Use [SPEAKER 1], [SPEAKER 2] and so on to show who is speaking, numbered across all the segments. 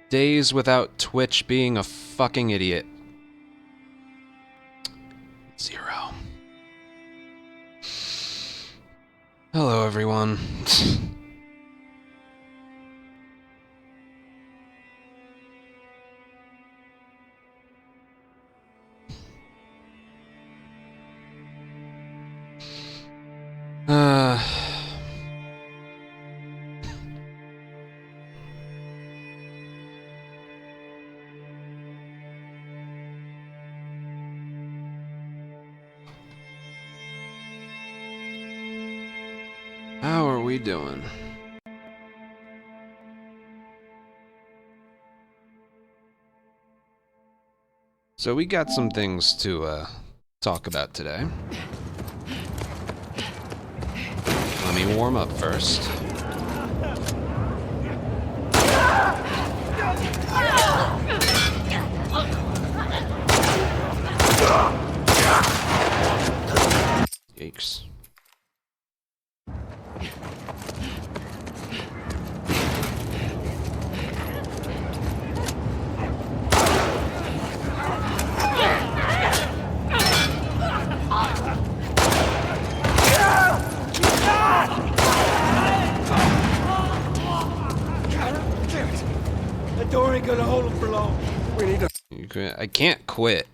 [SPEAKER 1] Days without Twitch being a fucking idiot. 0. Hello, everyone. How are we doing? So we got some things to talk about today. Let me warm up first. Yikes.
[SPEAKER 2] That door ain't gonna hold him for long. We need to.
[SPEAKER 1] I can't quit.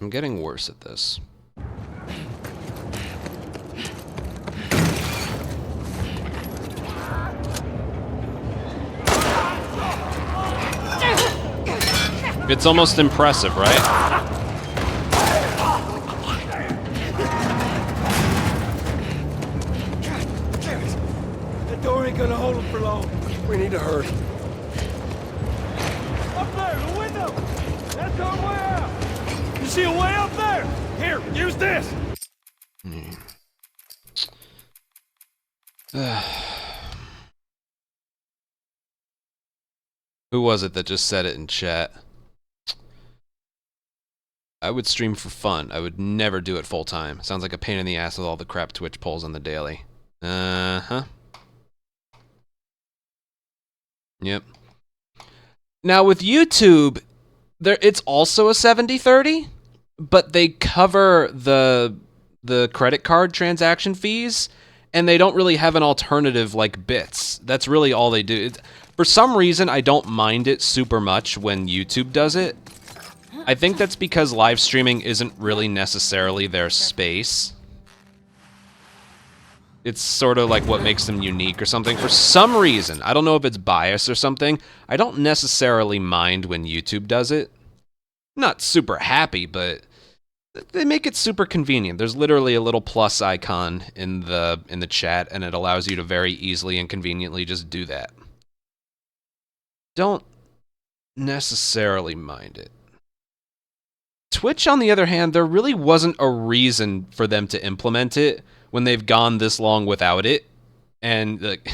[SPEAKER 1] I'm getting worse at this. It's almost impressive, right?
[SPEAKER 2] That door ain't gonna hold him for long. We need to hurry. Up there, the window! That's our way out! You see a way up there? Here, use this!
[SPEAKER 1] Who was it that just said it in chat? I would stream for fun. I would never do it full time. Sounds like a pain in the ass with all the crap Twitch pulls on the daily. Uh-huh. Yep. Now with YouTube, it's also a 70/30, but they cover the credit card transaction fees, and they don't really have an alternative like bits. That's really all they do. For some reason, I don't mind it super much when YouTube does it. I think that's because live streaming isn't really necessarily their space. It's sort of like what makes them unique or something. For some reason, I don't know if it's bias or something, I don't necessarily mind when YouTube does it. Not super happy, but they make it super convenient. There's literally a little plus icon in the chat, and it allows you to very easily and conveniently just do that. Don't necessarily mind it. Twitch, on the other hand, there really wasn't a reason for them to implement it when they've gone this long without it. And, like,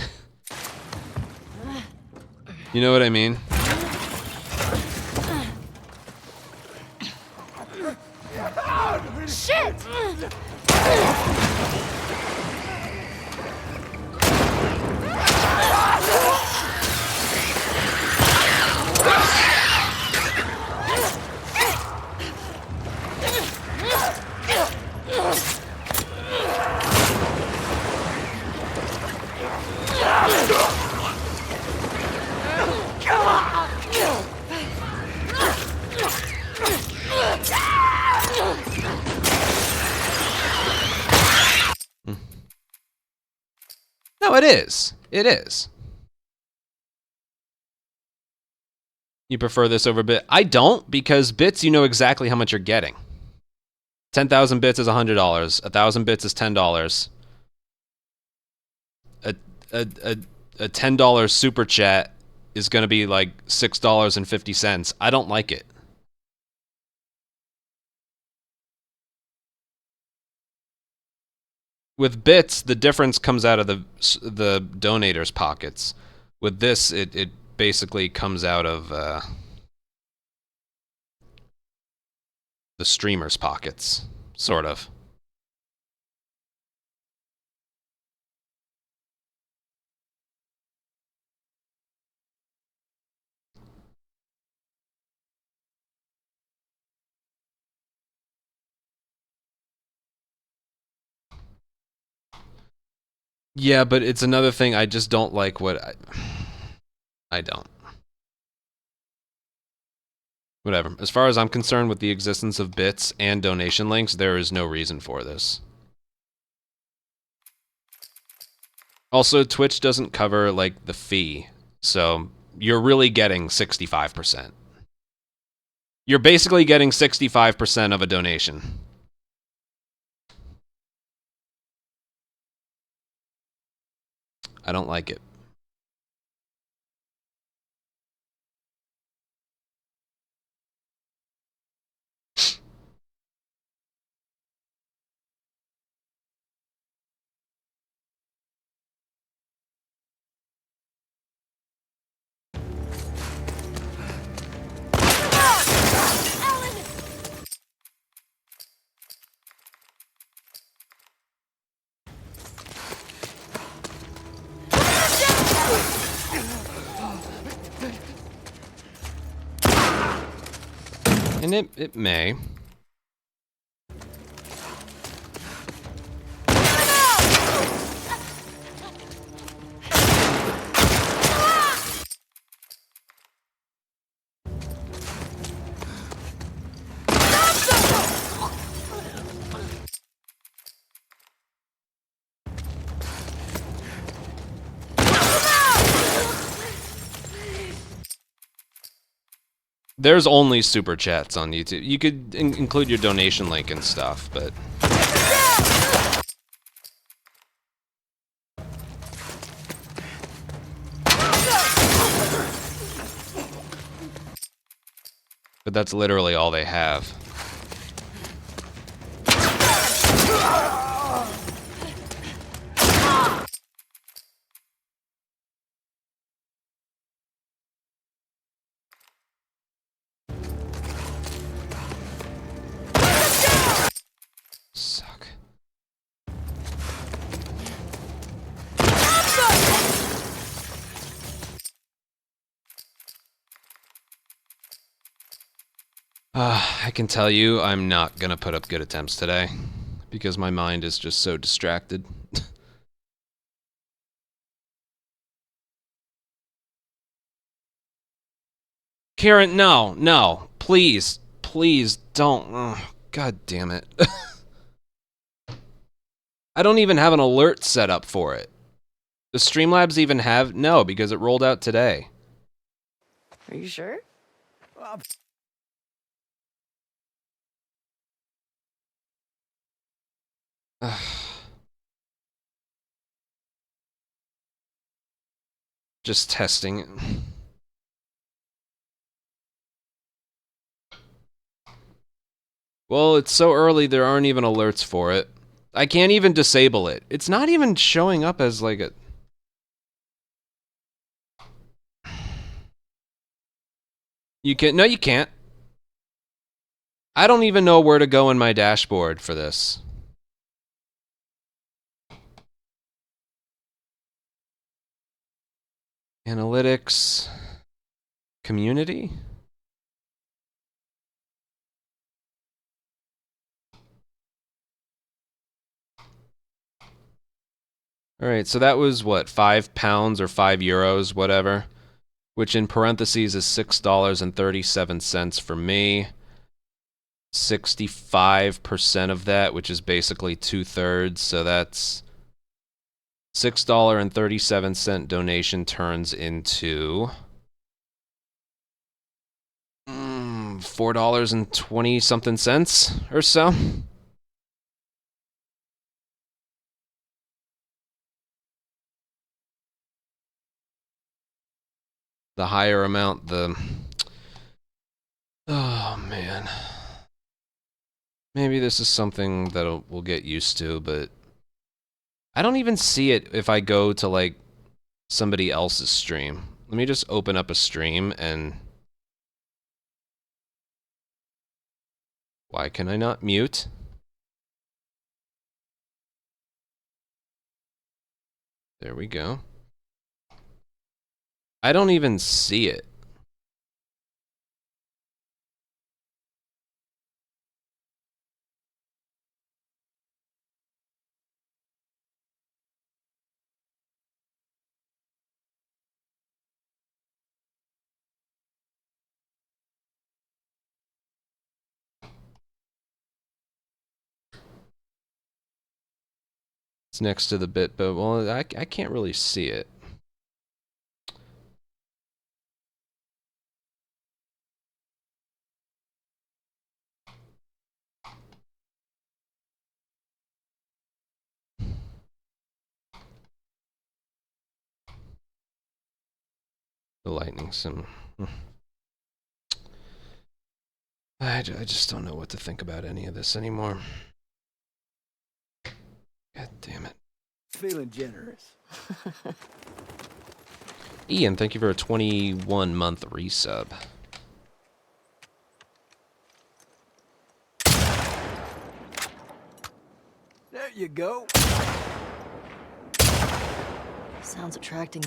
[SPEAKER 1] you know what I mean?
[SPEAKER 3] Shit!
[SPEAKER 1] No, it is. It is. You prefer this over bit? I don't, because bits, you know exactly how much you're getting. 10,000 bits is $100. 1,000 bits is $10. A $10 super chat is going to be like $6.50. I don't like it. With bits, the difference comes out of the donators' pockets. With this, it basically comes out of the streamers' pockets, sort of. Yeah, but it's another thing. I just don't like what I don't. Whatever. As far as I'm concerned with the existence of bits and donation links, there is no reason for this. Also, Twitch doesn't cover, like, the fee, so you're really getting 65%. You're basically getting 65% of a donation. I don't like it. And it may. There's only super chats on YouTube. You could include your donation link and stuff, but... But that's literally all they have. Suck. I can tell you I'm not gonna put up good attempts today because my mind is just so distracted. Karen, no, please, don't. Oh, God damn it. I don't even have an alert set up for it. The Streamlabs even have? No, because it rolled out today.
[SPEAKER 3] Are you sure?
[SPEAKER 1] Just testing it. Well, it's so early there aren't even alerts for it. I can't even disable it. It's not even showing up as like a... You can... No, you can't. I don't even know where to go in my dashboard for this. Analytics... Community? Alright, so that was what, £5 or €5, whatever. Which in parentheses is $6.37 for me. 65% of that, which is basically 2/3, so that's $6.37 donation turns into $4.20 something or so. The higher amount, the... Oh, man. Maybe this is something that we'll get used to, but... I don't even see it if I go to, like, somebody else's stream. Let me just open up a stream and... Why can I not mute? There we go. I don't even see it. It's next to the bit, but well, I can't really see it. The lightning sim. I just don't know what to think about any of this anymore. God damn it.
[SPEAKER 2] Feeling generous.
[SPEAKER 1] Ian, thank you for a 21-month resub.
[SPEAKER 2] There you go.
[SPEAKER 3] Sounds attracting.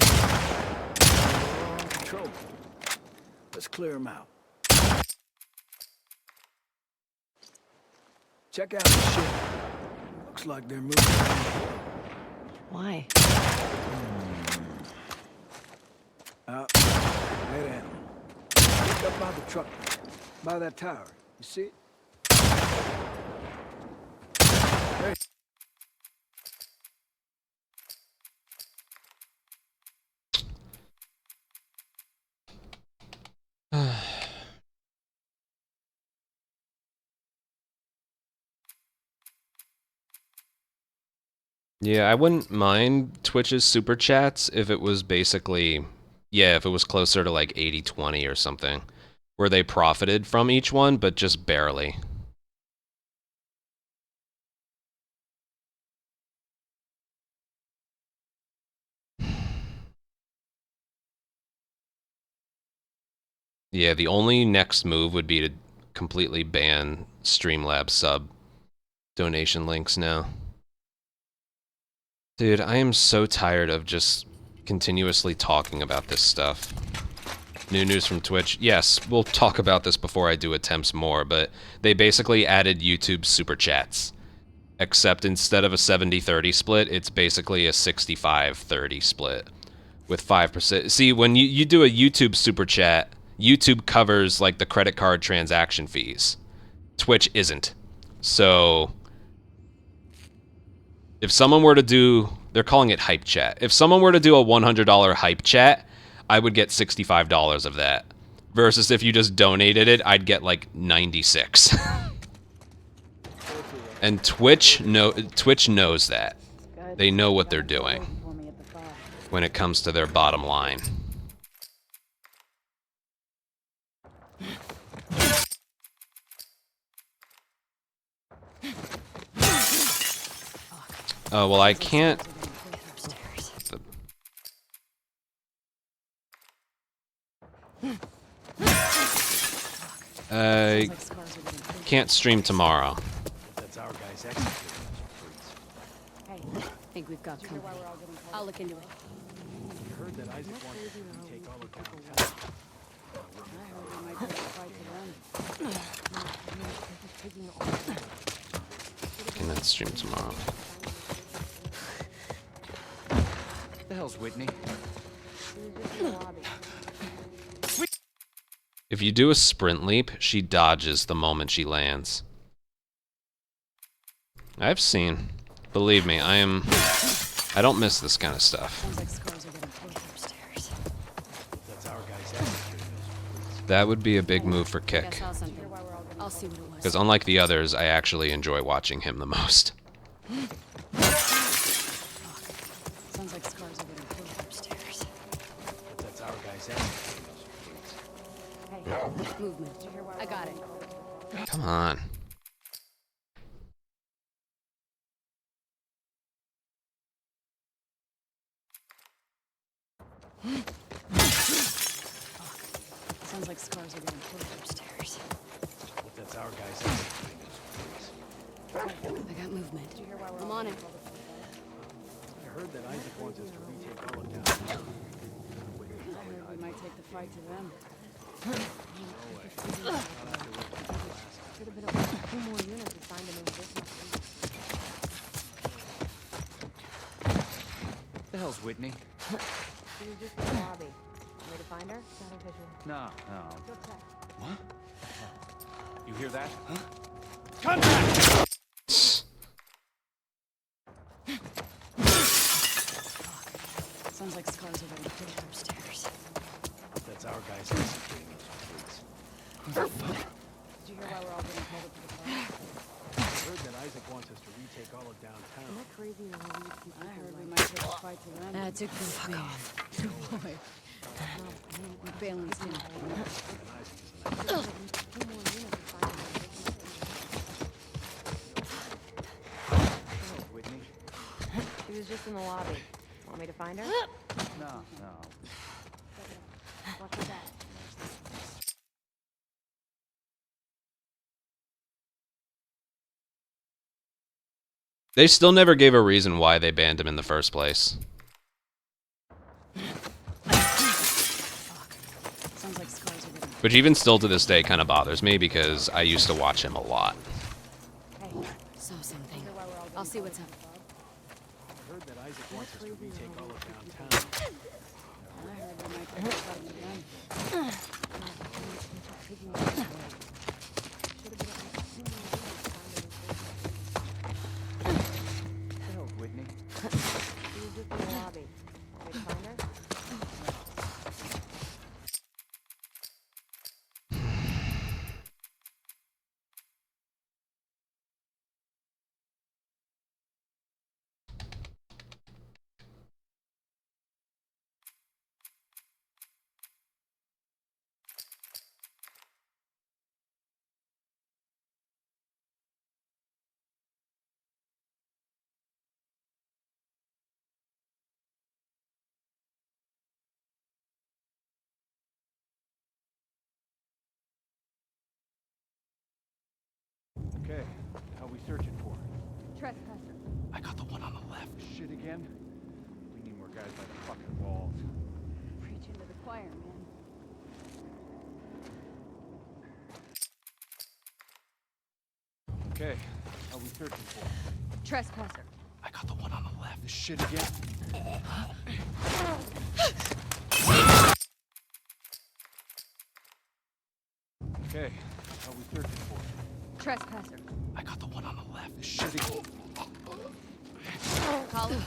[SPEAKER 2] Control. Let's clear them out. Check out the ship. Looks like they're moving.
[SPEAKER 3] Why?
[SPEAKER 2] Lay down. Look up by the truck. By that tower. You see it? Hey.
[SPEAKER 1] Yeah, I wouldn't mind Twitch's super chats if it was basically, yeah, if it was closer to like 80-20 or something, where they profited from each one, but just barely. Yeah, the only next move would be to completely ban Streamlabs sub donation links now. Dude, I am so tired of just continuously talking about this stuff. New news from Twitch. Yes, we'll talk about this before I do attempts more, but they basically added YouTube super chats. Except instead of a 70-30 split, it's basically a 65-30 split with 5%. See, when you do a YouTube super chat, YouTube covers like the credit card transaction fees. Twitch isn't. So if someone were to do, they're calling it hype chat. If someone were to do a $100 hype chat, I would get $65 of that. Versus if you just donated it, I'd get like 96. And Twitch knows that. They know what they're doing when it comes to their bottom line. Oh, well, I can't... Can't stream tomorrow.
[SPEAKER 2] That's our guys executing
[SPEAKER 4] Hey, I think we've got company. I'll look into it.
[SPEAKER 2] those. Heard that Isaac wants to take all of downtown.
[SPEAKER 4] I heard we might have to fight for them.
[SPEAKER 1] Cannot stream tomorrow.
[SPEAKER 5] What the hell's Whitney?
[SPEAKER 1] If you do a sprint leap, she dodges the moment she lands. I've seen. Believe me, I don't miss this kind of stuff.
[SPEAKER 4] Sounds like scars are getting closer upstairs.
[SPEAKER 2] That's our guys executing those.
[SPEAKER 1] That would be a big move for
[SPEAKER 4] Guess
[SPEAKER 1] Kick.
[SPEAKER 4] I'll send them. I'll see what it was.
[SPEAKER 1] Because unlike the others, I actually enjoy watching him the most.
[SPEAKER 4] Sounds like scars are getting closer upstairs.
[SPEAKER 2] That's our guys executing
[SPEAKER 4] Movement. I got it.
[SPEAKER 1] Come on.
[SPEAKER 4] Sounds like scars are getting pushed upstairs.
[SPEAKER 2] If that's our guys.
[SPEAKER 4] I got movement. I'm on it.
[SPEAKER 2] I heard that Isaac wants us to retake all of downtown.
[SPEAKER 4] I heard we might take the fight to them.
[SPEAKER 6] Should have been at least 2 more units assigned to move this much.
[SPEAKER 5] The hell's Whitney?
[SPEAKER 6] She was just in the lobby. Want me to find her? Shadow visual.
[SPEAKER 5] No.
[SPEAKER 6] Go check.
[SPEAKER 5] What? You hear that? Huh?
[SPEAKER 2] Contact!
[SPEAKER 4] Sounds like scars are getting pushed upstairs.
[SPEAKER 2] If that's our guys.
[SPEAKER 6] Did you hear why we're all getting pulled up to the car?
[SPEAKER 2] I heard that Isaac wants us to retake all of downtown.
[SPEAKER 6] Isn't that crazy when we leave people
[SPEAKER 4] I heard we
[SPEAKER 6] like-
[SPEAKER 4] might take the fight to them. That's a good man. Boy. We're bailing this in.
[SPEAKER 2] And Isaac is an
[SPEAKER 6] Should have at least 2 more units assigned to move this much.
[SPEAKER 5] The hell's Whitney?
[SPEAKER 6] She was just in the lobby. Want me to find her?
[SPEAKER 5] No.
[SPEAKER 6] Watch your back.
[SPEAKER 1] They still never gave a reason why they banned him in the first place.
[SPEAKER 4] Sounds like scars are getting.
[SPEAKER 1] Which even still to this day kind of bothers me because I used to watch him a lot.
[SPEAKER 6] Hey,
[SPEAKER 4] Saw something.
[SPEAKER 6] hear why we're all getting
[SPEAKER 4] I'll see what's up.
[SPEAKER 2] I heard that Isaac wants us to retake all of downtown.
[SPEAKER 4] I heard we might take the fight to them.
[SPEAKER 6] taking it this way. Should have been at least 2 more units assigned to move this much.
[SPEAKER 5] The hell's Whitney?
[SPEAKER 6] She was just in the lobby. Want me to find her?
[SPEAKER 2] Okay, how we searching for?
[SPEAKER 6] Trespasser.
[SPEAKER 2] I got the one on the left. Shit again? We need more guys by the fucking walls.
[SPEAKER 4] Preaching to the choir, man.
[SPEAKER 2] Okay, how we searching for?
[SPEAKER 6] Trespasser.
[SPEAKER 2] I got the one on the left. This shit again? Okay, how we searching for?
[SPEAKER 6] Trespasser.
[SPEAKER 2] I got the one on the left. This shit again?
[SPEAKER 6] Colin.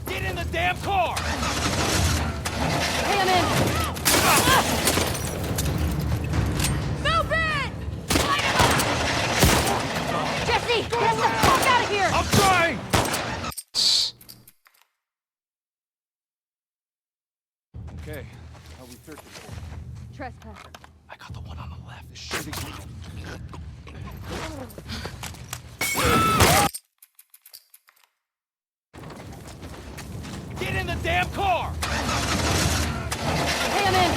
[SPEAKER 2] Get in the damn car!
[SPEAKER 6] Hey, I'm in! Move it! Light him up! Jesse, get us the fuck out of here!
[SPEAKER 2] I'm trying! Okay, how we searching for?
[SPEAKER 6] Trespasser.
[SPEAKER 2] I got the one on the left. This shit again? Get in the damn car!
[SPEAKER 6] Hey, I'm in!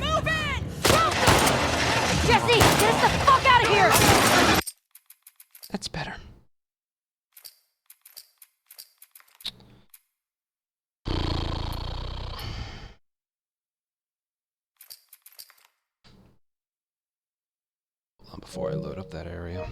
[SPEAKER 6] Move it! Jesse, get us the fuck out of here!
[SPEAKER 1] That's better. Hold on before I load up that area.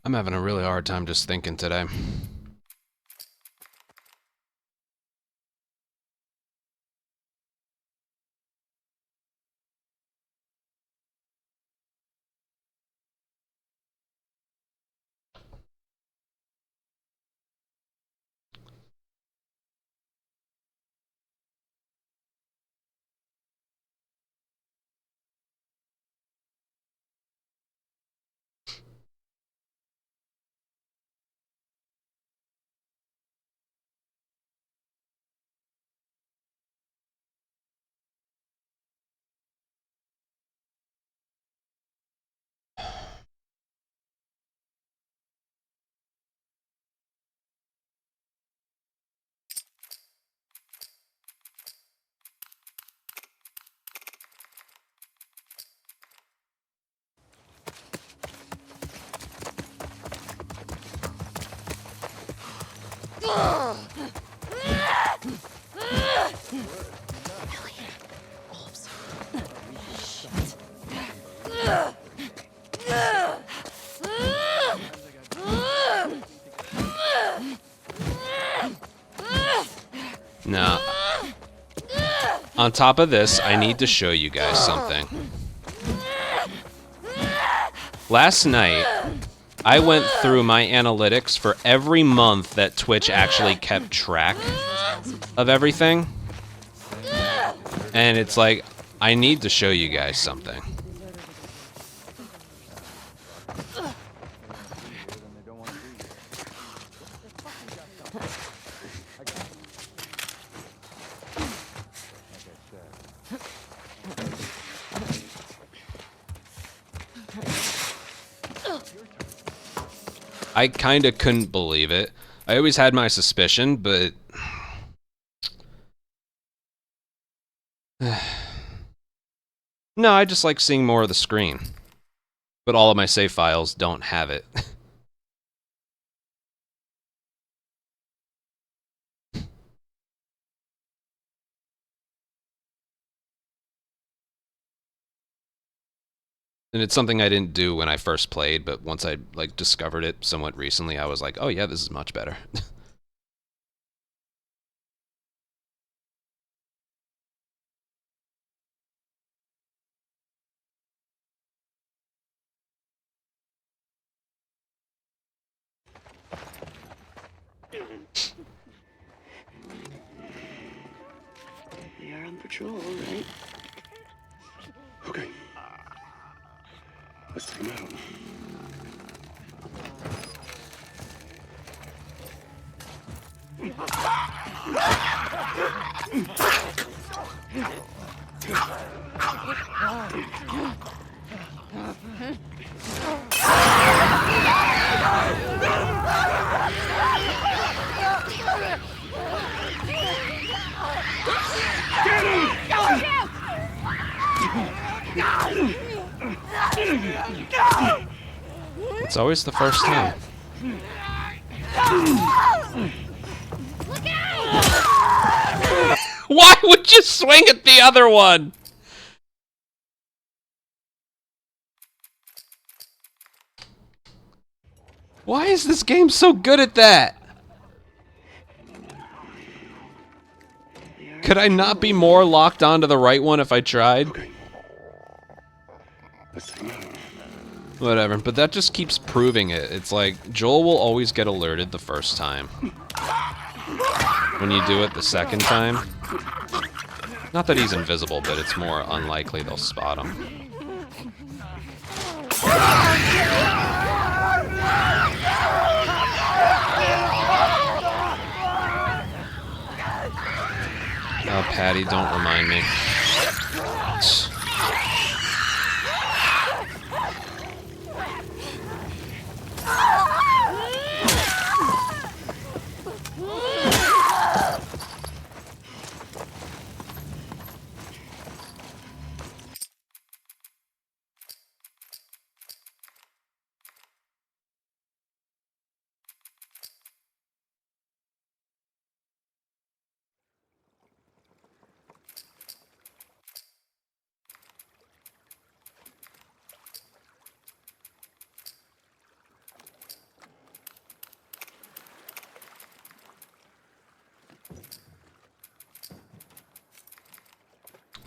[SPEAKER 1] I'm having a really hard time just thinking today. Now, on top of this, I need to show you guys something. Last night, I went through my analytics for every month that Twitch actually kept track of everything. And it's like, I need to show you guys something. I kind of couldn't believe it. I always had my suspicion, but... No, I just like seeing more of the screen. But all of my save files don't have it. And it's something I didn't do when I first played, but once I like discovered it somewhat recently, I was like, oh yeah, this is much better.
[SPEAKER 3] They are on patrol, right?
[SPEAKER 7] Okay. Let's take him out.
[SPEAKER 1] It's always the first time. Why would you swing at the other one? Why is this game so good at that? Could I not be more locked onto the right one if I tried?
[SPEAKER 7] Okay. Let's take him out.
[SPEAKER 1] Whatever, but that just keeps proving it. It's like, Joel will always get alerted the first time. When you do it the second time, not that he's invisible, but it's more unlikely they'll spot him. Oh, Patty, don't remind me.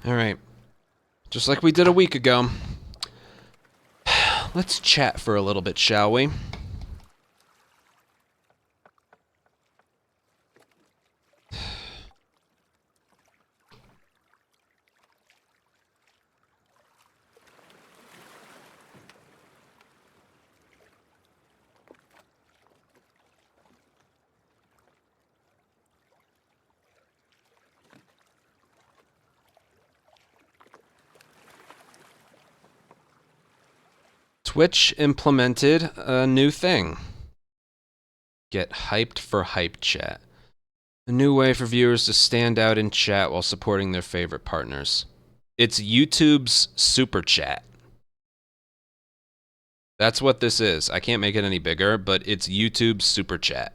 [SPEAKER 1] Alright. Just like we did a week ago. Let's chat for a little bit, shall we? Twitch implemented a new thing. Get hyped for hype chat. A new way for viewers to stand out in chat while supporting their favorite partners. It's YouTube's super chat. That's what this is. I can't make it any bigger, but it's YouTube's super chat.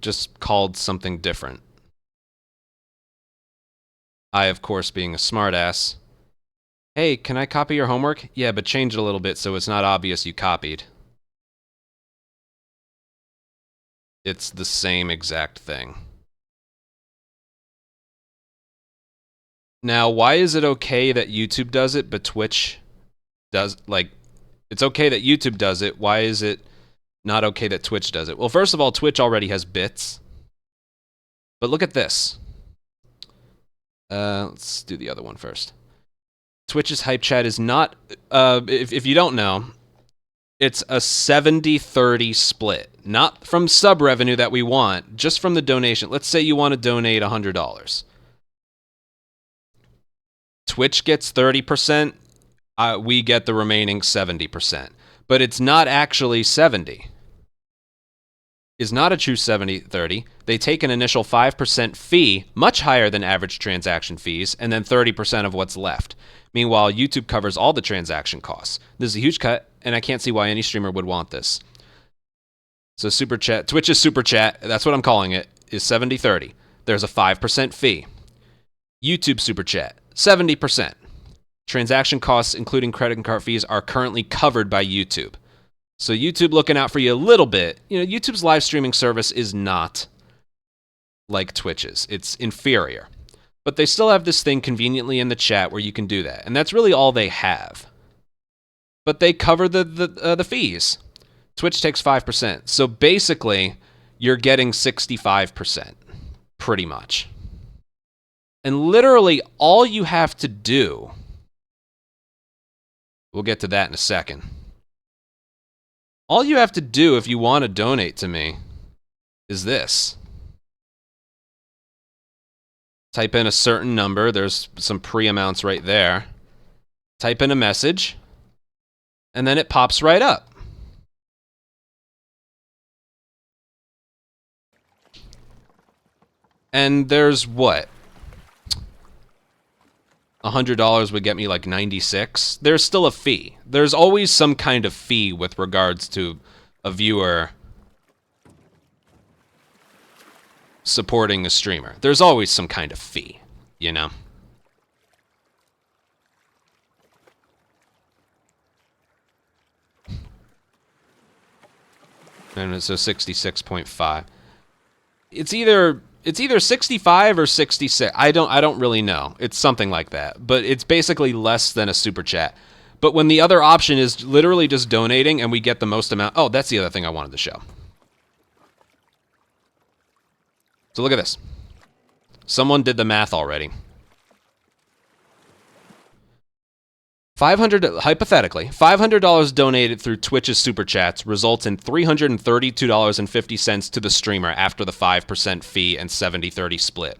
[SPEAKER 1] Just called something different. I, of course, being a smartass. Hey, can I copy your homework? Yeah, but change it a little bit so it's not obvious you copied. It's the same exact thing. Now, why is it okay that YouTube does it, but Twitch does, like, it's okay that YouTube does it, why is it not okay that Twitch does it? Well, first of all, Twitch already has bits. But look at this. Let's do the other one first. Twitch's hype chat is not, if you don't know, it's a 70-30 split. Not from sub revenue that we want, just from the donation. Let's say you want to donate $100. Twitch gets 30%, we get the remaining 70%. But it's not actually 70. Is not a true 70-30. They take an initial 5% fee, much higher than average transaction fees, and then 30% of what's left. Meanwhile, YouTube covers all the transaction costs. This is a huge cut, and I can't see why any streamer would want this. So Super Chat, Twitch's Super Chat, that's what I'm calling it, is 70-30. There's a 5% fee. YouTube Super Chat, 70%. Transaction costs, including credit card fees, are currently covered by YouTube. So YouTube looking out for you a little bit. You know, YouTube's live streaming service is not like Twitch's. It's inferior. But they still have this thing conveniently in the chat where you can do that. And that's really all they have. But they cover the fees. Twitch takes 5%. So basically, you're getting 65%. Pretty much. And literally all you have to do, we'll get to that in a second. All you have to do if you want to donate to me is this. Type in a certain number. There's some pre-amounts right there. Type in a message. And then it pops right up. And there's what? $100 would get me like 96. There's still a fee. There's always some kind of fee with regards to a viewer supporting a streamer. There's always some kind of fee, you know? And so 66.5. It's either 65 or 66. I don't really know. It's something like that. But it's basically less than a super chat. But when the other option is literally just donating and we get the most amount. Oh, that's the other thing I wanted to show. So look at this. Someone did the math already. Hypothetically, $500 donated through Twitch's Super Chats results in $332.50 to the streamer after the 5% fee and 70-30 split.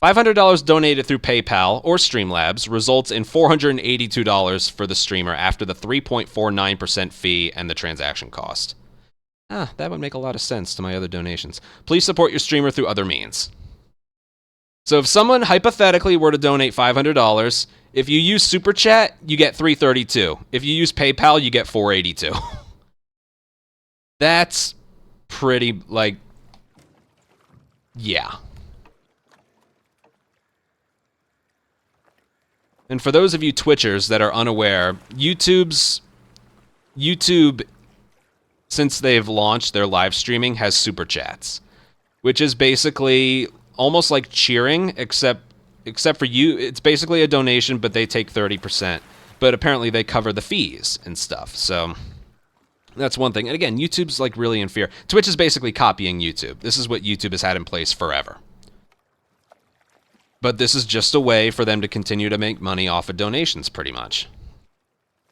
[SPEAKER 1] $500 donated through PayPal or Streamlabs results in $482 for the streamer after the 3.49% fee and the transaction cost. That would make a lot of sense to my other donations. Please support your streamer through other means. So if someone hypothetically were to donate $500, if you use Super Chat, you get $332. If you use PayPal, you get $482. That's pretty, like, yeah. And for those of you Twitchers that are unaware, YouTube's YouTube, since they've launched their live streaming, has super chats, which is basically almost like cheering, except for you. It's basically a donation, but they take 30%. But apparently they cover the fees and stuff. So that's one thing. And again, YouTube's like really in fear. Twitch is basically copying YouTube. This is what YouTube has had in place forever. But this is just a way for them to continue to make money off of donations, pretty much.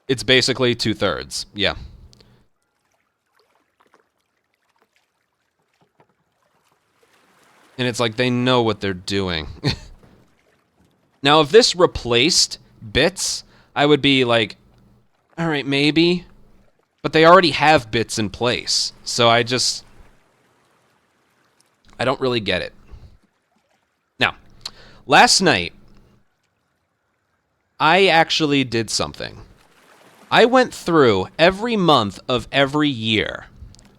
[SPEAKER 1] It's basically 2/3. Yeah. And it's like they know what they're doing. Now, if this replaced bits, I would be like, all right, maybe. But they already have bits in place. So I don't really get it. Now, last night, I actually did something. I went through every month of every year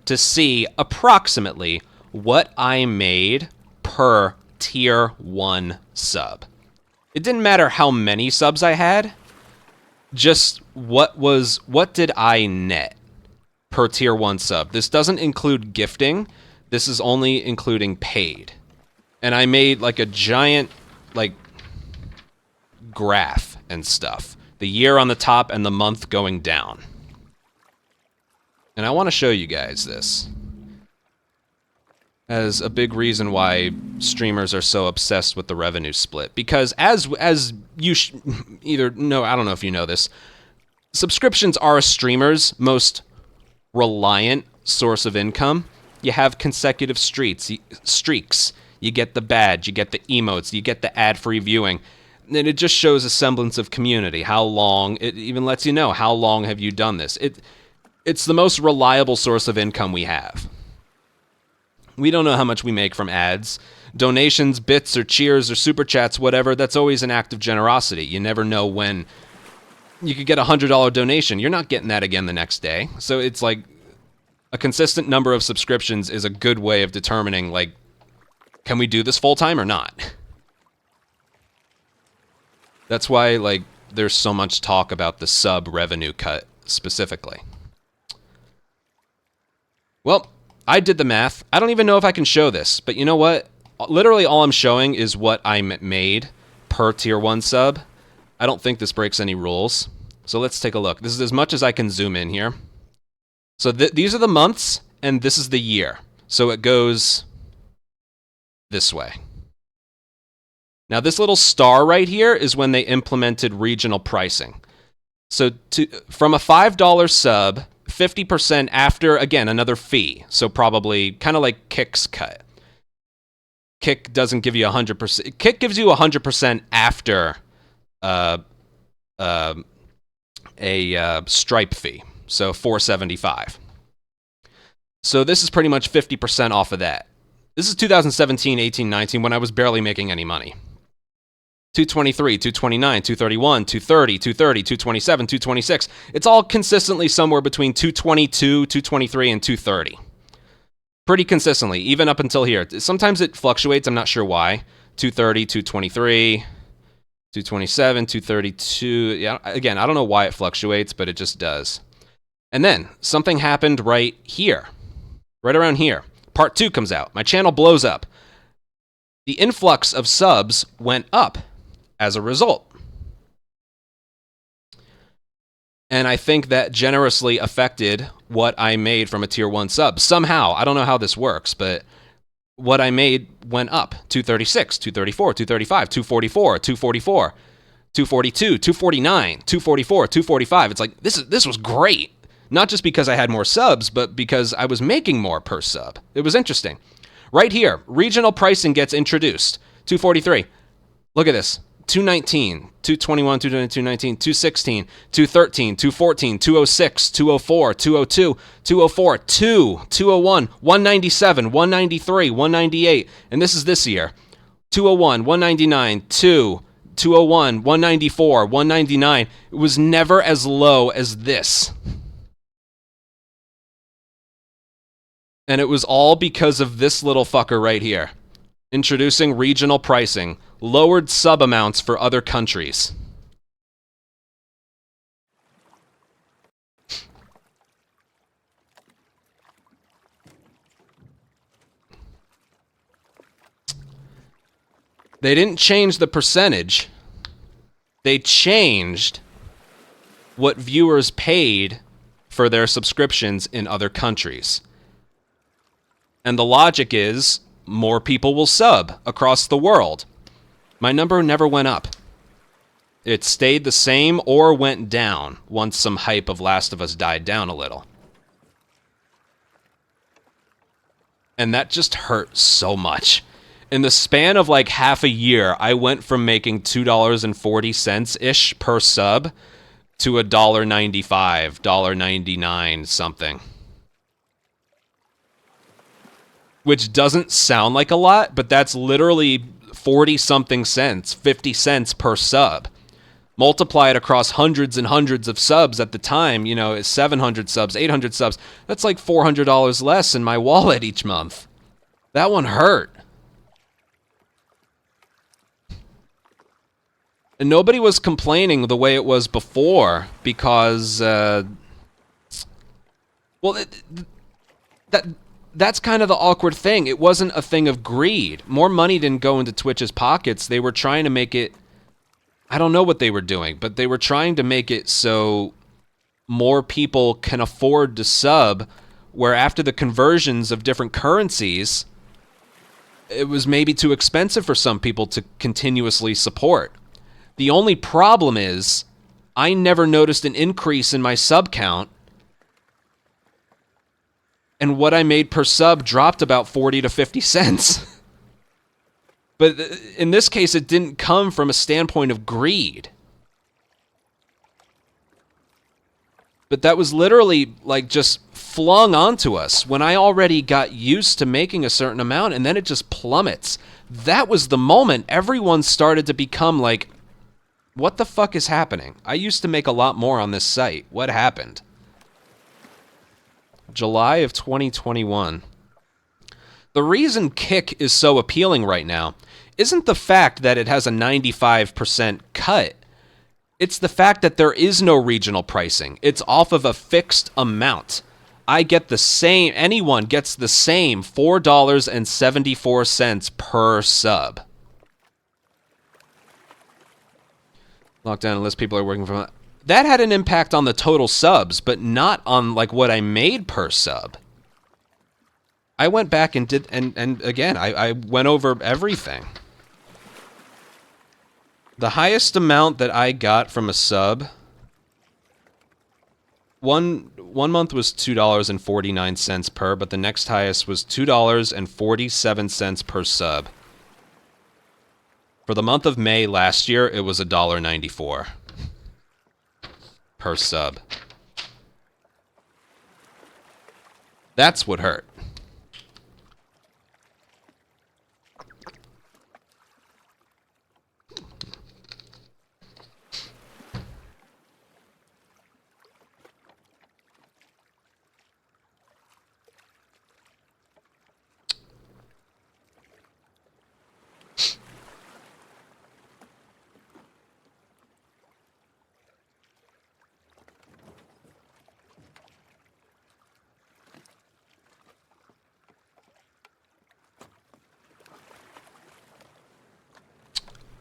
[SPEAKER 1] to see approximately what I made per tier 1 sub. It didn't matter how many subs I had, just what did I net per tier 1 sub. This doesn't include gifting. This is only including paid. And I made like a giant like graph and stuff. The year on the top and the month going down. And I want to show you guys this as a big reason why streamers are so obsessed with the revenue split. Because as you either know, I don't know if you know this, subscriptions are a streamer's most reliant source of income. You have consecutive streaks. You get the badge, you get the emotes, you get the ad-free viewing. And it just shows a semblance of community. How long, it even lets you know, how long have you done this? It's the most reliable source of income we have. We don't know how much we make from ads. Donations, bits, or cheers, or super chats, whatever, that's always an act of generosity. You never know when you could get a $100 donation. You're not getting that again the next day. So it's like a consistent number of subscriptions is a good way of determining, like, can we do this full time or not? That's why, like, there's so much talk about the sub revenue cut specifically. Well, I did the math. I don't even know if I can show this, but you know what? Literally all I'm showing is what I made per tier 1 sub. I don't think this breaks any rules. So let's take a look. This is as much as I can zoom in here. So these are the months, and this is the year. So it goes this way. Now, this little star right here is when they implemented regional pricing. So from a $5 sub, 50% after, again, another fee. So probably kind of like Kick's cut. Kick doesn't give you 100%. Kick gives you 100% after a Stripe fee. So $4.75. So this is pretty much 50% off of that. This is 2017, 18, 19, when I was barely making any money. 223, 229, 231, 230, 230, 227, 226. It's all consistently somewhere between 222, 223, and 230. Pretty consistently, even up until here. Sometimes it fluctuates, I'm not sure why. 230, 223, 227, 232. Yeah, again, I don't know why it fluctuates, but it just does. And then something happened right here. Right around here. Part 2 comes out. My channel blows up. The influx of subs went up as a result. And I think that generously affected what I made from a tier 1 sub. Somehow, I don't know how this works, but what I made went up. 236, 234, 235, 244, 244, 242, 249, 244, 245. It's like, this was great. Not just because I had more subs, but because I was making more per sub. It was interesting. Right here, regional pricing gets introduced. 243. Look at this. 219, 221, 222, 219, 216, 213, 214, 206, 204, 202, 204, 2, 201, 197, 193, 198. And this is this year. 201, 199, 2, 201, 194, 199. It was never as low as this. And it was all because of this little fucker right here. Introducing regional pricing. Lowered sub amounts for other countries. They didn't change the percentage. They changed what viewers paid for their subscriptions in other countries. And the logic is more people will sub across the world. My number never went up. It stayed the same or went down once some hype of Last of Us died down a little. And that just hurt so much. In the span of like half a year, I went from making $2.40-ish per sub to $1.95, $1.99 something. Which doesn't sound like a lot, but that's literally 40-something cents, 50 cents per sub. Multiply it across hundreds and hundreds of subs at the time, you know, 700 subs, 800 subs. That's like $400 less in my wallet each month. That one hurt. And nobody was complaining the way it was before because, that's kind of the awkward thing. It wasn't a thing of greed. More money didn't go into Twitch's pockets. They were trying to make it, I don't know what they were doing, but they were trying to make it so more people can afford to sub, where after the conversions of different currencies, it was maybe too expensive for some people to continuously support. The only problem is, I never noticed an increase in my sub count, and what I made per sub dropped about 40 to 50 cents. But in this case, it didn't come from a standpoint of greed. But that was literally like just flung onto us when I already got used to making a certain amount, and then it just plummets. That was the moment everyone started to become like, what the fuck is happening? I used to make a lot more on this site. What happened? July of 2021. The reason Kick is so appealing right now isn't the fact that it has a 95% cut. It's the fact that there is no regional pricing. It's off of a fixed amount. I get the same, anyone gets the same $4.74 per sub. Lockdown unless people are working from... That had an impact on the total subs, but not on like what I made per sub. I went back and did, and again, I went over everything. The highest amount that I got from a sub, one month was $2.49 per, but the next highest was $2.47 per sub. For the month of May last year, it was $1.94 per sub. That's what hurt.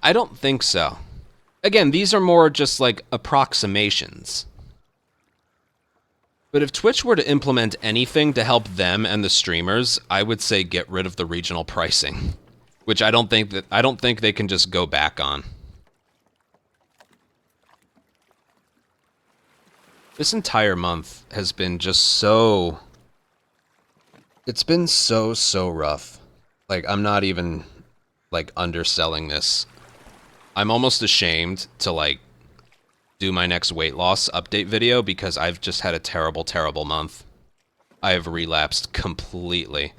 [SPEAKER 1] I don't think so. Again, these are more just like approximations. But if Twitch were to implement anything to help them and the streamers, I would say get rid of the regional pricing, which I don't think they can just go back on. This entire month has been just so... It's been so rough. Like, I'm not even, like, underselling this. I'm almost ashamed to, like, do my next weight loss update video because I've just had a terrible month. I have relapsed completely.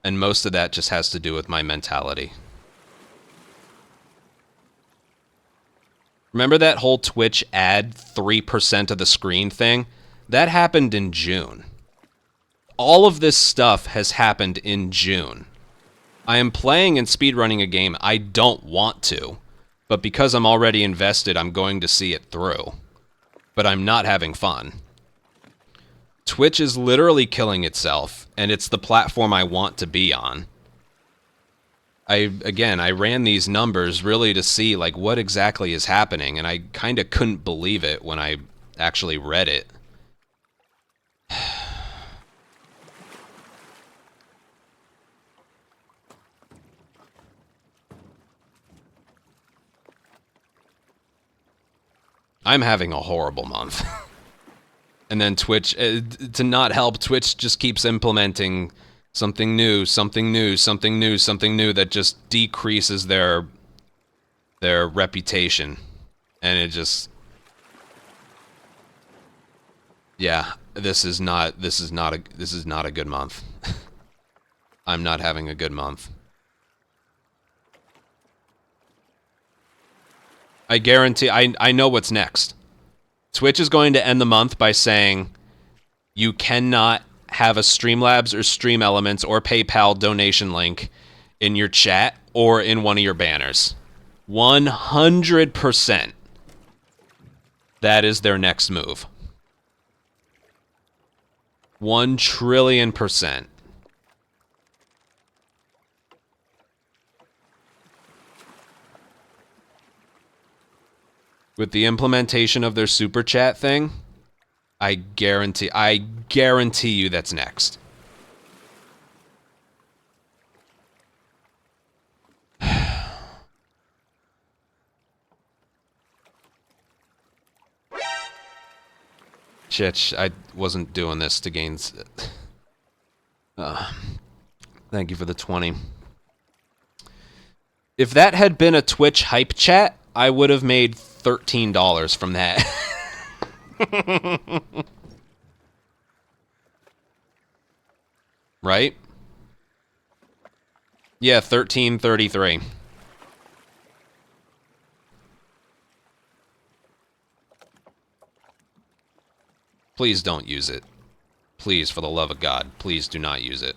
[SPEAKER 1] And most of that just has to do with my mentality. Remember that whole Twitch ad 3% of the screen thing? That happened in June. All of this stuff has happened in June. I am playing and speedrunning a game I don't want to. But because I'm already invested, I'm going to see it through. But I'm not having fun. Twitch is literally killing itself, and it's the platform I want to be on. I ran these numbers really to see like what exactly is happening, and I kind of couldn't believe it when I actually read it. I'm having a horrible month. And then Twitch, to not help, Twitch just keeps implementing something new, something new, something new, something new that just decreases their reputation. And it just, yeah, this is not a good month. I'm not having a good month. I guarantee, I know what's next. Twitch is going to end the month by saying you cannot have a Streamlabs or Stream Elements or PayPal donation link in your chat or in one of your banners. 100%. That is their next move. 1,000,000,000,000%. With the implementation of their super chat thing, I guarantee you that's next. Chich, I wasn't doing this to gain... thank you for the 20. If that had been a Twitch hype chat, I would have made $13 from that. Right? Yeah, 13.33. Please don't use it. Please, for the love of God, please do not use it.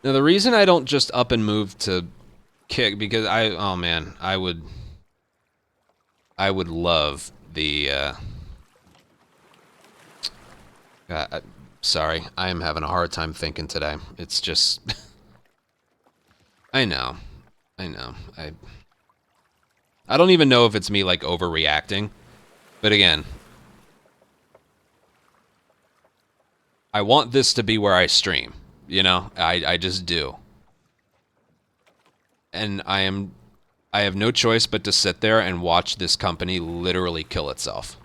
[SPEAKER 1] Now, the reason I don't just up and move to Kick, because oh man, I would love the, sorry, I am having a hard time thinking today. It's just, I know. I don't even know if it's me, like, overreacting, but again, I want this to be where I stream, you know? I just do. And I have no choice but to sit there and watch this company literally kill itself.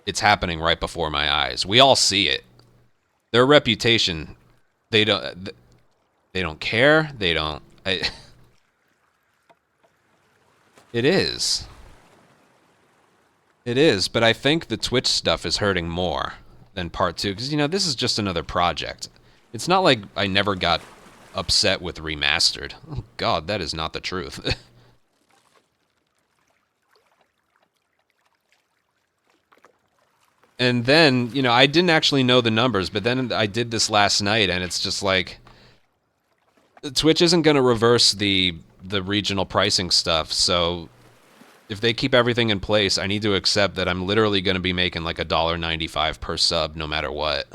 [SPEAKER 1] It's happening right before my eyes. We all see it. Their reputation, they don't care. They don't... It is. It is, but I think the Twitch stuff is hurting more than part 2, because, you know, this is just another project. It's not like I never got upset with Remastered. Oh, God, that is not the truth. And then, you know, I didn't actually know the numbers, but then I did this last night, and it's just like... Twitch isn't going to reverse the regional pricing stuff, so... If they keep everything in place, I need to accept that I'm literally going to be making like $1.95 per sub no matter what.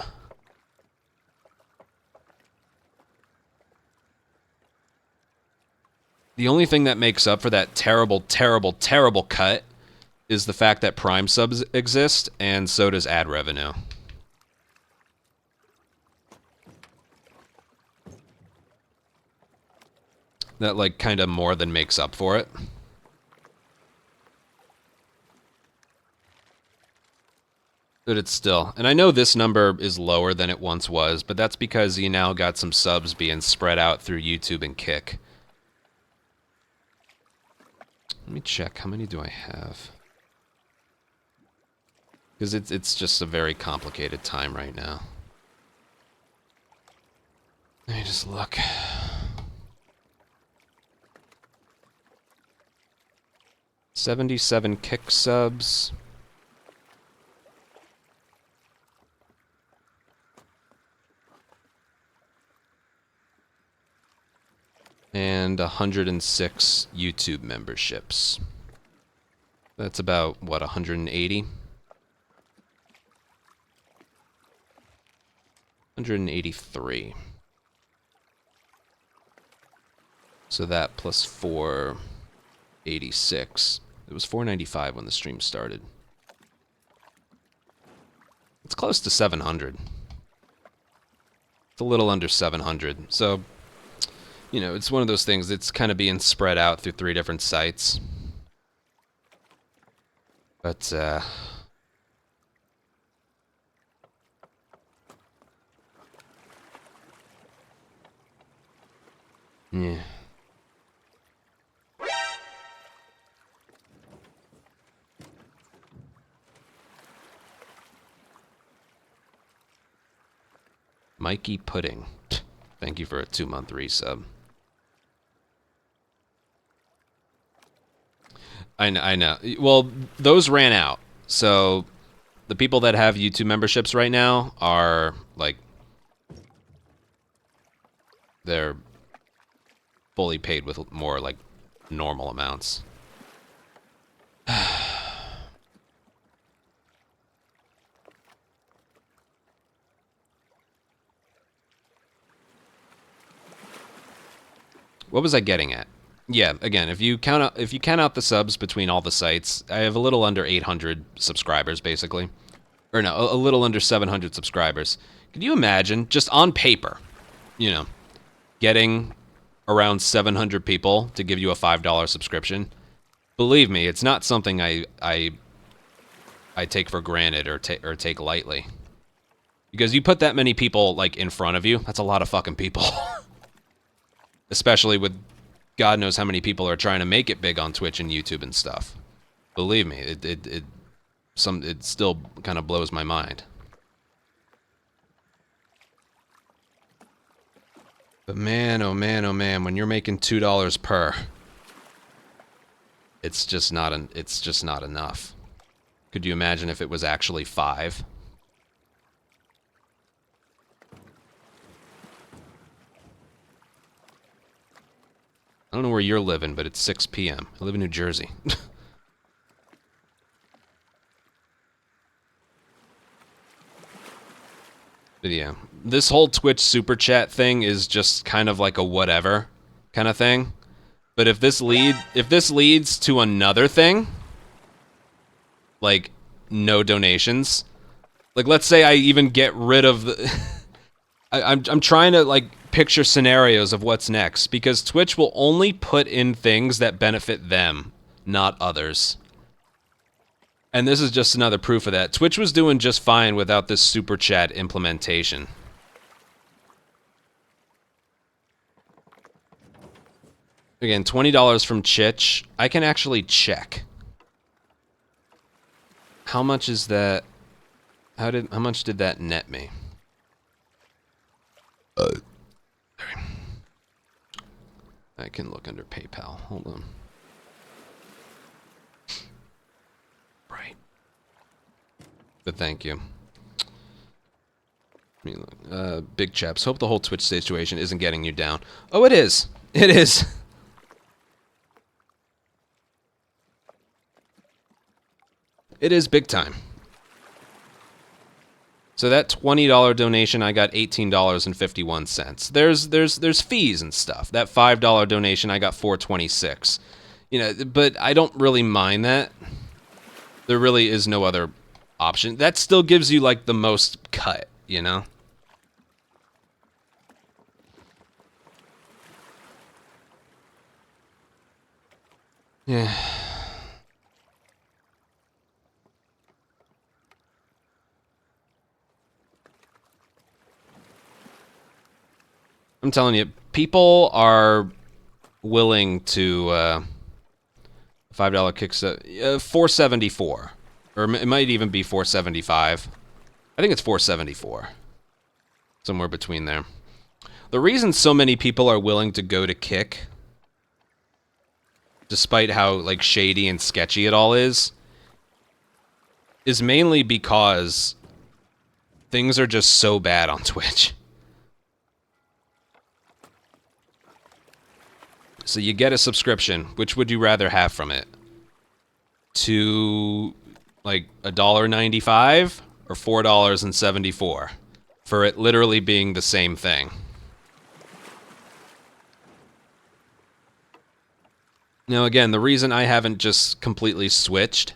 [SPEAKER 1] The only thing that makes up for that terrible, terrible, terrible cut is the fact that Prime subs exist, and so does ad revenue. That, like, kind of more than makes up for it. But it's still... And I know this number is lower than it once was, but that's because you now got some subs being spread out through YouTube and Kick. Let me check. How many do I have? Because it's just a very complicated time right now. Let me just look. $77 Kick subs. and 106 YouTube memberships. That's about, what, 180? 183. So that plus 486. It was 495 when the stream started. It's close to 700. It's a little under 700. So, you know, it's one of those things that's kind of being spread out through 3 different sites. But, yeah. Mikey Pudding. Thank you for a 2-month resub. I know. Well, those ran out. So the people that have YouTube memberships right now are like, they're fully paid with more like normal amounts. What was I getting at? Yeah, again, if you count out the subs between all the sites, I have a little under 800 subscribers, basically, or no, a little under 700 subscribers. Could you imagine, just on paper, you know, getting around 700 people to give you a $5 subscription? Believe me, it's not something I take for granted or take lightly, because you put that many people like in front of you, that's a lot of fucking people. Especially with God knows how many people are trying to make it big on Twitch and YouTube and stuff. Believe me, it still kind of blows my mind. But man, oh man, oh man, when you're making $2 per, it's just not enough. Could you imagine if it was actually 5? I don't know where you're living, but it's 6 p.m. I live in New Jersey. But yeah, this whole Twitch super chat thing is just kind of like a whatever kind of thing. But if this leads to another thing, like no donations, like let's say I even get rid of the I'm trying to like picture scenarios of what's next, because Twitch will only put in things that benefit them, not others. And this is just another proof of that. Twitch was doing just fine without this super chat implementation. Again, $20 from Chich. I can actually check. How much is that? How much did that net me? I can look under PayPal. Hold on. Right. But thank you. I mean, Big Chaps. Hope the whole Twitch situation isn't getting you down. Oh, it is. It is. It is big time. So that $20 donation, I got $18.51. There's fees and stuff. That $5 donation, I got $4.26. You know, but I don't really mind that. There really is no other option. That still gives you like the most cut, you know? Yeah. I'm telling you, people are willing to $5 Kickstarter, $4.74, or it might even be $4.75. I think it's $4.74, somewhere between there. The reason so many people are willing to go to Kick, despite how like shady and sketchy it all is mainly because things are just so bad on Twitch. So you get a subscription. Which would you rather have from it? To like $1.95 or $4.74 for it literally being the same thing. Now again, the reason I haven't just completely switched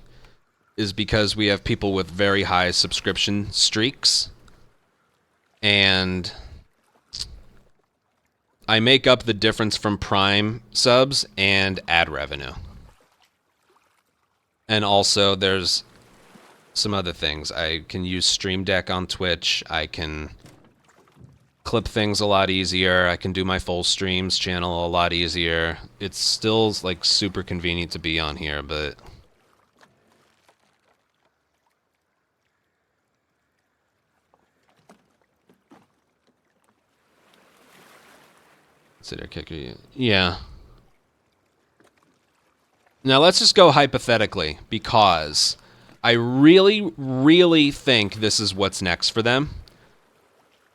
[SPEAKER 1] is because we have people with very high subscription streaks, and I make up the difference from Prime subs and ad revenue. And also, there's some other things. I can use Stream Deck on Twitch. I can clip things a lot easier. I can do my full streams channel a lot easier. It's still, like, super convenient to be on here, but... Consider kicker. Yeah. Now let's just go hypothetically, because I really, really think this is what's next for them.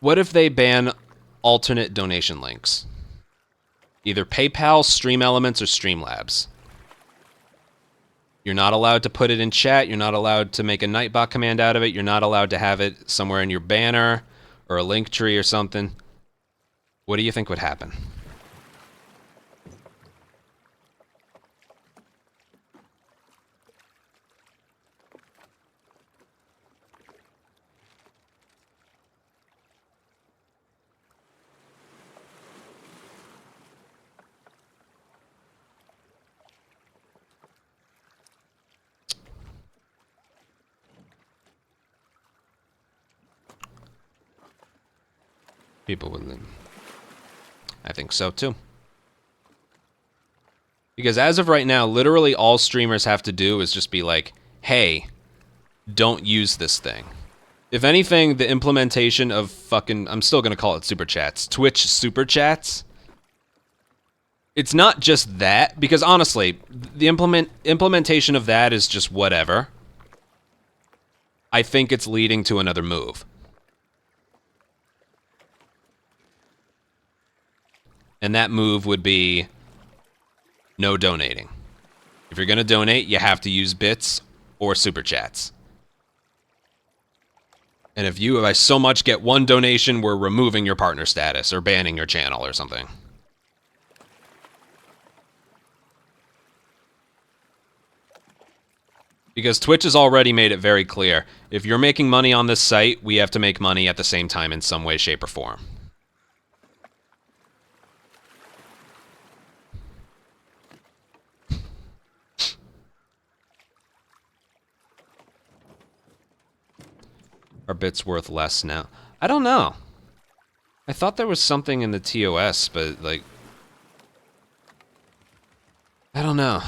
[SPEAKER 1] What if they ban alternate donation links? Either PayPal, Stream Elements, or Streamlabs. You're not allowed to put it in chat. You're not allowed to make a Nightbot command out of it. You're not allowed to have it somewhere in your banner or a link tree or something. What do you think would happen? People would. I think so too. Because as of right now, literally all streamers have to do is just be like, hey, don't use this thing. If anything, the implementation of fucking, I'm still going to call it super chats, Twitch super chats, it's not just that, because honestly, the implementation of that is just whatever. I think it's leading to another move. And that move would be no donating. If you're going to donate, you have to use bits or super chats. And if you, by so much, get one donation, we're removing your partner status or banning your channel or something. Because Twitch has already made it very clear, if you're making money on this site, we have to make money at the same time in some way, shape, or form. Are bits worth less now? I don't know. I thought there was something in the TOS, but, like... I don't know.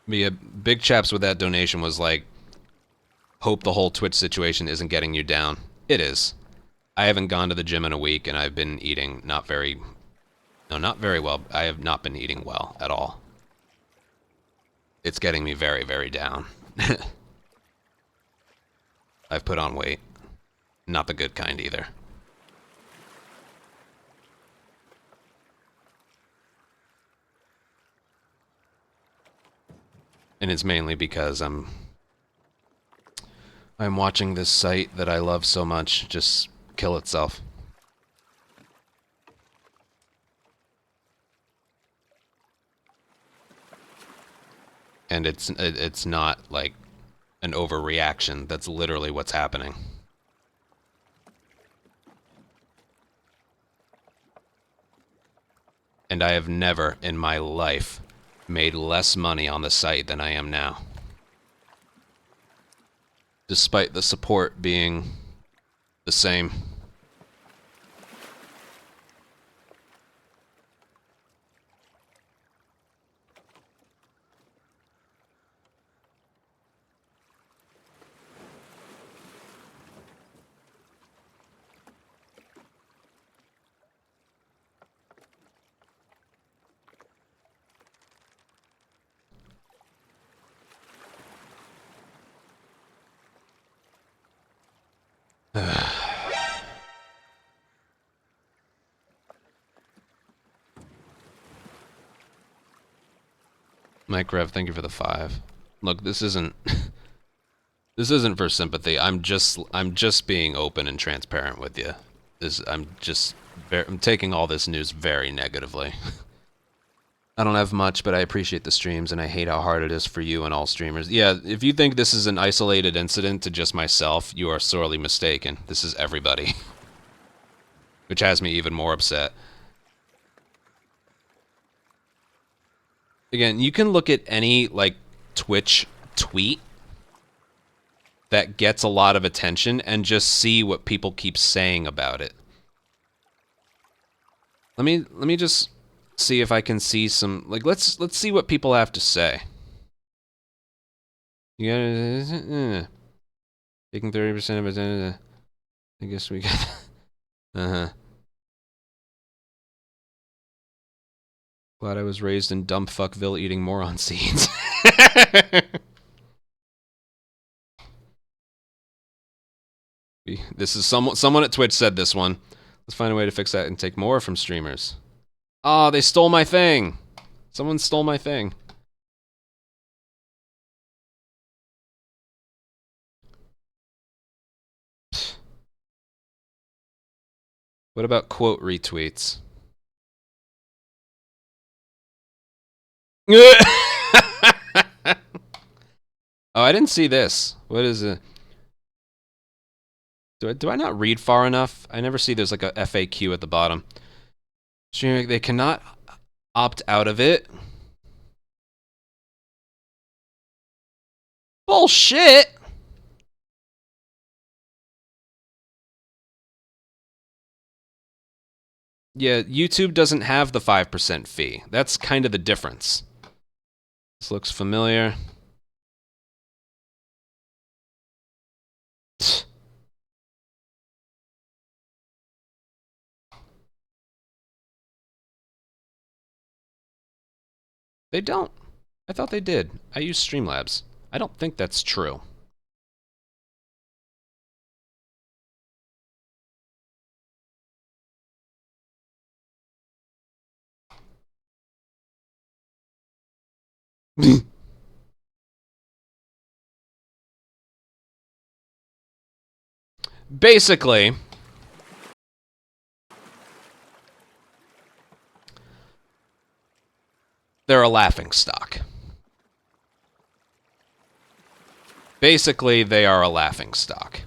[SPEAKER 1] But yeah, Big Chaps with that donation was like, hope the whole Twitch situation isn't getting you down. It is. I haven't gone to the gym in a week, and I've been eating not very well. I have not been eating well at all. It's getting me very, very down. I've put on weight. Not the good kind either. And it's mainly because I'm watching this site that I love so much just kill itself. And it's not like an overreaction. That's literally what's happening. And I have never in my life made less money on the site than I am now. Despite the support being the same. Mike Rev, thank you for the 5. Look, this isn't this isn't for sympathy. I'm just being open and transparent with you. I'm taking all this news very negatively. I don't have much, but I appreciate the streams, and I hate how hard it is for you and all streamers. Yeah, if you think this is an isolated incident to just myself, you are sorely mistaken. This is everybody. Which has me even more upset. Again, you can look at any, like, Twitch tweet that gets a lot of attention and just see what people keep saying about it. Let me just see if I can see some, like, let's see what people have to say. You gotta taking 30% of it. I guess we got Glad I was raised in dumb fuckville eating moron seeds. This is someone at Twitch said this one. Let's find a way to fix that and take more from streamers. Oh, they stole my thing. Someone stole my thing. What about quote retweets? Oh, I didn't see this. What is it? Do I not read far enough? I never see there's like a FAQ at the bottom. They cannot opt out of it. Bullshit! Yeah, YouTube doesn't have the 5% fee. That's kind of the difference. This looks familiar. They don't. I thought they did. I use Streamlabs. I don't think that's true. Basically, they're a laughingstock. Basically, they are a laughingstock.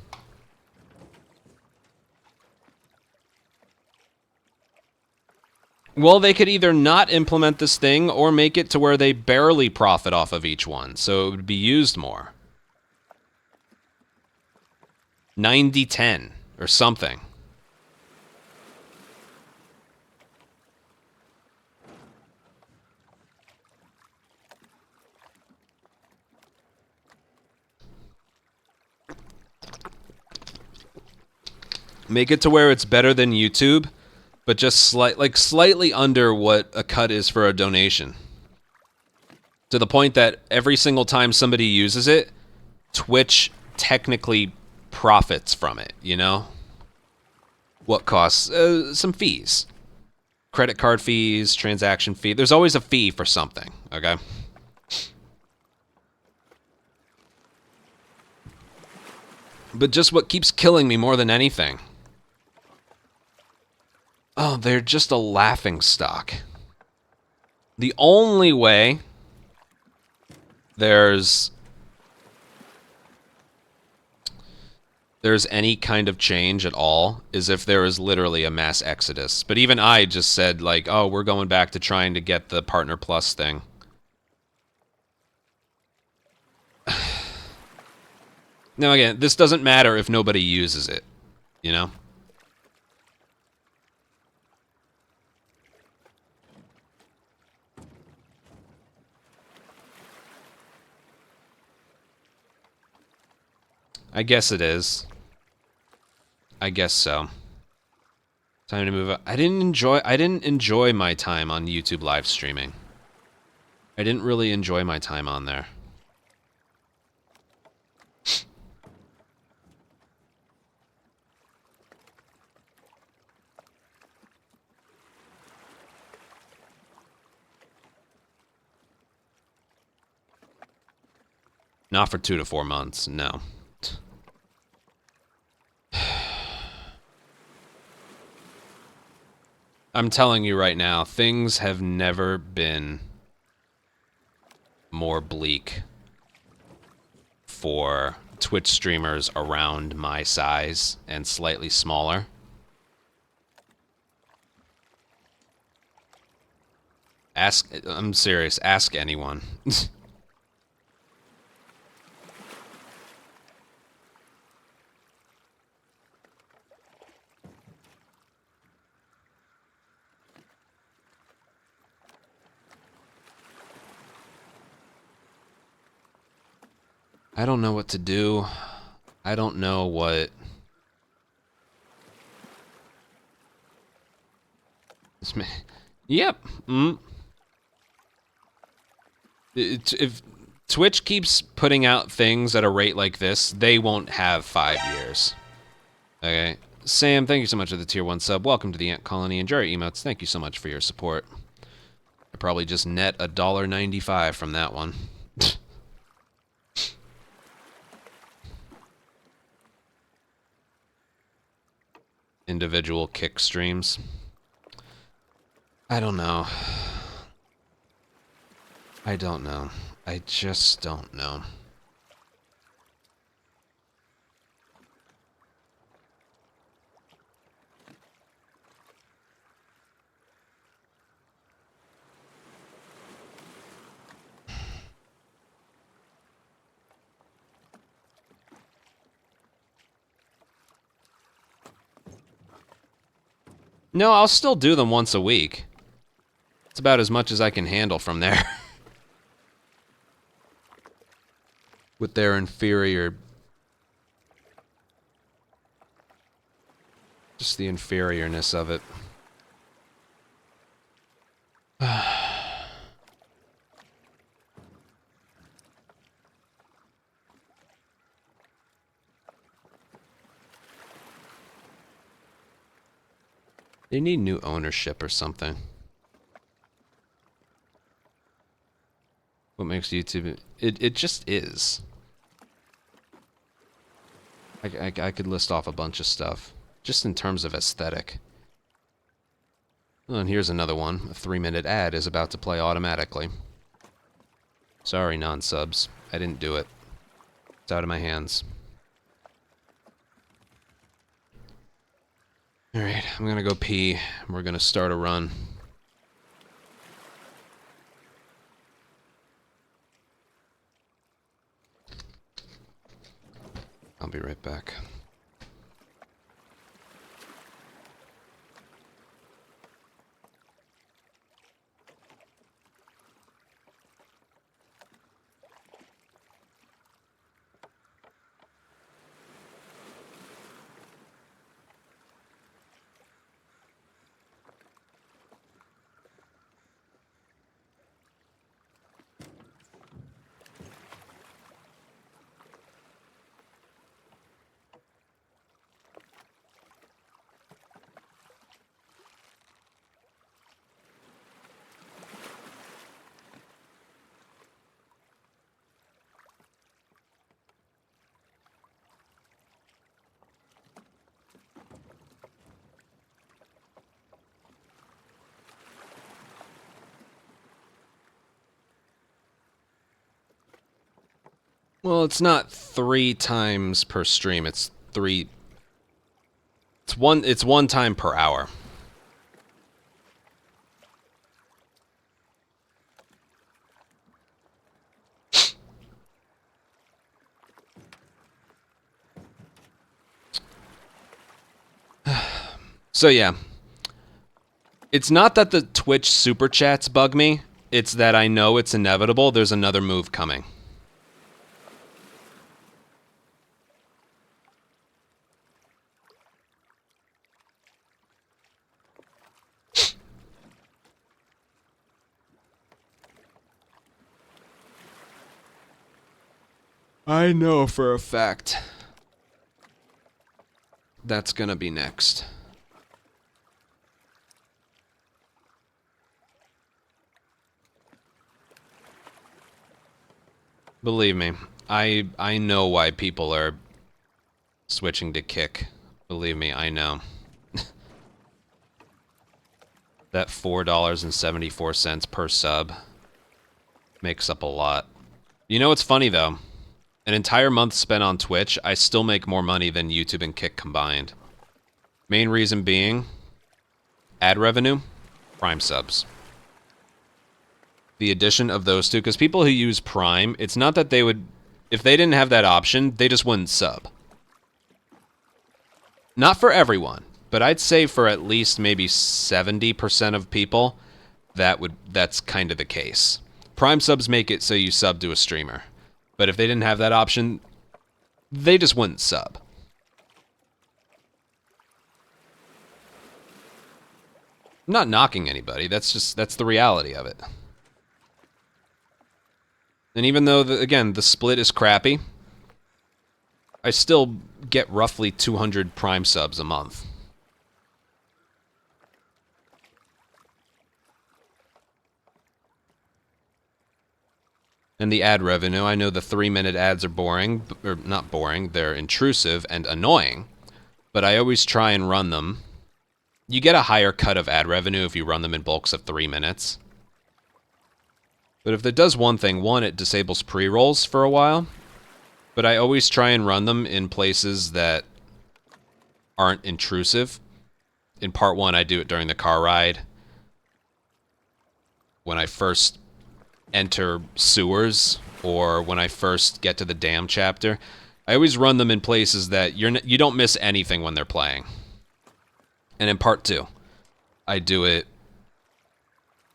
[SPEAKER 1] Well, they could either not implement this thing or make it to where they barely profit off of each one, so it would be used more. 90-10 or something. Make it to where it's better than YouTube, but just slightly under what a cut is for a donation. To the point that every single time somebody uses it, Twitch technically profits from it, you know? What costs? Some fees. Credit card fees, transaction fee. There's always a fee for something, okay? But just what keeps killing me more than anything. Oh, they're just a laughingstock. The only way there's any kind of change at all is if there is literally a mass exodus. But even I just said, like, oh, we're going back to trying to get the Partner Plus thing. Now, again, this doesn't matter if nobody uses it, you know? I guess it is. I guess so. Time to move on. I didn't enjoy my time on YouTube live streaming. I didn't really enjoy my time on there. Not for 2 to 4 months, no. I'm telling you right now, things have never been more bleak for Twitch streamers around my size and slightly smaller. I'm serious, ask anyone. I don't know what to do. I don't know what... Yep. If Twitch keeps putting out things at a rate like this, they won't have 5 years. Okay. Sam, thank you so much for the tier 1 sub. Welcome to the Ant Colony. Enjoy your emotes. Thank you so much for your support. I probably just net $1.95 from that one. Individual kick streams. I don't know. I don't know. I just don't know. No, I'll still do them once a week. It's about as much as I can handle from there. With their inferior... Just the inferiorness of it. They need new ownership or something. What makes YouTube... It just is. I could list off a bunch of stuff. Just in terms of aesthetic. Oh, and here's another one. A 3-minute ad is about to play automatically. Sorry, non-subs. I didn't do it. It's out of my hands. Alright, I'm gonna go pee. We're gonna start a run. I'll be right back. Well, it's not 3 times per stream. It's 3. It's one time per hour. So yeah. It's not that the Twitch super chats bug me. It's that I know it's inevitable. There's another move coming. I know for a fact that's gonna be next. Believe me, I know why people are switching to Kick. Believe me, I know. That $4.74 per sub makes up a lot. You know what's funny though? An entire month spent on Twitch, I still make more money than YouTube and Kick combined. Main reason being ad revenue, Prime subs. The addition of those two, because people who use Prime, it's not that they would, if they didn't have that option, they just wouldn't sub. Not for everyone, but I'd say for at least maybe 70% of people, that's kind of the case. Prime subs make it so you sub to a streamer. But if they didn't have that option, they just wouldn't sub. I'm not knocking anybody, that's the reality of it. And even though, again, the split is crappy, I still get roughly 200 Prime subs a month. And the ad revenue, I know the 3-minute ads are boring, or not boring, they're intrusive and annoying, but I always try and run them. You get a higher cut of ad revenue if you run them in bulks of 3 minutes. But if it does one thing, one, it disables pre-rolls for a while, but I always try and run them in places that aren't intrusive. In part 1, I do it during the car ride. When I first enter sewers, or when I first get to the dam chapter, I always run them in places that you don't miss anything when they're playing. And in part 2, I do it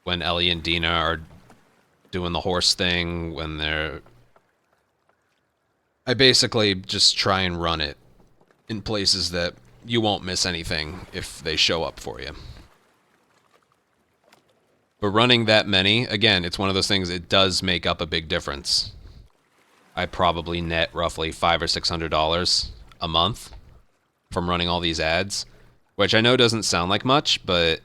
[SPEAKER 1] when Ellie and Dina are doing the horse thing, when they're... I basically just try and run it in places that you won't miss anything if they show up for you. But running that many, again, it's one of those things, it does make up a big difference. I probably net roughly $500 or $600 a month from running all these ads, which I know doesn't sound like much, but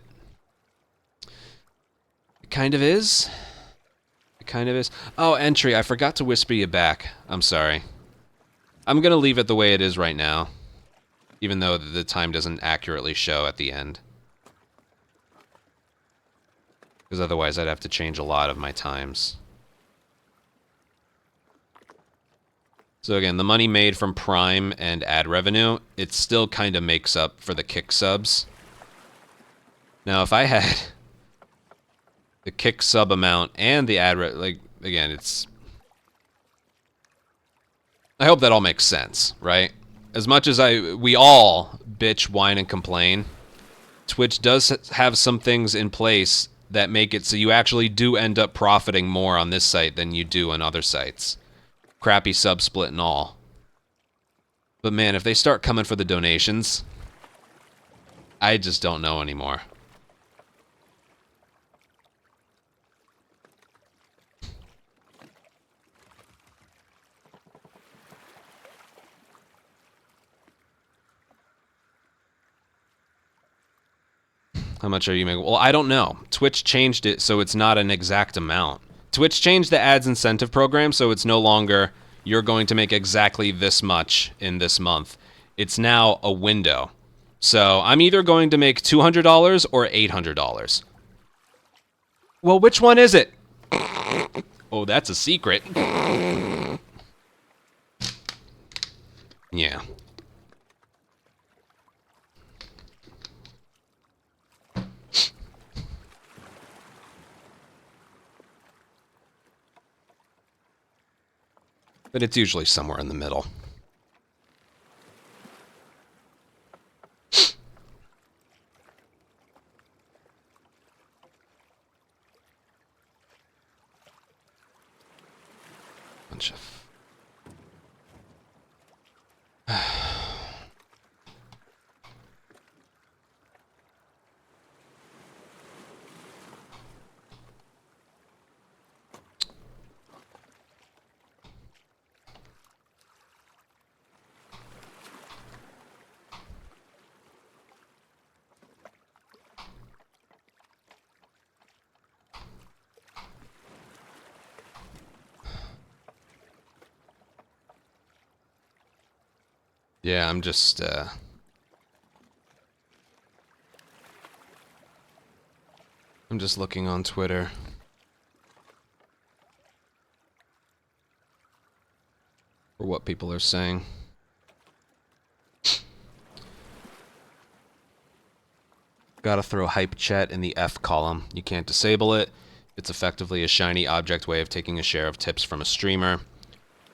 [SPEAKER 1] it kind of is. It kind of is. Oh, entry, I forgot to whisper you back. I'm sorry. I'm going to leave it the way it is right now, even though the time doesn't accurately show at the end. Because otherwise I'd have to change a lot of my times. So again, the money made from Prime and ad revenue, it still kind of makes up for the Kick subs. Now, if I had the Kick sub amount and the ad like, again, it's... I hope that all makes sense, right? As much as we all bitch, whine, and complain, Twitch does have some things in place that make it so you actually do end up profiting more on this site than you do on other sites. Crappy sub split and all. But man, if they start coming for the donations, I just don't know anymore. How much are you making? Well, I don't know. Twitch changed it so it's not an exact amount. Twitch changed the ads incentive program so it's no longer you're going to make exactly this much in this month. It's now a window. So I'm either going to make $200 or $800. Well, which one is it? Oh, that's a secret. Yeah. But it's usually somewhere in the middle. Bunch of... Yeah, I'm just, I'm just looking on Twitter. For what people are saying. Gotta throw hype chat in the F column. You can't disable it. It's effectively a shiny object way of taking a share of tips from a streamer.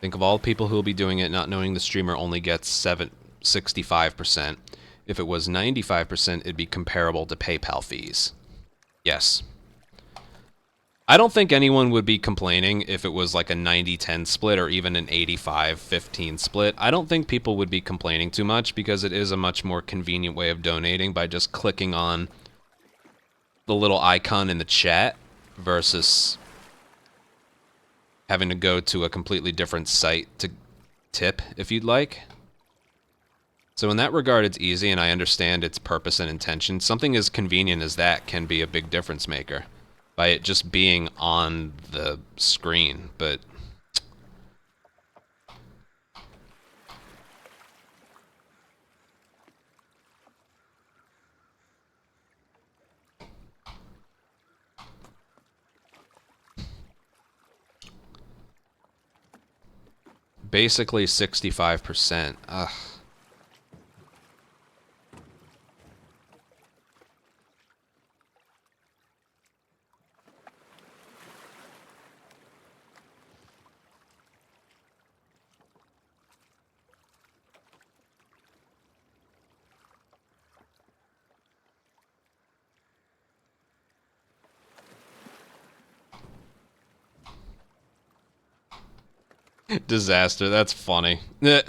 [SPEAKER 1] Think of all the people who will be doing it not knowing the streamer only gets 65%. If it was 95%, it'd be comparable to PayPal fees. Yes. I don't think anyone would be complaining if it was like a 90-10 split or even an 85-15 split. I don't think people would be complaining too much because it is a much more convenient way of donating by just clicking on the little icon in the chat versus having to go to a completely different site to tip if you'd like. So in that regard, it's easy, and I understand its purpose and intention. Something as convenient as that can be a big difference maker by it just being on the screen, but basically 65%. Ugh. Disaster, that's funny. They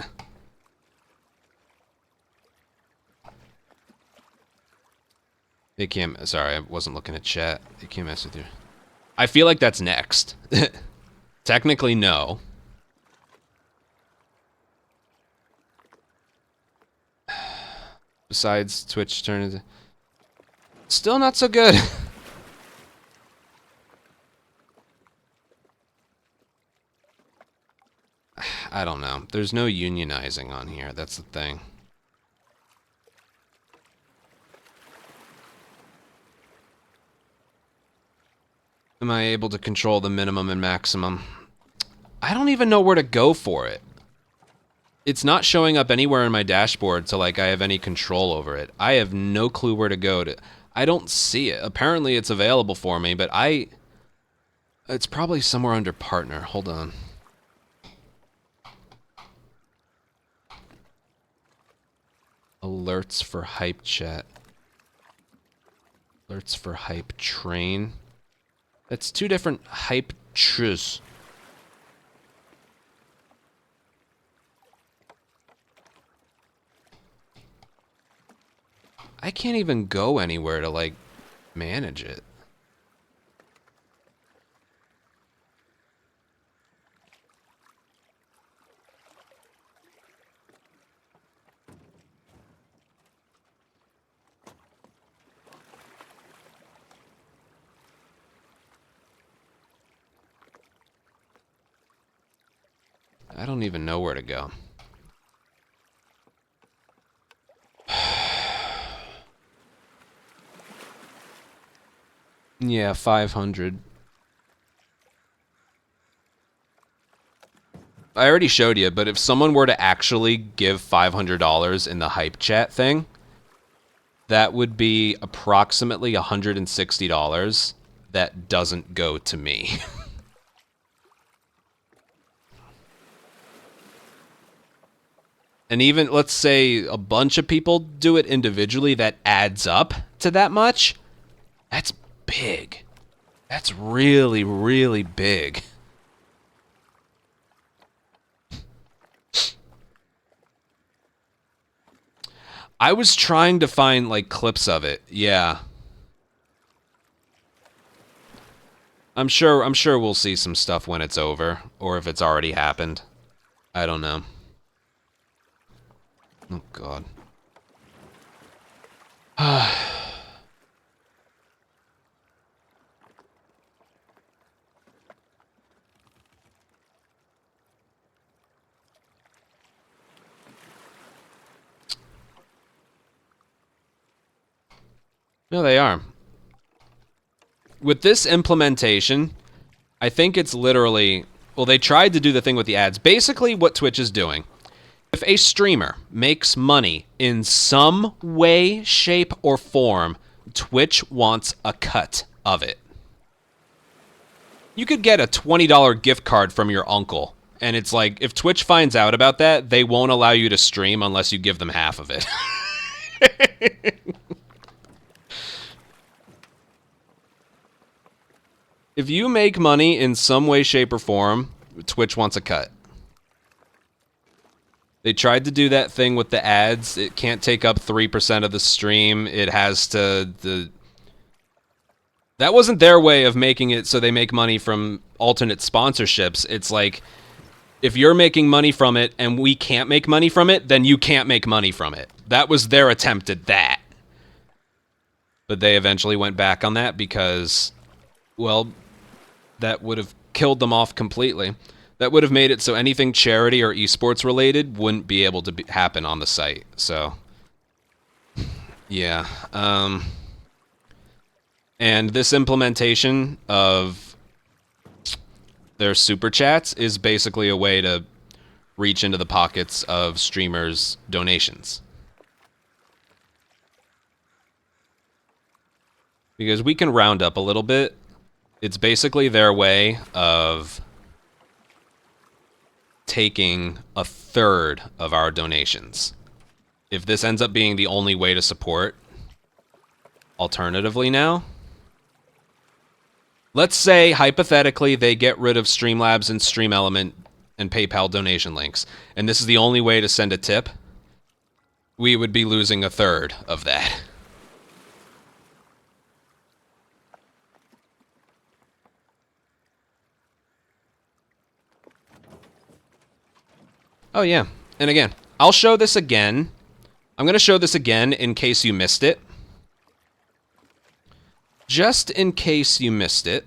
[SPEAKER 1] can't, sorry, I wasn't looking at chat. They can't mess with you. I feel like that's next. Technically, no. Besides Twitch turning, still not so good. I don't know. There's no unionizing on here. That's the thing. Am I able to control the minimum and maximum? I don't even know where to go for it. It's not showing up anywhere in my dashboard so like I have any control over it. I have no clue where to go to. I don't see it. Apparently it's available for me, but it's probably somewhere under partner. Hold on. Alerts for hype chat. Alerts for hype train. That's two different hype chus. I can't even go anywhere to like manage it. I don't even know where to go. Yeah, 500. I already showed you, but if someone were to actually give $500 in the hype chat thing, that would be approximately $160 that doesn't go to me. And even, let's say, a bunch of people do it individually, that adds up to that much. That's big. That's really, really big. I was trying to find, like, clips of it. Yeah. I'm sure we'll see some stuff when it's over, or if it's already happened. I don't know. Oh, God. No, they are. With this implementation, I think it's literally... Well, they tried to do the thing with the ads. Basically, what Twitch is doing, if a streamer makes money in some way, shape, or form, Twitch wants a cut of it. You could get a $20 gift card from your uncle, and it's like, if Twitch finds out about that, they won't allow you to stream unless you give them half of it. If you make money in some way, shape, or form, Twitch wants a cut. They tried to do that thing with the ads. It can't take up 3% of the stream. It has to... That wasn't their way of making it so they make money from alternate sponsorships. It's like, if you're making money from it and we can't make money from it, then you can't make money from it. That was their attempt at that. But they eventually went back on that because, well, that would have killed them off completely. That would have made it so anything charity or esports related wouldn't be able to happen on the site. So, yeah. And this implementation of their super chats is basically a way to reach into the pockets of streamers' donations. Because we can round up a little bit. It's basically their way of taking a third of our donations. If this ends up being the only way to support, alternatively now, let's say, hypothetically, they get rid of Streamlabs and StreamElement and PayPal donation links, and this is the only way to send a tip, we would be losing a third of that. Oh, yeah. And again, I'll show this again. I'm going to show this again in case you missed it. Just in case you missed it.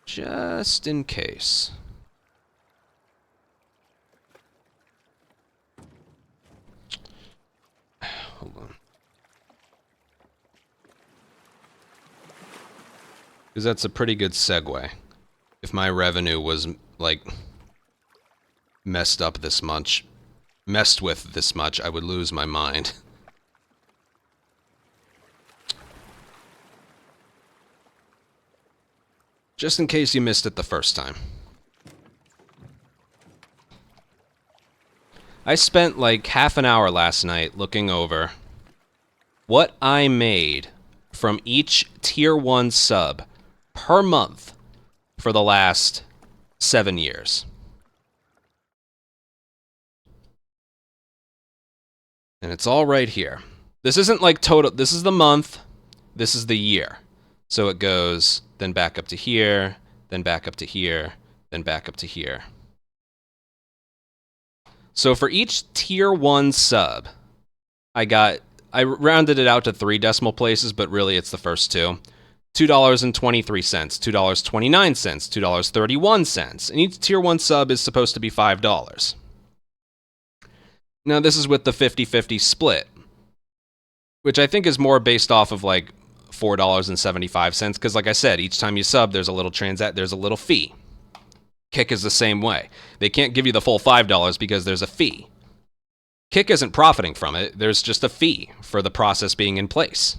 [SPEAKER 1] Just in case. Hold on. Because that's a pretty good segue. If my revenue was, like, messed with this much, I would lose my mind. Just in case you missed it the first time. I spent like half an hour last night looking over what I made from each tier 1 sub per month for the last 7 years. And it's all right here. This isn't like total, this is the month, this is the year. So it goes, then back up to here, then back up to here, then back up to here. So for each tier 1 sub, I rounded it out to 3 decimal places, but really it's the first two. $2.23, $2.29, $2.31, and each tier 1 sub is supposed to be $5. Now this is with the 50-50 split, which I think is more based off of like $4.75, because like I said, each time you sub, there's a little fee. Kick is the same way. They can't give you the full $5 because there's a fee. Kick isn't profiting from it, there's just a fee for the process being in place.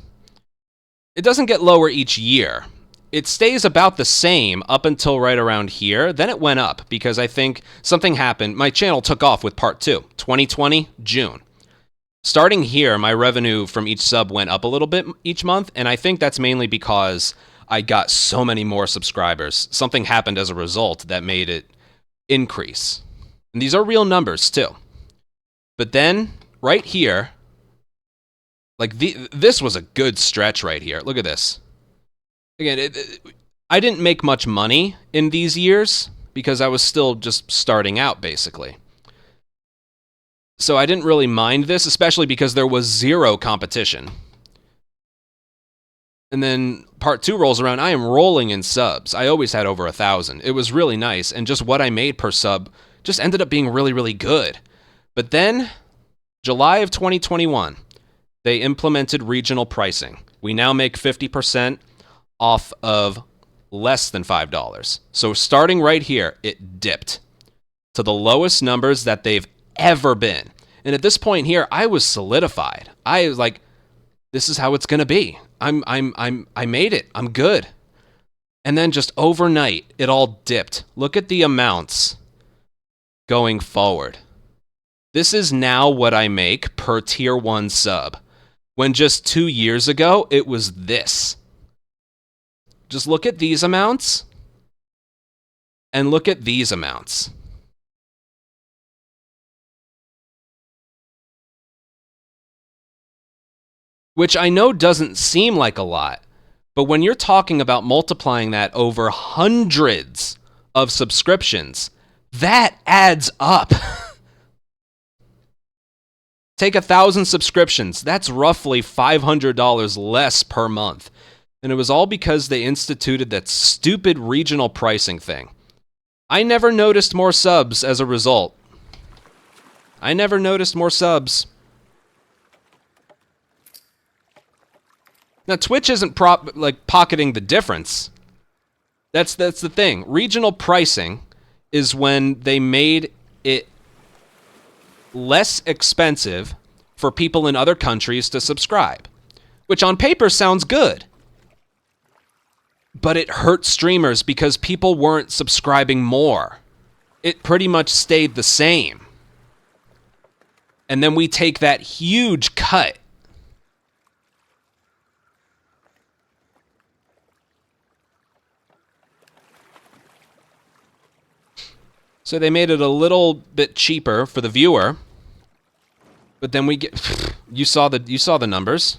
[SPEAKER 1] It doesn't get lower each year. It stays about the same up until right around here. Then it went up because I think something happened. My channel took off with part 2, 2020, June. Starting here, my revenue from each sub went up a little bit each month, and I think that's mainly because I got so many more subscribers. Something happened as a result that made it increase. And these are real numbers too. But then, right here, like this was a good stretch right here. Look at this. Again, I didn't make much money in these years because I was still just starting out, basically. So I didn't really mind this, especially because there was 0 competition. And then part 2 rolls around, I am rolling in subs. I always had over 1,000. It was really nice, and just what I made per sub just ended up being really, really good. But then July of 2021, they implemented regional pricing. We now make 50% off of less than $5. So starting right here, it dipped to the lowest numbers that they've ever been. And at this point here, I was solidified. I was like, this is how it's gonna be. I made it. I'm good. And then just overnight, it all dipped. Look at the amounts going forward. This is now what I make per tier 1 sub. When just 2 years ago, it was this. Just look at these amounts and look at these amounts. Which I know doesn't seem like a lot, but when you're talking about multiplying that over hundreds of subscriptions, that adds up. Take 1,000 subscriptions. That's roughly $500 less per month. And it was all because they instituted that stupid regional pricing thing. I never noticed more subs as a result. I never noticed more subs. Now, Twitch isn't pocketing the difference. That's the thing. Regional pricing is when they made it less expensive for people in other countries to subscribe, which on paper sounds good. But it hurt streamers because people weren't subscribing more. It pretty much stayed the same. And then we take that huge cut. So they made it a little bit cheaper for the viewer. But then we get you saw the numbers.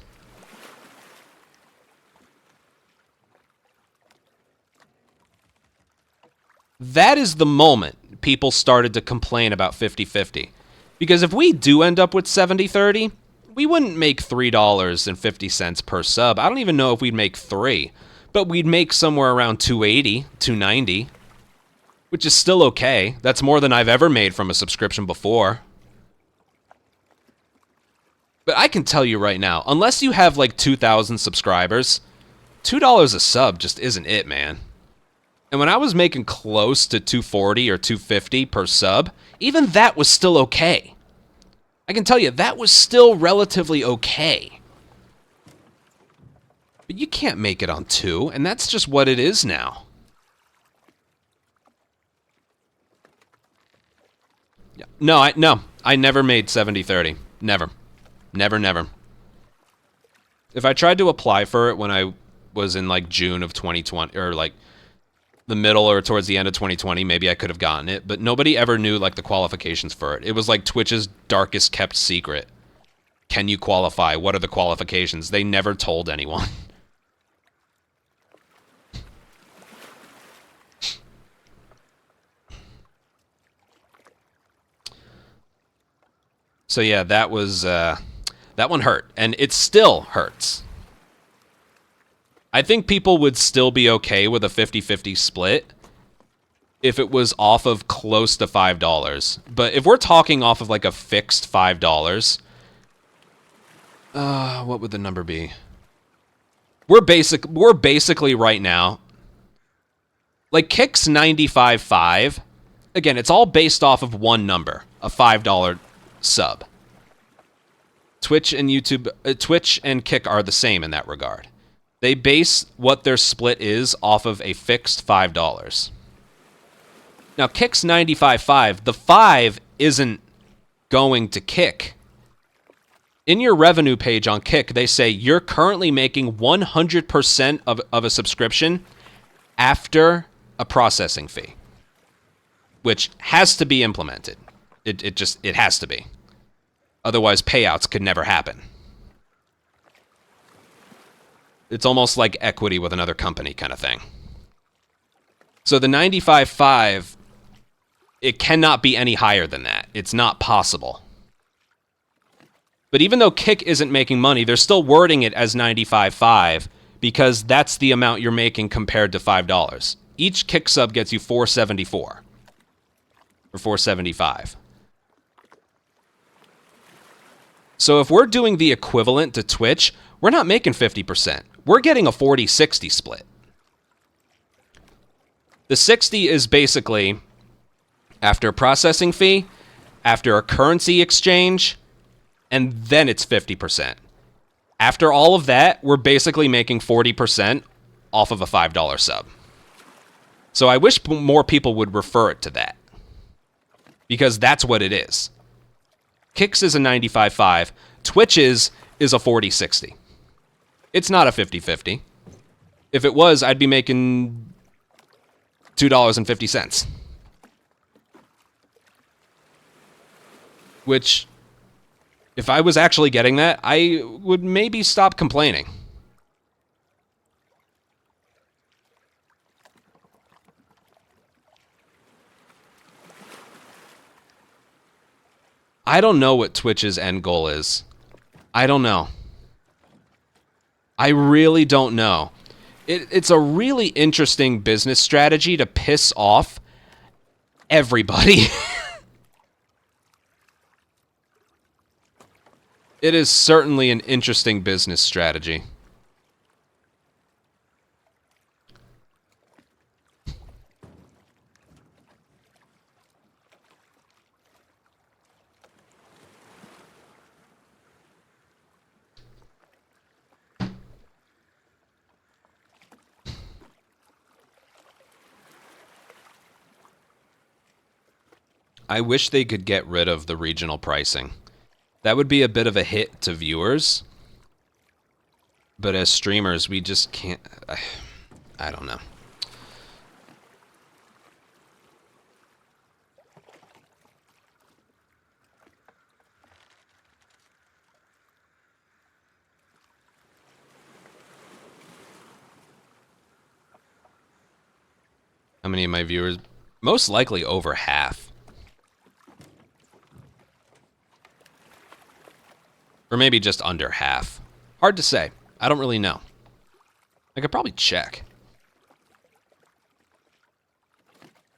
[SPEAKER 1] That is the moment people started to complain about 50-50. Because if we do end up with 70-30, we wouldn't make $3.50 per sub. I don't even know if we'd make 3, but we'd make somewhere around 280, 290. Which is still okay. That's more than I've ever made from a subscription before. But I can tell you right now, unless you have like 2,000 subscribers, $2 a sub just isn't it, man. And when I was making close to 240 or 250 per sub, even that was still okay. I can tell you, that was still relatively okay. But you can't make it on 2, and that's just what it is now. No, I never made 70-30. Never. Never. If I tried to apply for it when I was in like June of 2020, or like the middle or towards the end of 2020, maybe I could have gotten it, but nobody ever knew like the qualifications for it. It was like Twitch's darkest kept secret. Can you qualify? What are the qualifications? They never told anyone. So yeah, that was, that one hurt, and it still hurts. I think people would still be okay with a 50-50 split if it was off of close to $5. But if we're talking off of like a fixed $5, what would the number be? We're basically right now, like Kick's 95.5. Again, it's all based off of one number, a $5 sub. Twitch and YouTube, Twitch and Kick are the same in that regard. They base what their split is off of a fixed $5. Now, Kick's 95.5, the 5 isn't going to Kick. In your revenue page on Kick, they say you're currently making 100% of a subscription after a processing fee, which has to be implemented. It has to be. Otherwise, payouts could never happen. It's almost like equity with another company kind of thing. So the 95.5, it cannot be any higher than that. It's not possible. But even though Kick isn't making money, they're still wording it as 95.5 because that's the amount you're making compared to $5. Each Kick sub gets you $4.74 or $4.75. So if we're doing the equivalent to Twitch, we're not making 50%. We're getting a 40-60 split. The 60 is basically after a processing fee, after a currency exchange, and then it's 50%. After all of that, we're basically making 40% off of a $5 sub. So I wish more people would refer it to that, because that's what it is. Kicks is a 95.5. Twitch's is a 40-60. It's not a 50-50. If it was, I'd be making $2.50. Which, if I was actually getting that, I would maybe stop complaining. I don't know what Twitch's end goal is. I don't know. I really don't know. It's a really interesting business strategy to piss off everybody. It is certainly an interesting business strategy. I wish they could get rid of the regional pricing. That would be a bit of a hit to viewers. But as streamers, we just can't... I don't know. How many of my viewers? Most likely over half. Or maybe just under half. Hard to say. I don't really know. I could probably check.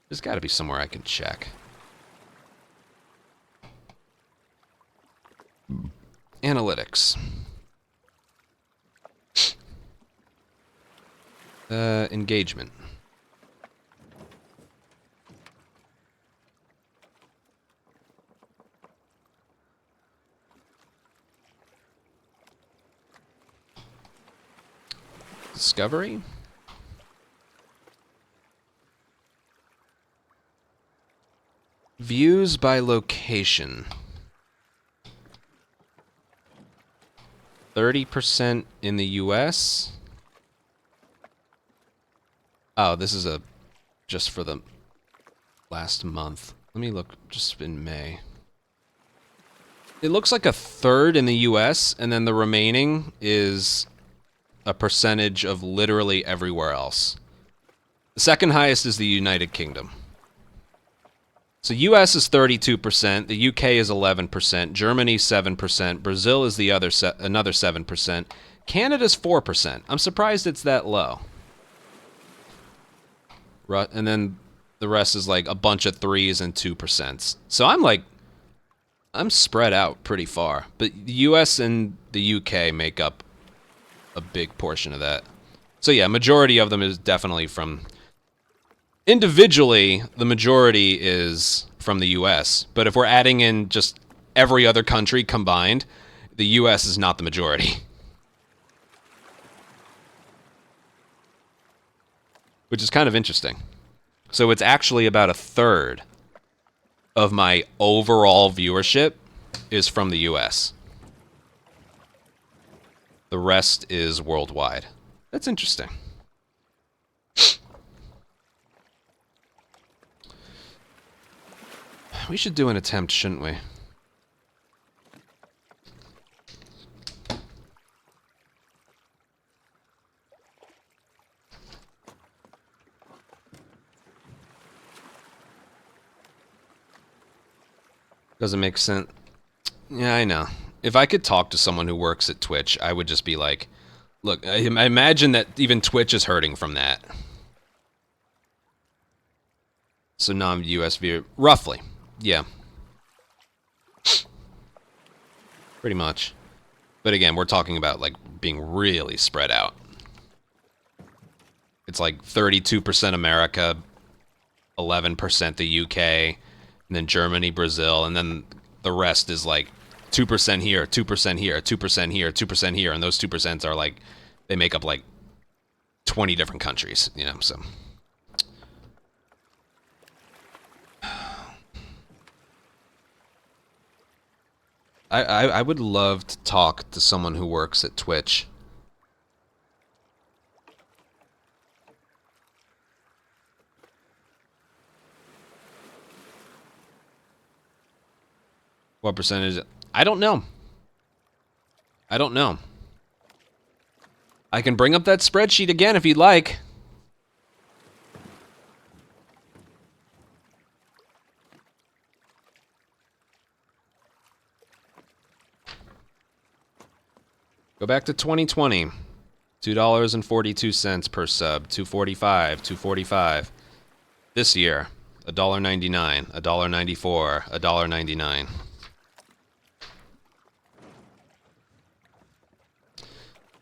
[SPEAKER 1] There's got to be somewhere I can check. Analytics. Engagement. Discovery? Views by location. 30% in the US. Oh, this is just for the last month. Let me look just in May. It looks like a third in the US, and then the remaining is a percentage of literally everywhere else. The second highest is the United Kingdom. So US is 32%, the UK is 11%, Germany 7%, Brazil is the another 7%, Canada's 4%. I'm surprised it's that low. And then the rest is like a bunch of 3s and 2%. So I'm spread out pretty far, but the US and the UK make up a big portion of that. So yeah, majority of them is definitely from... Individually, the majority is from the US, but if we're adding in just every other country combined, the US is not the majority. Which is kind of interesting. So it's actually about a third of my overall viewership is from the US. The rest is worldwide. That's interesting. We should do an attempt, shouldn't we? Doesn't make sense. Yeah, I know. If I could talk to someone who works at Twitch, I would just be like, look, I imagine that even Twitch is hurting from that. So non-US viewer, roughly, yeah. Pretty much. But again, we're talking about like being really spread out. It's like 32% America, 11% the UK, and then Germany, Brazil, and then the rest is like 2% here, 2% here, 2% here, 2% here, and those 2% are like, they make up like 20 different countries, you know, so. I would love to talk to someone who works at Twitch. What percentage? I don't know. I don't know. I can bring up that spreadsheet again if you'd like. Go back to 2020. $2.42 per sub. $2.45. $2.45. This year, $1.99. $1.94. $1.99.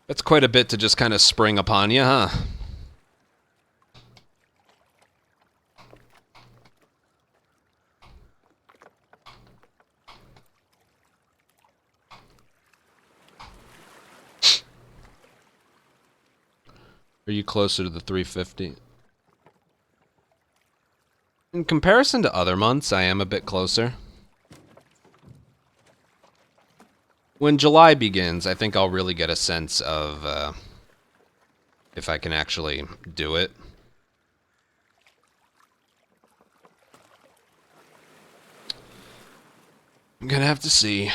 [SPEAKER 1] That's quite a bit to just kind of spring upon you, huh? Are you closer to the 350? In comparison to other months, I am a bit closer. When July begins, I think I'll really get a sense of if I can actually do it. I'm gonna have to see.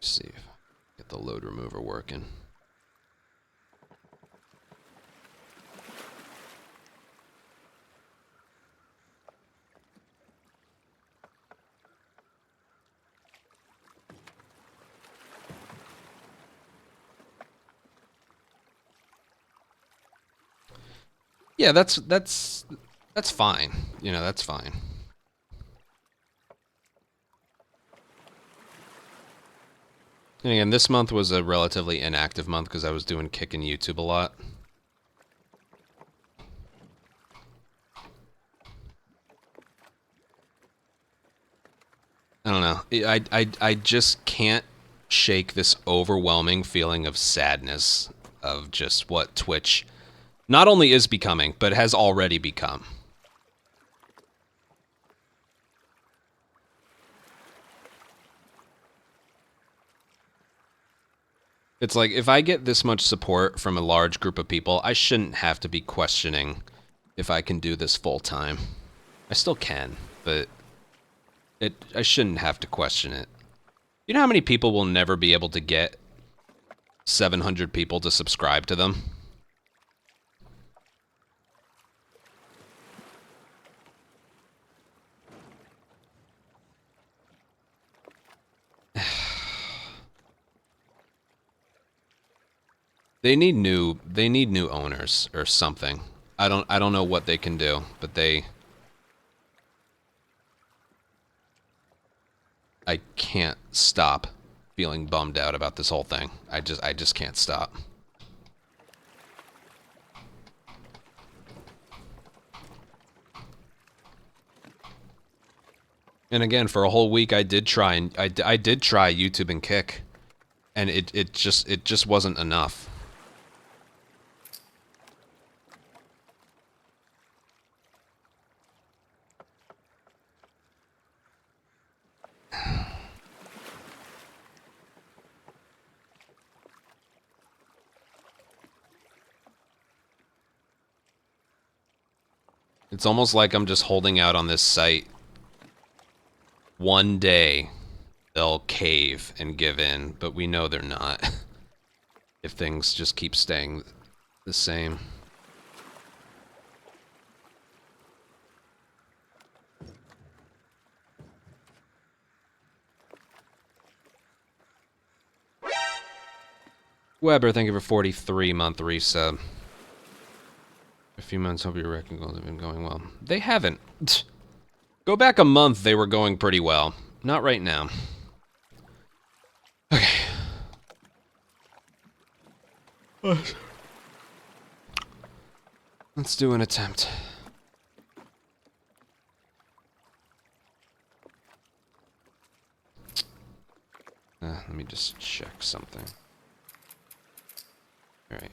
[SPEAKER 1] See if I get the load remover working. Yeah, that's fine. You know, that's fine. And again, this month was a relatively inactive month because I was doing kicking YouTube a lot. I don't know. I just can't shake this overwhelming feeling of sadness of just what Twitch not only is becoming, but has already become. It's like, if I get this much support from a large group of people, I shouldn't have to be questioning if I can do this full time. I still can, but I shouldn't have to question it. You know how many people will never be able to get 700 people to subscribe to them? They need new owners or something. I don't know what they can do, but I can't stop feeling bummed out about this whole thing. I just can't stop. And again, for a whole week I did try YouTube and Kick, and it just wasn't enough. It's almost like I'm just holding out on this site. One day, they'll cave and give in, but we know they're not. If things just keep staying the same. Weber, thank you for 43-month resub. A few months, hope your wrecking goals have been going well. They haven't. Go back a month, they were going pretty well. Not right now. Okay. Let's do an attempt. Let me just check something. Alright.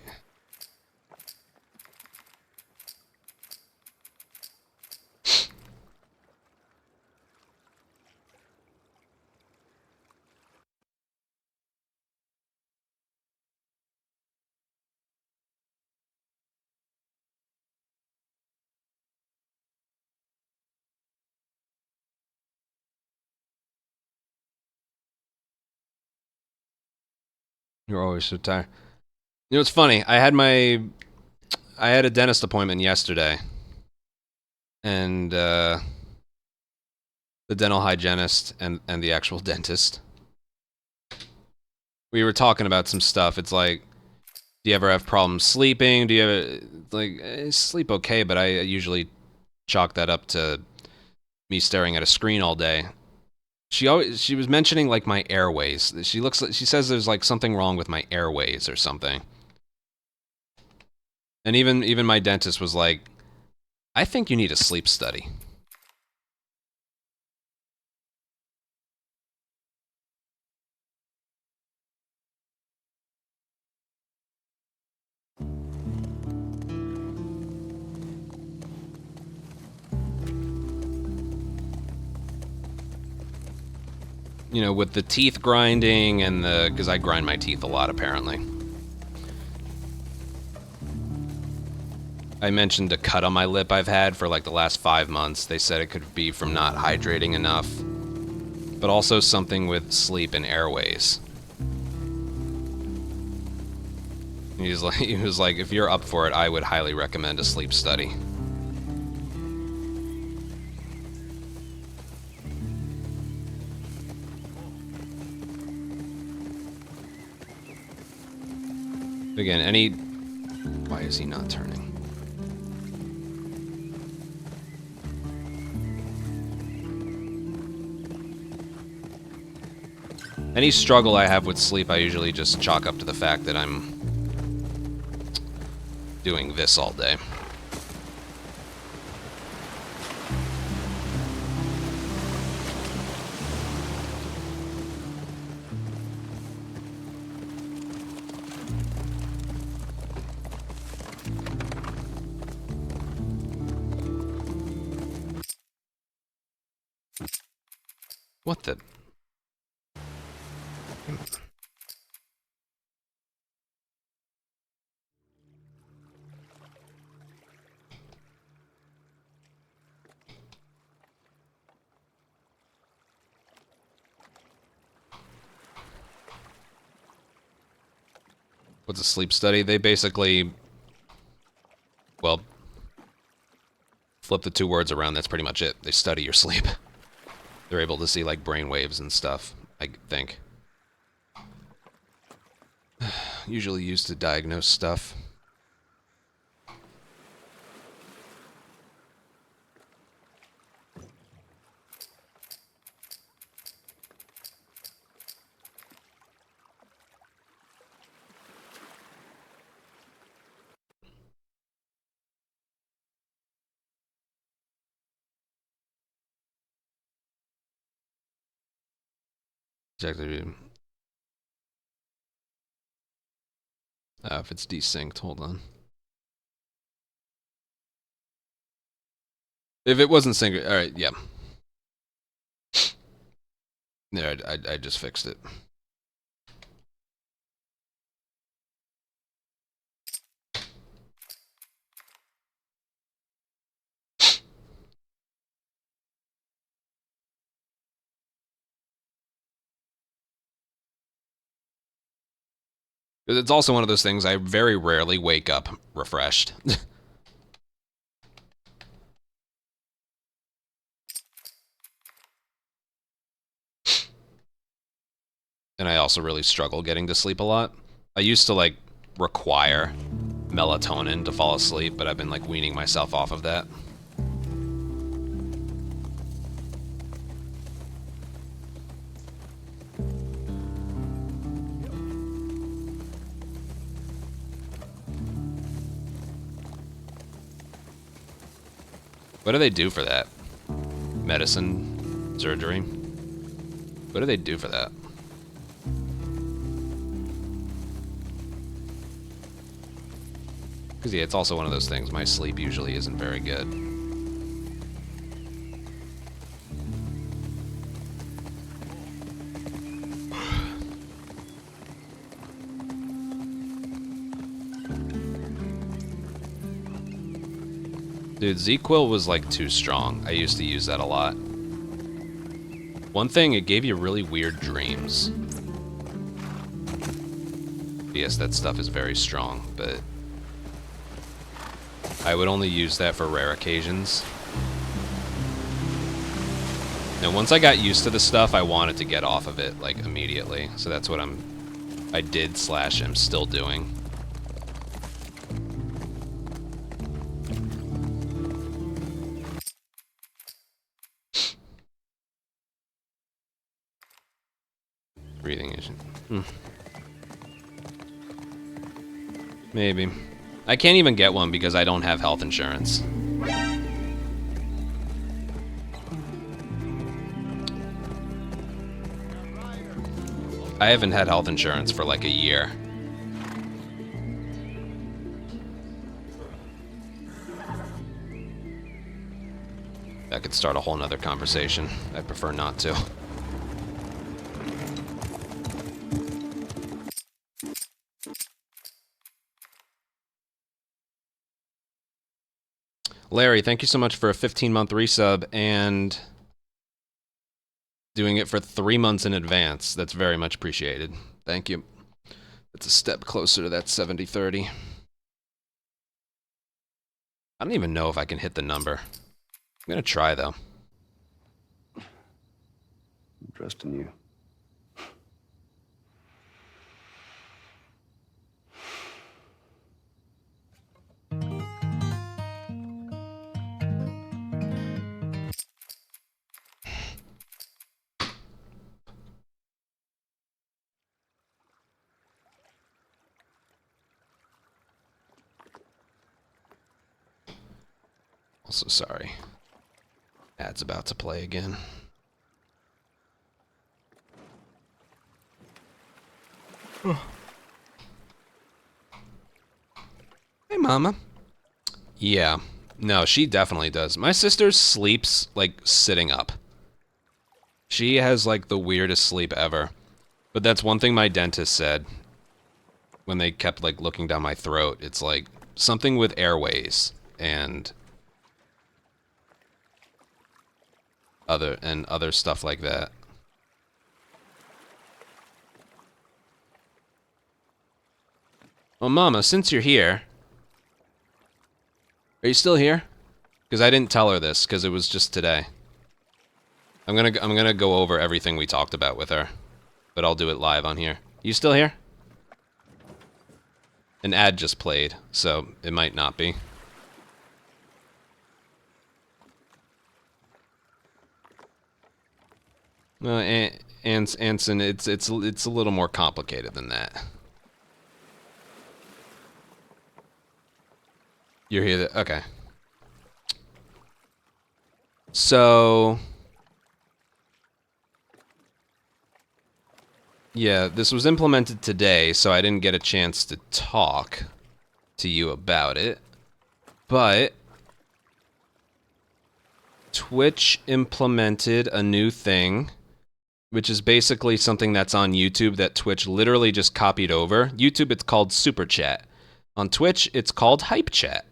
[SPEAKER 1] You're always so tired. You know, it's funny. I had a dentist appointment yesterday, and the dental hygienist and the actual dentist. We were talking about some stuff. It's like, do you ever have problems sleeping? Do you ever, like, sleep okay, but I usually chalk that up to me staring at a screen all day. She was mentioning like my airways. She says there's like something wrong with my airways or something. And even my dentist was like, I think you need a sleep study. You know, with the teeth grinding and because I grind my teeth a lot apparently. I mentioned a cut on my lip I've had for like the last 5 months. They said it could be from not hydrating enough, but also something with sleep and airways. He was like, if you're up for it, I would highly recommend a sleep study. Again, why is he not turning? Any struggle I have with sleep, I usually just chalk up to the fact that I'm doing this all day. What the? What's a sleep study? They basically, well, flip the 2 words around, that's pretty much it. They study your sleep. They're able to see, like, brain waves and stuff, I think. Usually used to diagnose stuff. Exactly. If it's desynced, hold on. If it wasn't synced, all right, yeah. There, I just fixed it. It's also one of those things I very rarely wake up refreshed. And I also really struggle getting to sleep a lot. I used to like require melatonin to fall asleep, but I've been like weaning myself off of that. What do they do for that? Medicine? Surgery? What do they do for that? Because yeah, it's also one of those things. My sleep usually isn't very good. Dude, Z-Quill was like too strong. I used to use that a lot. One thing, it gave you really weird dreams. Yes, that stuff is very strong, but I would only use that for rare occasions. And once I got used to the stuff, I wanted to get off of it, like, immediately. So that's what I did / am still doing. Breathing issue. Maybe. I can't even get one because I don't have health insurance. I haven't had health insurance for like a year. That could start a whole nother conversation. I prefer not to. Larry, thank you so much for a 15-month resub and doing it for 3 months in advance. That's very much appreciated. Thank you. It's a step closer to that 70-30. I don't even know if I can hit the number. I'm gonna try, though.
[SPEAKER 7] I'm trusting you.
[SPEAKER 1] Also, sorry. Ad's about to play again. Hey, Mama. Yeah. No, she definitely does. My sister sleeps, like, sitting up. She has, like, the weirdest sleep ever. But that's one thing my dentist said when they kept, like, looking down my throat. It's, like, something with airways and other stuff like that. Well, Mama, since you're here, are you still here? Because I didn't tell her this, because it was just today. I'm gonna go over everything we talked about with her, but I'll do it live on here. You still here? An ad just played, so it might not be. No, Anson, it's a little more complicated than that. You're here. Okay. So, yeah, this was implemented today, so I didn't get a chance to talk to you about it. But Twitch implemented a new thing, which is basically something that's on YouTube that Twitch literally just copied over. YouTube, it's called Super Chat. On Twitch, it's called Hype Chat,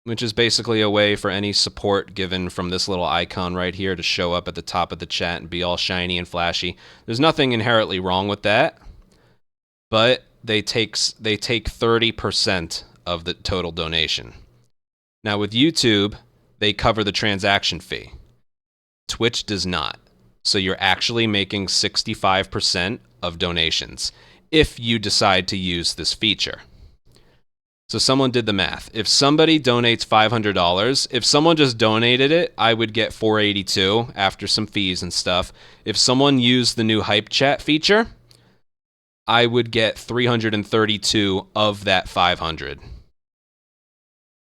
[SPEAKER 1] which is basically a way for any support given from this little icon right here to show up at the top of the chat and be all shiny and flashy. There's nothing inherently wrong with that, but they take 30% of the total donation. Now with YouTube, they cover the transaction fee. Twitch does not. So you're actually making 65% of donations. if you decide to use this feature. So someone did the math. If somebody donates $500, if someone just donated it, I would get $482 after some fees and stuff. If someone used the new hype chat feature, I would get $332 of that $500.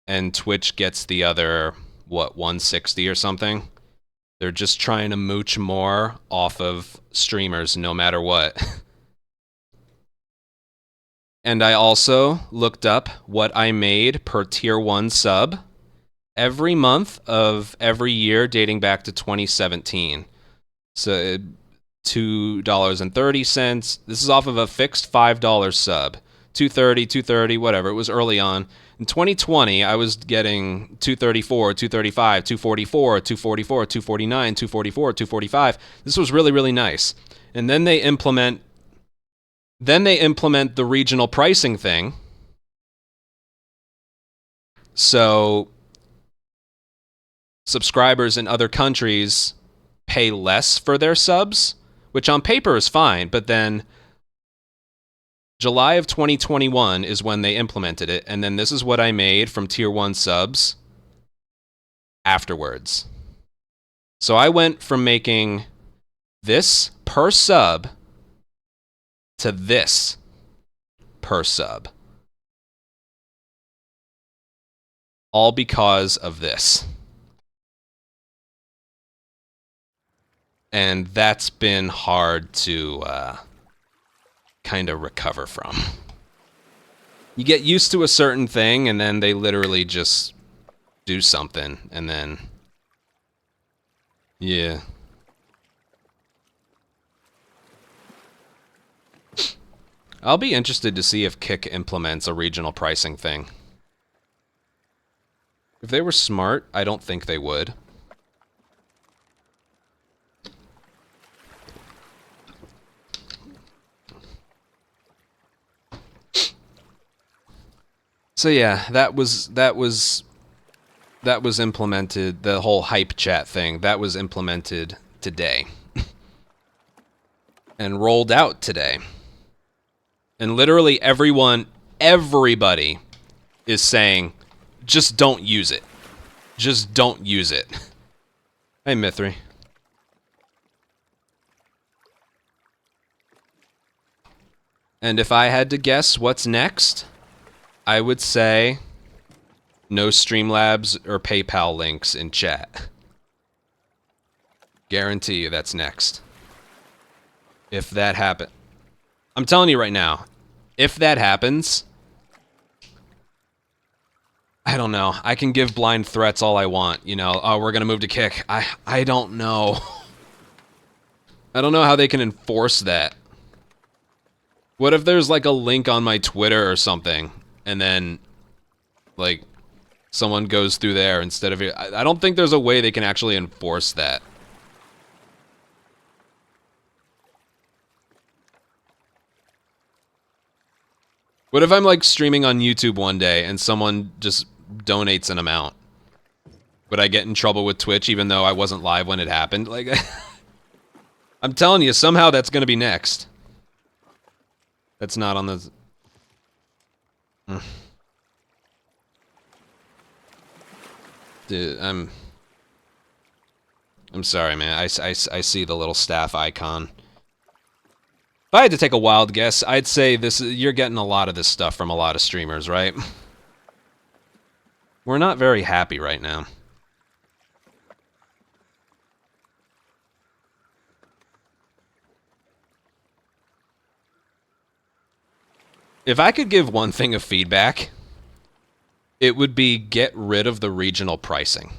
[SPEAKER 1] And Twitch gets the other, what, $160 or something? They're just trying to mooch more off of streamers no matter what. And I also looked up what I made per tier 1 sub every month of every year dating back to 2017. So $2.30. This is off of a fixed $5 sub. $2.30, whatever. It was early on. In 2020, I was getting $2.34, $2.35, $2.44, $2.44, $2.49, $2.44, $2.45. This was really, really nice. And then they implement the regional pricing thing. So subscribers in other countries pay less for their subs, which on paper is fine, but then July of 2021 is when they implemented it, and then this is what I made from tier 1 subs afterwards. So I went from making this per sub to this per sub. All because of this. And that's been hard to kind of recover from. You get used to a certain thing, and then they literally just do something, and then... yeah. I'll be interested to see if Kick implements a regional pricing thing. If they were smart, I don't think they would. So yeah, that was implemented, the whole hype chat thing, that was implemented today. And rolled out today. And literally everybody is saying, just don't use it. Just don't use it. Hey, Mithri. And if I had to guess what's next, I would say no Streamlabs or PayPal links in chat. Guarantee you that's next. If that happens. I'm telling you right now, if that happens, I don't know. I can give blind threats all I want. You know, oh, we're going to move to Kick. I don't know. I don't know how they can enforce that. What if there's like a link on my Twitter or something, and then, like, someone goes through there instead of... I don't think there's a way they can actually enforce that. What if I'm, like, streaming on YouTube one day and someone just donates an amount? Would I get in trouble with Twitch even though I wasn't live when it happened? Like, I'm telling you, somehow that's gonna be next. That's not on the... Dude, I'm sorry, man. I see the little staff icon. If I had to take a wild guess, I'd say you're getting a lot of this stuff from a lot of streamers, right? We're not very happy right now. If I could give one thing of feedback, it would be get rid of the regional pricing.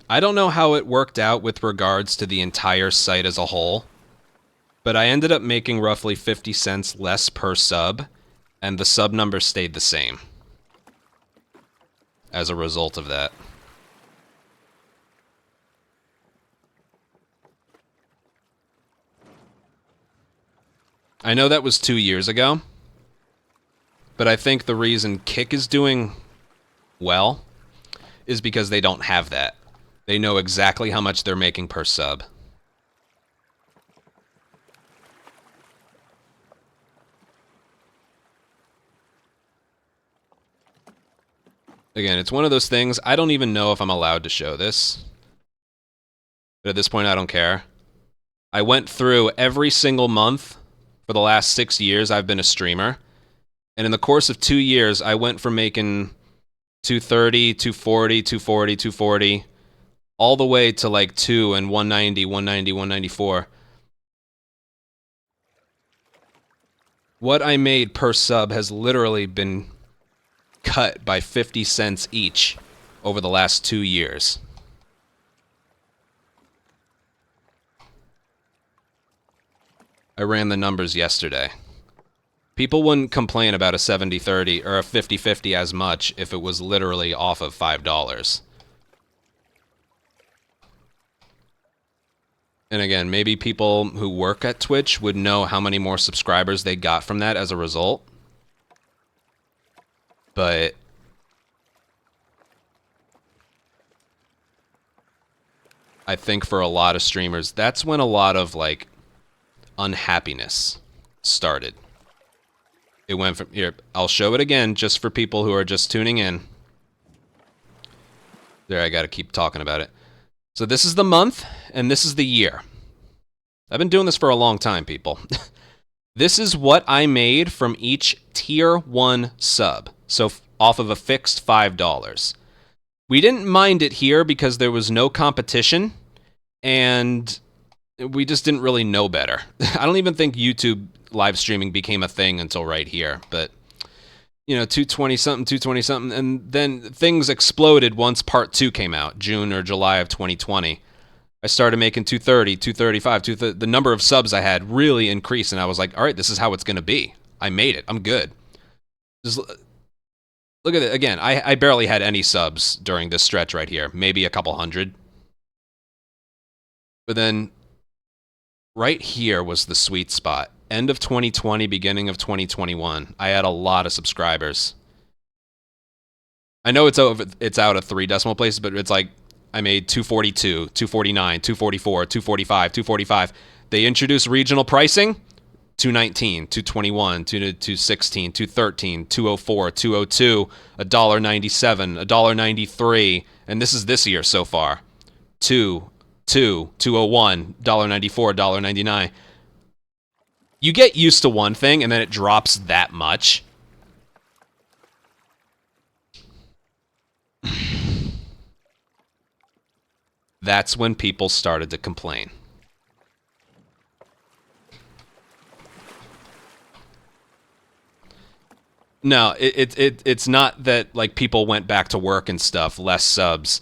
[SPEAKER 1] I don't know how it worked out with regards to the entire site as a whole, but I ended up making roughly 50 cents less per sub, and the sub number stayed the same as a result of that. I know that was 2 years ago, but I think the reason Kick is doing well is because they don't have that. They know exactly how much they're making per sub. Again, it's one of those things, I don't even know if I'm allowed to show this. But at this point, I don't care. I went through every single month for the last 6 years I've been a streamer. And in the course of 2 years, I went from making 230, 240, 240, 240, all the way to like 2 and 190, 190, 194. What I made per sub has literally been cut by 50 cents each over the last 2 years. I ran the numbers yesterday. People wouldn't complain about a 70-30 or a 50-50 as much if it was literally off of $5. And again, maybe people who work at Twitch would know how many more subscribers they got from that as a result. But I think for a lot of streamers, that's when a lot of like unhappiness started. It went from here. I'll show it again just for people who are just tuning in. There, I gotta keep talking about it. So this is the month, and this is the year. I've been doing this for a long time, people. This is what I made from each tier 1 sub. So off of a fixed $5. We didn't mind it here because there was no competition, and we just didn't really know better. I don't even think YouTube live streaming became a thing until right here, but you know, 220-something, 220-something, and then things exploded once Part 2 came out, June or July of 2020. I started making 230, 235, the number of subs I had really increased, and I was like, all right, this is how it's going to be. I made it. I'm good. Just look at it. Again, I barely had any subs during this stretch right here, maybe a couple hundred. But then right here was the sweet spot. End of 2020, beginning of 2021. I had a lot of subscribers. I know it's out of 3 decimal places, but it's like I made 242, 249, 244, 245, 245. They introduced regional pricing. 219, 221, 216, 213, 204, 202, $1.97, $1.93, and this is this year so far. 201, $1.94, $1.99. You get used to one thing, and then it drops that much. That's when people started to complain. No, it's not that like people went back to work and stuff, less subs.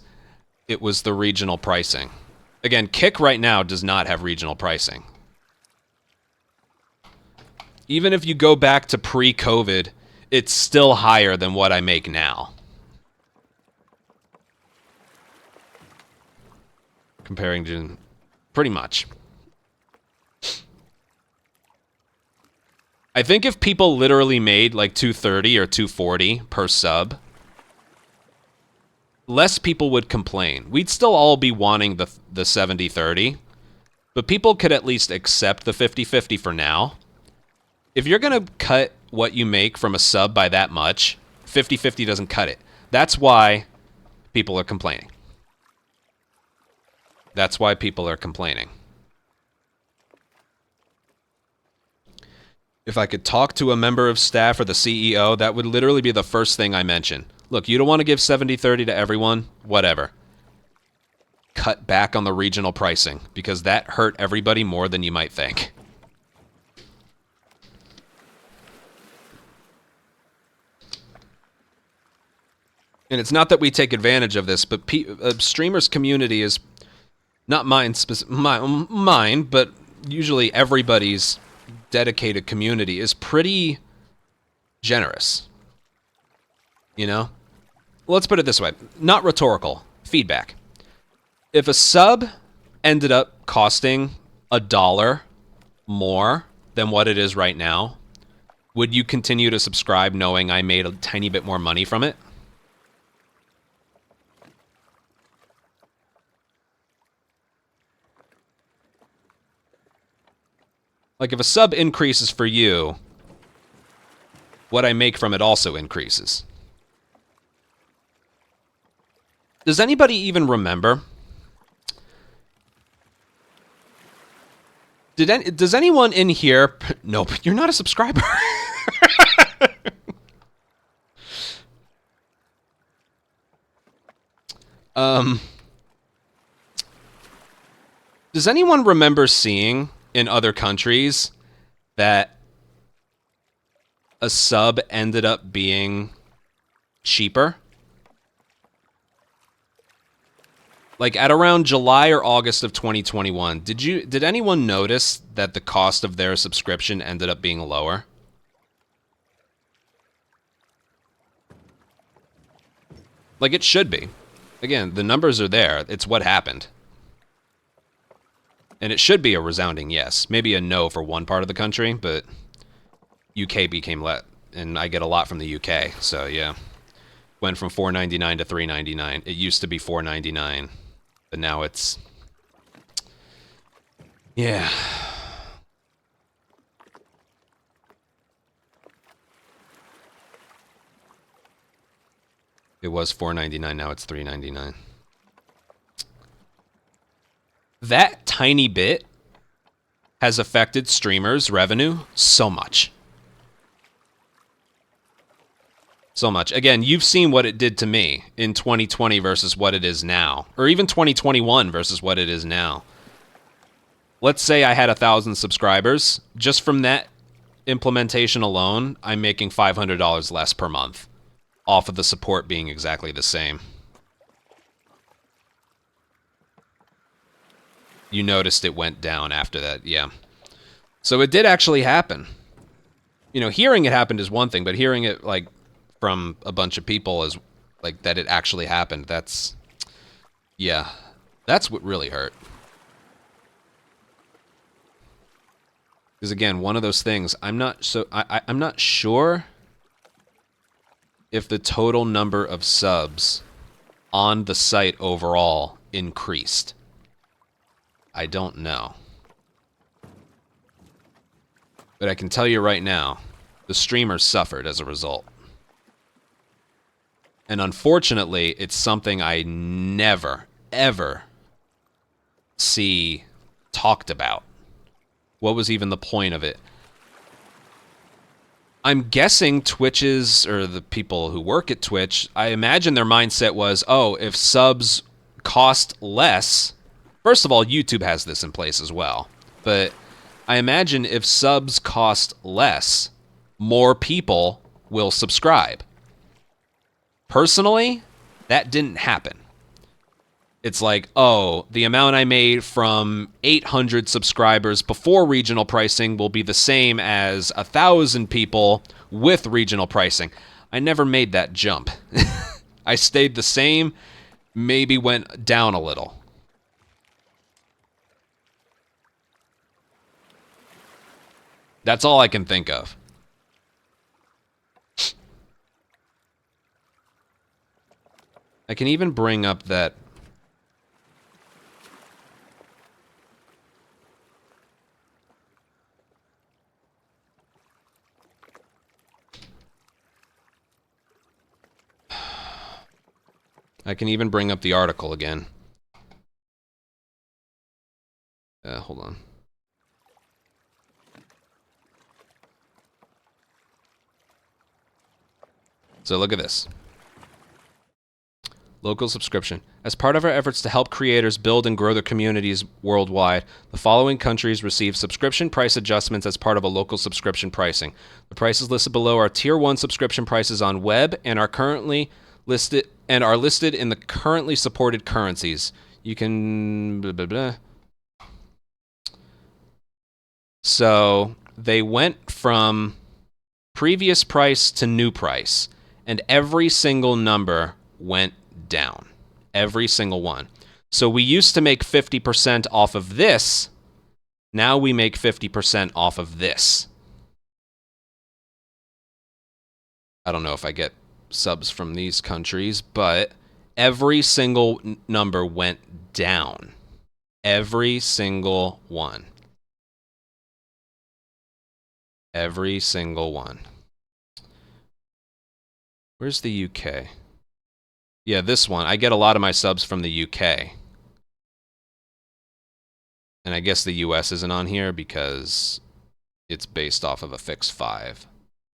[SPEAKER 1] It was the regional pricing. Again, Kick right now does not have regional pricing. Even if you go back to pre-COVID, it's still higher than what I make now. Comparing to pretty much. I think if people literally made like 230 or 240 per sub, less people would complain. We'd still all be wanting the 70-30, but people could at least accept the 50-50 for now. If you're going to cut what you make from a sub by that much, 50-50 doesn't cut it. That's why people are complaining. That's why people are complaining. If I could talk to a member of staff or the CEO, that would literally be the first thing I mention. Look, you don't want to give 70-30 to everyone? Whatever. Cut back on the regional pricing, because that hurt everybody more than you might think. And it's not that we take advantage of this, but streamers' community is not mine, but usually everybody's dedicated community is pretty generous. You know? Let's put it this way. Not rhetorical. Feedback. If a sub ended up costing $1 more than what it is right now, would you continue to subscribe knowing I made a tiny bit more money from it? Like, if a sub increases for you, what I make from it also increases. Does anybody even remember? Does anyone in here... Nope, you're not a subscriber. Does anyone remember seeing in other countries that a sub ended up being cheaper? Like at around July or August of 2021, did anyone notice that the cost of their subscription ended up being lower? Like it should be. Again, the numbers are there. It's what happened. And it should be a resounding yes. Maybe a no for one part of the country, but UK became let, and I get a lot from the UK, so yeah. Went from $4.99 to $3.99. It used to be $4.99, but now it's... Yeah. It was $4.99, now it's $3.99. That tiny bit has affected streamers' revenue so much. So much. Again, you've seen what it did to me in 2020 versus what it is now. Or even 2021 versus what it is now. Let's say I had 1,000 subscribers. Just from that implementation alone, I'm making $500 less per month. Off of the support being exactly the same. You noticed it went down after that, yeah. So it did actually happen. You know, hearing it happened is one thing, but hearing it, like, from a bunch of people is, like, that it actually happened, that's... Yeah. That's what really hurt. Because, again, one of those things, I'm not sure if the total number of subs on the site overall increased. I don't know. But I can tell you right now, the streamers suffered as a result. And unfortunately, it's something I never, ever see talked about. What was even the point of it? I'm guessing Twitch's, or the people who work at Twitch, I imagine their mindset was, oh, if subs cost less... First of all, YouTube has this in place as well. But I imagine if subs cost less, more people will subscribe. Personally, that didn't happen. It's like, oh, the amount I made from 800 subscribers before regional pricing will be the same as 1,000 people with regional pricing. I never made that jump. I stayed the same, maybe went down a little. That's all I can think of. I can even bring up that... I can even bring up the article again. Hold on. So look at this. Local subscription. As part of our efforts to help creators build and grow their communities worldwide, the following countries receive subscription price adjustments as part of a local subscription pricing. The prices listed below are Tier 1 subscription prices on web and are listed in the currently supported currencies. You can... Blah, blah, blah. So they went from previous price to new price, and every single number went down. Every single one. So we used to make 50% off of this. Now we make 50% off of this. I don't know if I get subs from these countries, but every single number went down. Every single one. Every single one. Where's the UK? Yeah, this one. I get a lot of my subs from the UK. And I guess the US isn't on here because it's based off of a fixed 5.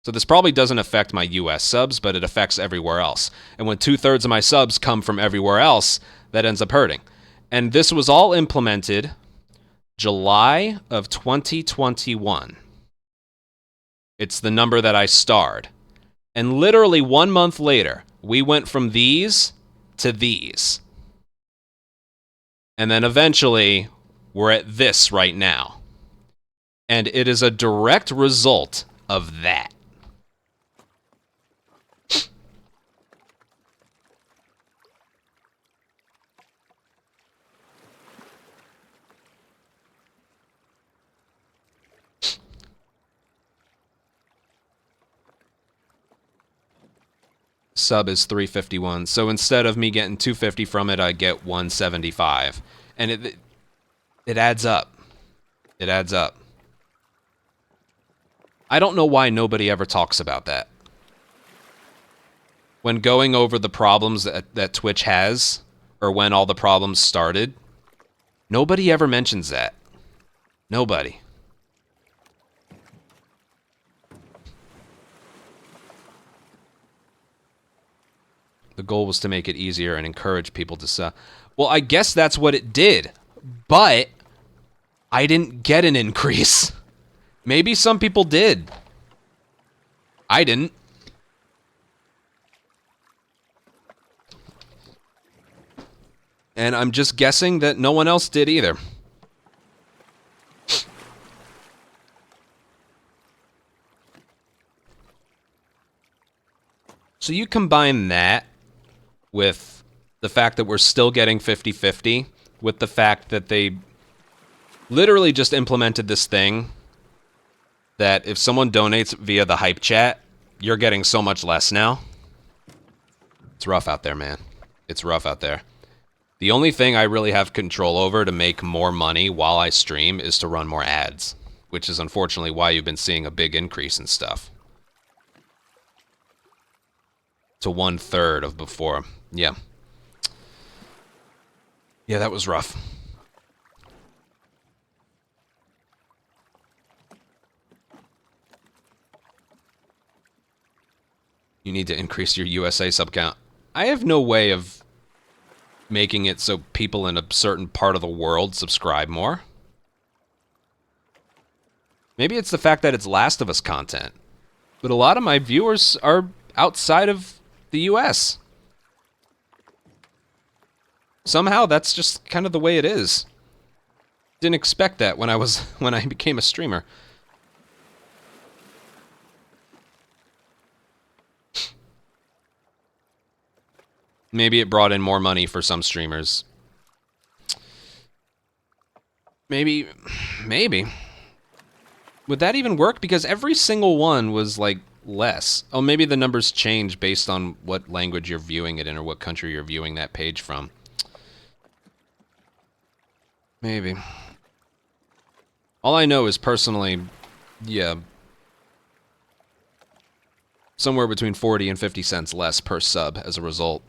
[SPEAKER 1] So this probably doesn't affect my US subs, but it affects everywhere else. And when 2/3 of my subs come from everywhere else, that ends up hurting. And this was all implemented July of 2021. It's the number that I starred. And literally 1 month later, we went from these to these. And then eventually, we're at this right now. And it is a direct result of that. Sub is 351. So instead of me getting 250 from it, I get 175. And it adds up. It adds up. I don't know why nobody ever talks about that. When going over the problems that Twitch has, or when all the problems started, nobody ever mentions that. Nobody. The goal was to make it easier and encourage people to sub. Well, I guess that's what it did, but I didn't get an increase. Maybe some people did. I didn't. And I'm just guessing that no one else did either. So you combine that with the fact that we're still getting 50-50, with the fact that they literally just implemented this thing that if someone donates via the hype chat, you're getting so much less now. It's rough out there, man. It's rough out there. The only thing I really have control over to make more money while I stream is to run more ads, which is unfortunately why you've been seeing a big increase in stuff. To 1/3 of before. Yeah. Yeah, that was rough. You need to increase your USA sub count. I have no way of making it so people in a certain part of the world subscribe more. Maybe it's the fact that it's Last of Us content. But a lot of my viewers are outside of the US. Somehow that's just kind of the way it is. Didn't expect that when I became a streamer. Maybe it brought in more money for some streamers. Maybe. Would that even work? Because every single one was like less. Oh, maybe the numbers change based on what language you're viewing it in or what country you're viewing that page from. Maybe. All I know is personally, yeah, somewhere between 40 and 50 cents less per sub as a result.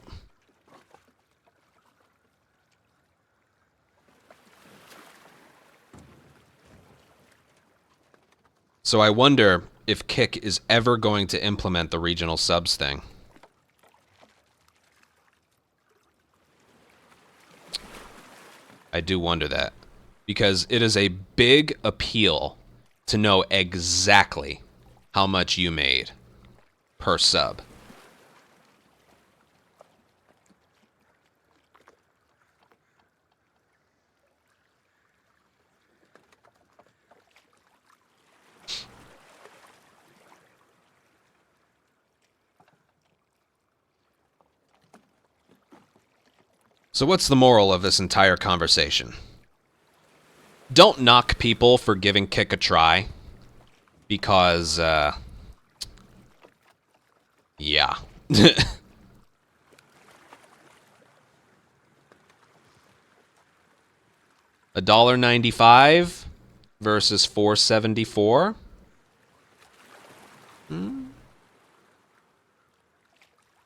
[SPEAKER 1] So I wonder if Kick is ever going to implement the regional subs thing. I do wonder that. Because it is a big appeal to know exactly how much you made per sub. So what's the moral of this entire conversation? Don't knock people for giving Kick a try. Because, yeah. $1.95 versus $4.74.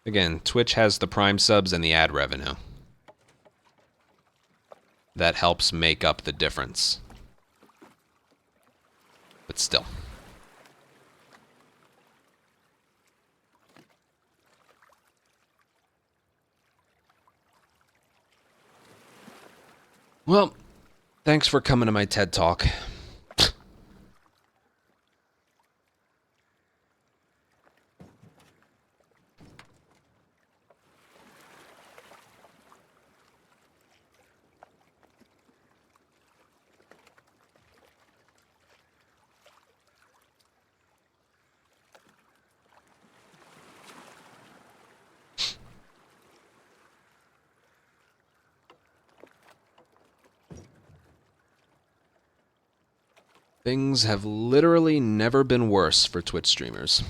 [SPEAKER 1] Again, Twitch has the Prime subs and the ad revenue. That helps make up the difference. But still. Well, thanks for coming to my TED Talk. Things have literally never been worse for Twitch streamers.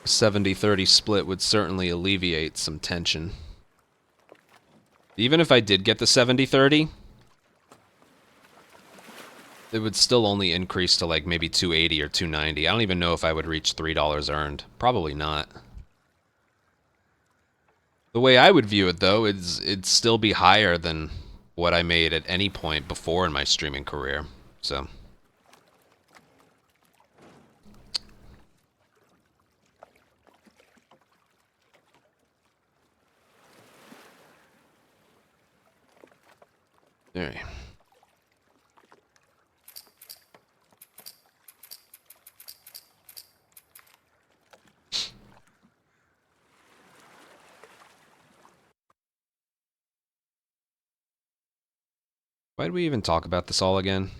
[SPEAKER 1] A 70-30 split would certainly alleviate some tension. Even if I did get the 70-30, it would still only increase to like maybe 280 or 290. I don't even know if I would reach $3 earned. Probably not. The way I would view it, though, is it'd still be higher than what I made at any point before in my streaming career. So... Alright. Why did we even talk about this all again?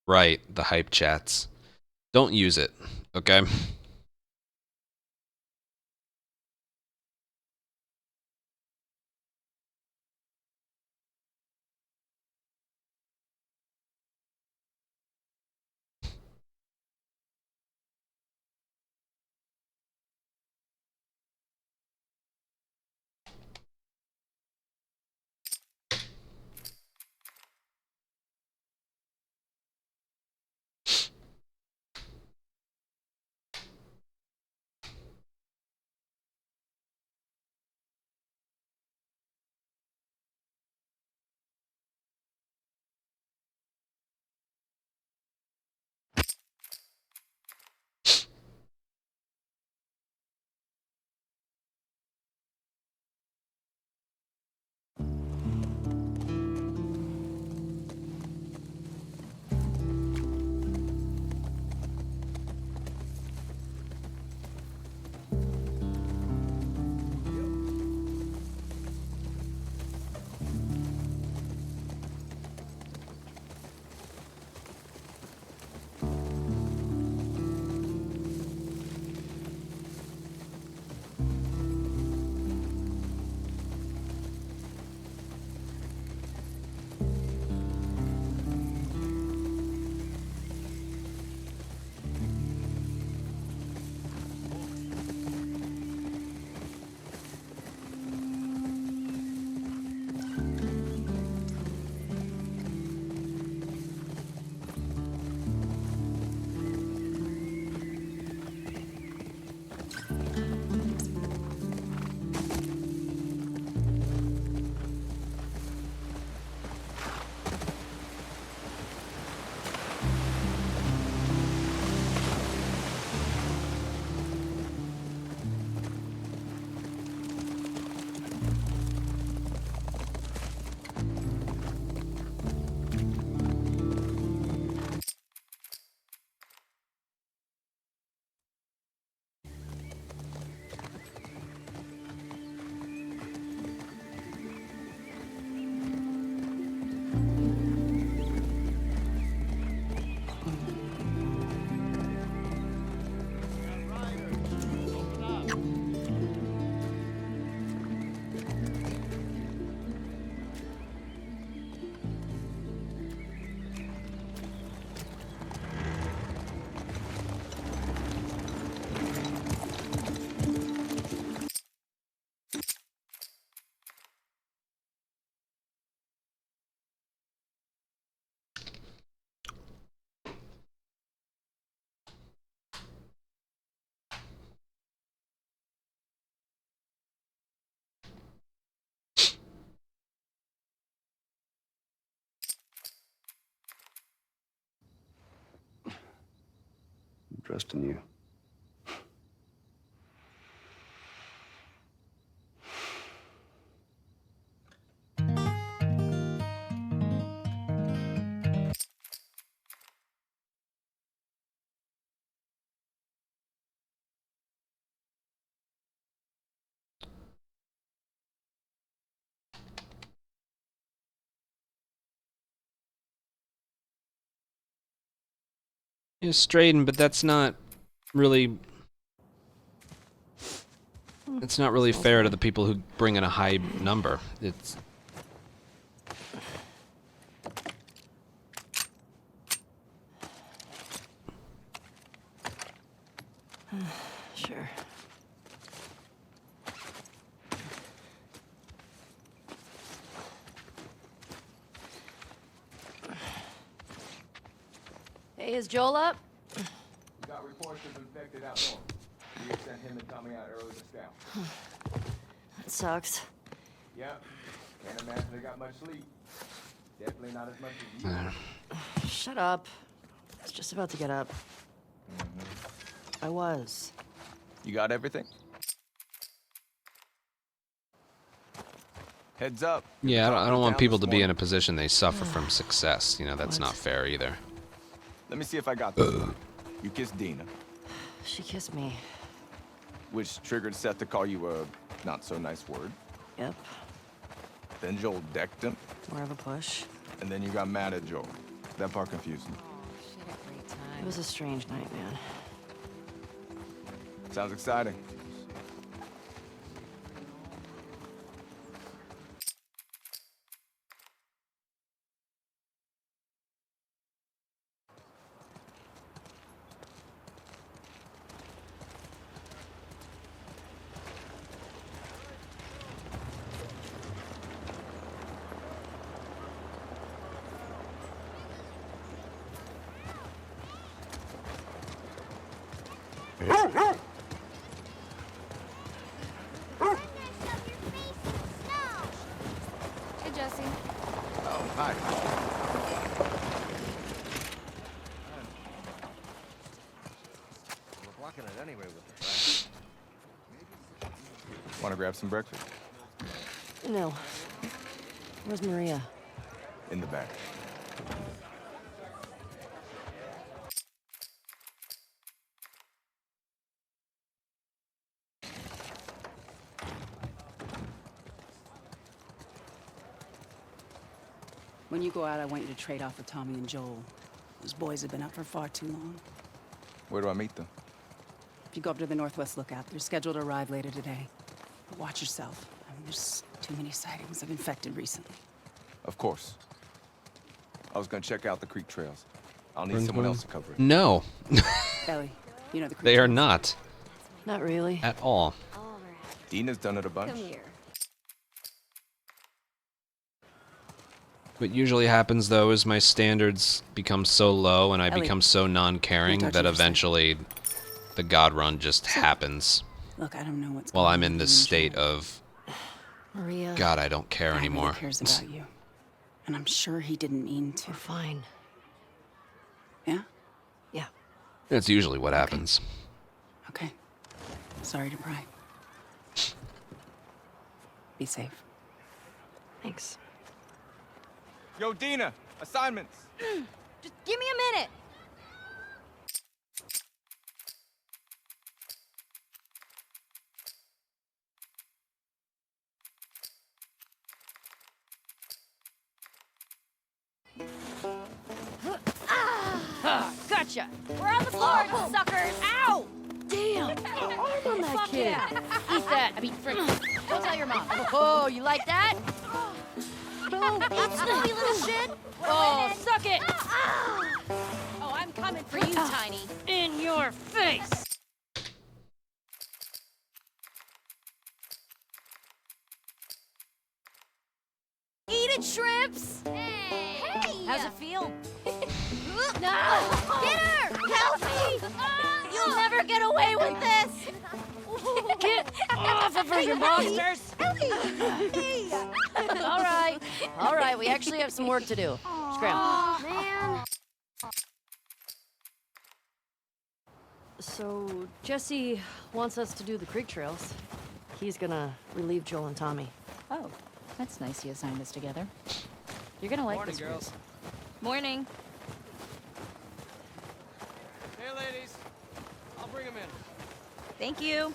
[SPEAKER 1] Right, the hype chats. Don't use it, okay?
[SPEAKER 7] trusting you.
[SPEAKER 1] Yeah, Straden, but that's not really. It's not really fair to the people who bring in a high number. It's.
[SPEAKER 3] Sure.
[SPEAKER 4] Hey, is Joel up?
[SPEAKER 8] We got reports of infected out north. We have sent him and Tommy out early to scout.
[SPEAKER 3] That sucks.
[SPEAKER 8] Yeah, can't imagine they got much sleep. Definitely not as much as you.
[SPEAKER 3] Shut up. I was just about to get up. I was.
[SPEAKER 8] You got everything? Heads up.
[SPEAKER 1] Yeah, I don't want
[SPEAKER 8] Down
[SPEAKER 1] people
[SPEAKER 8] this
[SPEAKER 1] to be in a
[SPEAKER 8] morning.
[SPEAKER 1] position they suffer from success. You know, that's not fair either.
[SPEAKER 8] Let me see if I got this. You kissed Dina,
[SPEAKER 3] She kissed me.
[SPEAKER 8] which triggered Seth to call you a not so nice word.
[SPEAKER 3] Yep.
[SPEAKER 8] Then Joel decked him,
[SPEAKER 3] More of a push.
[SPEAKER 8] and then you got mad at Joel. That part confused me.
[SPEAKER 3] It was a strange night, man.
[SPEAKER 8] Sounds exciting.
[SPEAKER 6] Hey, Jesse.
[SPEAKER 8] Oh, hi.
[SPEAKER 9] We're blocking it anyway with the
[SPEAKER 8] Want to grab some breakfast?
[SPEAKER 3] No. Where's Maria?
[SPEAKER 8] In the back.
[SPEAKER 10] When you go out, I want you to trade off with Tommy and Joel. Those boys have been up for far too long.
[SPEAKER 8] Where do I meet them?
[SPEAKER 10] If you go up to the Northwest Lookout, they're scheduled to arrive later today. But watch yourself. I mean, there's too many sightings of infected recently.
[SPEAKER 8] Of course. I was gonna check out the creek trails. I'll need someone else to cover it.
[SPEAKER 1] No,
[SPEAKER 10] Ellie, you know the creek
[SPEAKER 1] they are
[SPEAKER 10] trails?
[SPEAKER 1] not
[SPEAKER 3] Not really.
[SPEAKER 1] at all.
[SPEAKER 8] Dina's done it a bunch.
[SPEAKER 6] Come here.
[SPEAKER 1] What usually happens though is my standards become so low and I
[SPEAKER 10] Ellie,
[SPEAKER 1] become so non-caring
[SPEAKER 10] don't touch
[SPEAKER 1] that
[SPEAKER 10] it, you're safe.
[SPEAKER 1] eventually the god run just happens
[SPEAKER 10] Look, I don't know what's
[SPEAKER 1] while
[SPEAKER 10] going
[SPEAKER 1] I'm
[SPEAKER 10] on
[SPEAKER 1] in
[SPEAKER 10] with
[SPEAKER 1] this
[SPEAKER 10] you and
[SPEAKER 1] state
[SPEAKER 10] Joel.
[SPEAKER 1] of
[SPEAKER 3] Maria.
[SPEAKER 1] God, I don't care
[SPEAKER 10] God
[SPEAKER 1] anymore.
[SPEAKER 10] really cares about you. And I'm sure he didn't mean to.
[SPEAKER 3] We're fine.
[SPEAKER 10] Yeah?
[SPEAKER 3] Yeah.
[SPEAKER 1] That's usually what happens.
[SPEAKER 10] Okay. Sorry to pry. Be safe.
[SPEAKER 3] Thanks.
[SPEAKER 8] Yo, Dina, assignments.
[SPEAKER 6] Just give me a minute. Gotcha. We're on the floor, suckers. Ow!
[SPEAKER 4] Damn! Arm on that
[SPEAKER 6] Fuck
[SPEAKER 4] kid!
[SPEAKER 6] yeah. Eat that. I mean, frick. Don't tell your mom. Oh, you like that? Eat Snoopy, little shit. Oh, suck it. Oh, I'm coming for you, Tiny. In your face. Eat it, shrimps. Hey. How's it feel? No! Get her! Help me! You'll never get away with this! Get off of her, you monsters!
[SPEAKER 3] All right, we actually have some work to do. Scram.
[SPEAKER 6] Man.
[SPEAKER 3] So, Jesse wants us to do the creek trails. He's gonna relieve Joel and Tommy.
[SPEAKER 4] Oh, that's nice he assigned us together. You're gonna like
[SPEAKER 2] Morning,
[SPEAKER 4] this
[SPEAKER 2] girls.
[SPEAKER 4] route. Morning.
[SPEAKER 2] Hey, ladies. I'll bring them in.
[SPEAKER 4] Thank you.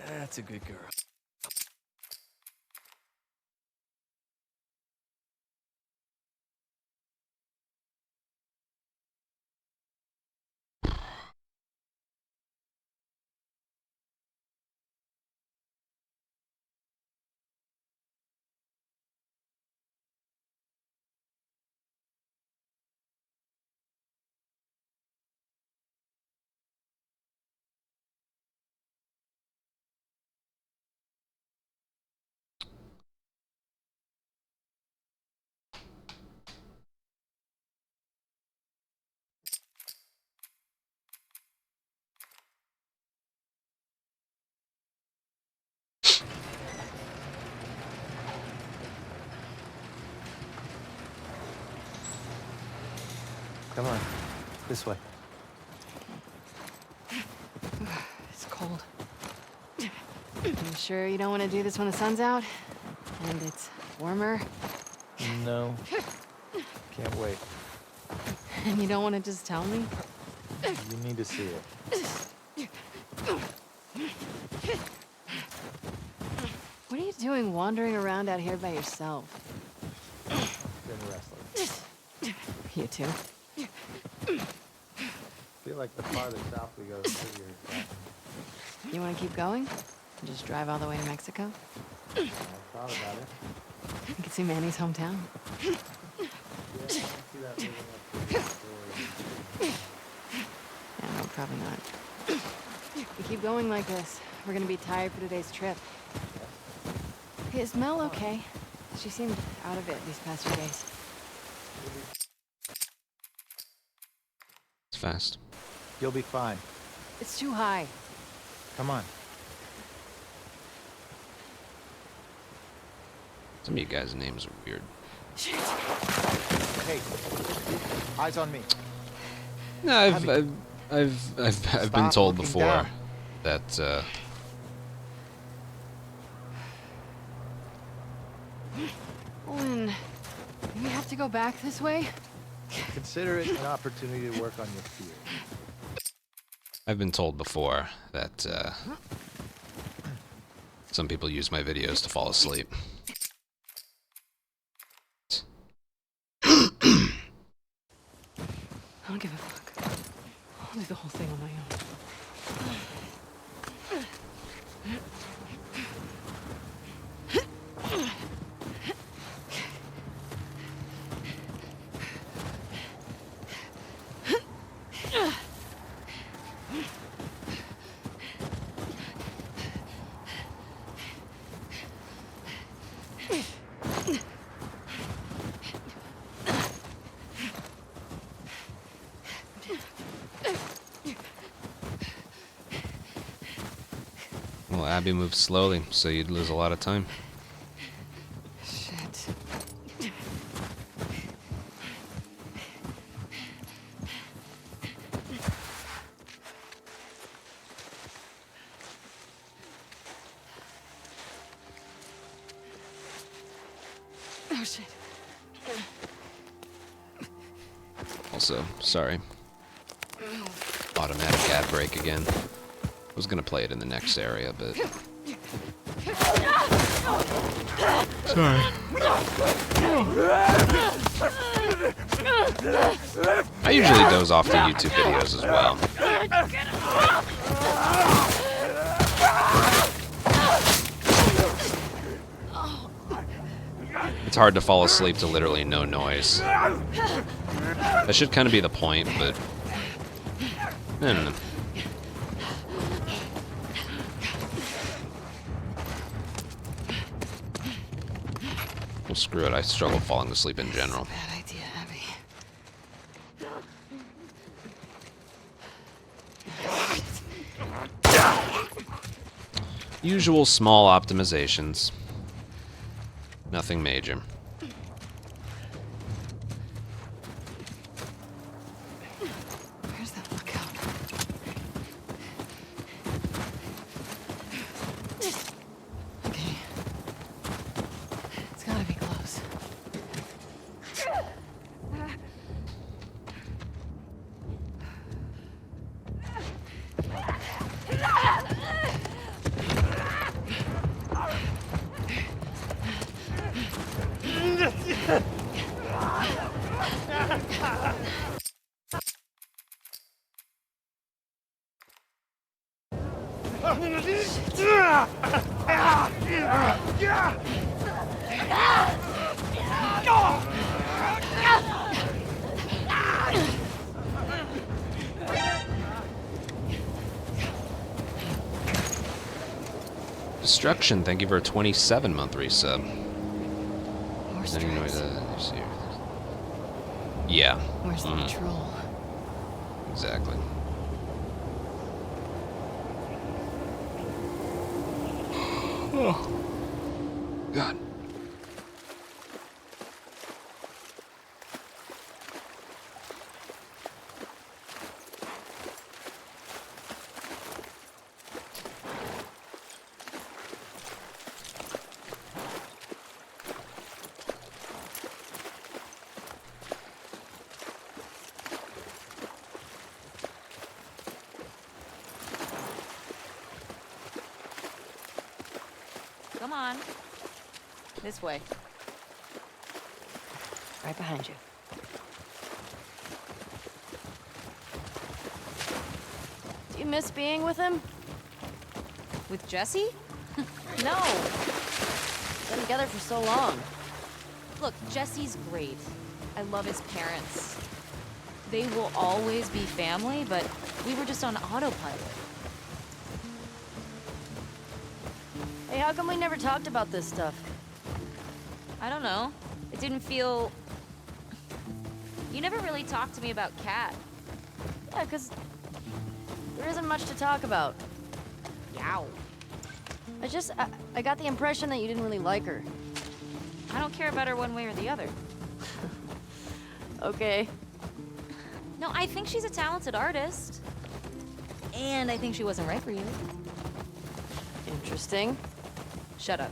[SPEAKER 2] That's a good girl.
[SPEAKER 5] Come on. This way.
[SPEAKER 3] It's cold. You sure you don't want to do this when the sun's out? And it's warmer?
[SPEAKER 5] No. Can't wait.
[SPEAKER 3] And you don't want to just tell me?
[SPEAKER 5] You need to see it.
[SPEAKER 3] What are you doing wandering around out here by yourself?
[SPEAKER 5] Been restless.
[SPEAKER 3] You too?
[SPEAKER 5] Feel like the farther south we go, the prettier it's gotten.
[SPEAKER 3] You want to keep going? And just drive all the way to Mexico?
[SPEAKER 5] I thought about it.
[SPEAKER 3] You can see Manny's hometown.
[SPEAKER 5] Yeah, I can see that living up to the story.
[SPEAKER 3] Yeah, no, probably not. We keep going like this, we're gonna be tired for today's trip. Hey, is Mel okay? She seemed out of it these past few days.
[SPEAKER 1] It's fast.
[SPEAKER 5] You'll be fine.
[SPEAKER 3] It's too high.
[SPEAKER 5] Come on.
[SPEAKER 1] Some of you guys' names are weird.
[SPEAKER 3] Shit.
[SPEAKER 5] Hey, eyes on me.
[SPEAKER 1] No, I've been
[SPEAKER 5] Stop
[SPEAKER 1] told
[SPEAKER 5] looking
[SPEAKER 1] before
[SPEAKER 5] down.
[SPEAKER 1] that
[SPEAKER 3] Owen, do we have to go back this way?
[SPEAKER 5] Consider it an opportunity to work on your fear.
[SPEAKER 1] I've been told before that some people use my videos to fall asleep.
[SPEAKER 3] I don't give a fuck. I'll do the whole thing on my own.
[SPEAKER 1] Well, Abby moves slowly, so you'd lose a lot of time.
[SPEAKER 3] Shit. Oh shit.
[SPEAKER 1] Also, sorry. Automatic ad break again. I was gonna play it in the next area, but... Sorry. I usually doze off to YouTube videos as well. It's hard to fall asleep to literally no noise. That should kind of be the point, but... I don't know. Well, screw it. I struggle falling asleep in general.
[SPEAKER 3] Bad idea, Abby.
[SPEAKER 1] Usual small optimizations. Nothing major.
[SPEAKER 3] Where's that lookout? Okay. It's gotta be close.
[SPEAKER 1] Destruction, thank you for a 27-month resub.
[SPEAKER 3] Horse
[SPEAKER 1] Anyway,
[SPEAKER 3] tracks.
[SPEAKER 1] yeah.
[SPEAKER 3] Where's the patrol?
[SPEAKER 1] Exactly. Oh. God.
[SPEAKER 6] Come on. This way.
[SPEAKER 3] Right behind you. Do you miss being with him?
[SPEAKER 6] With Jesse?
[SPEAKER 3] No. Been together for so long.
[SPEAKER 6] Look, Jesse's great. I love his parents. They will always be family, but we were just on autopilot.
[SPEAKER 3] Hey, how come we never talked about this stuff?
[SPEAKER 6] I don't know. It didn't feel... You never really talked to me about Kat.
[SPEAKER 3] Yeah, 'cause there isn't much to talk about.
[SPEAKER 6] Yow.
[SPEAKER 3] I got the impression that you didn't really like her.
[SPEAKER 6] I don't care about her one way or the other.
[SPEAKER 3] Okay.
[SPEAKER 6] No, I think she's a talented artist. And I think she wasn't right for you.
[SPEAKER 3] Interesting.
[SPEAKER 6] Shut up.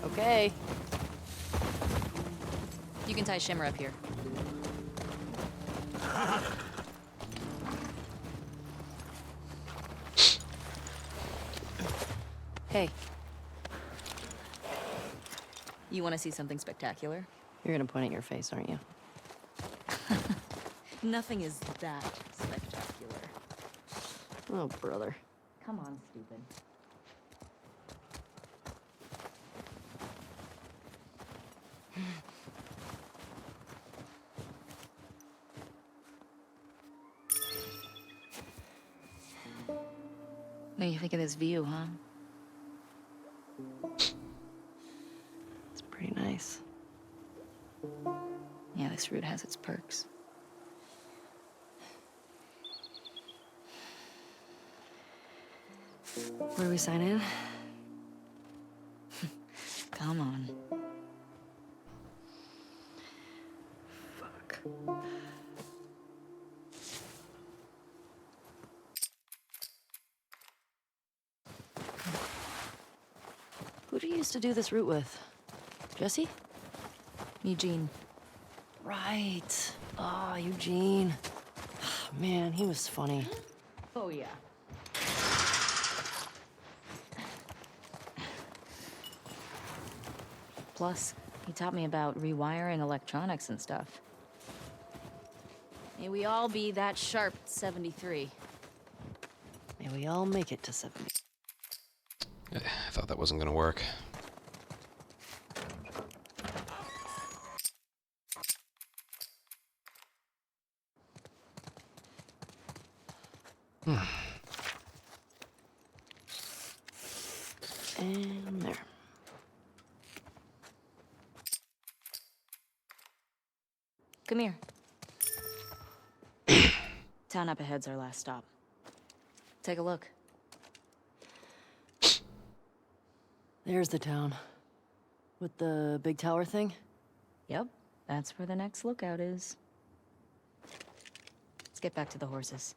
[SPEAKER 3] Okay.
[SPEAKER 6] You can tie Shimmer up here.
[SPEAKER 3] Hey,
[SPEAKER 6] You want to see something spectacular?
[SPEAKER 3] you're gonna point at your face, aren't you?
[SPEAKER 6] Nothing is that spectacular.
[SPEAKER 3] Oh, brother.
[SPEAKER 6] Come on, stupid. What do you think of this view, huh?
[SPEAKER 3] It's pretty nice.
[SPEAKER 6] Yeah, this route has its perks.
[SPEAKER 3] Where do we sign in?
[SPEAKER 6] Come on.
[SPEAKER 3] Fuck. Who do you used to do this route with? Jesse?
[SPEAKER 6] Eugene.
[SPEAKER 3] Right. Ah, Eugene. Man, he was funny.
[SPEAKER 6] Oh, yeah. Plus, he taught me about rewiring electronics and stuff. May we all be that sharp at 73.
[SPEAKER 3] May we all make it to 70.
[SPEAKER 1] I thought that wasn't gonna work.
[SPEAKER 3] And there.
[SPEAKER 6] Come here. Town up ahead's our last stop. Take a look.
[SPEAKER 3] There's the town. With the big tower thing?
[SPEAKER 11] Yep, that's where the next lookout is. Let's get back to the horses.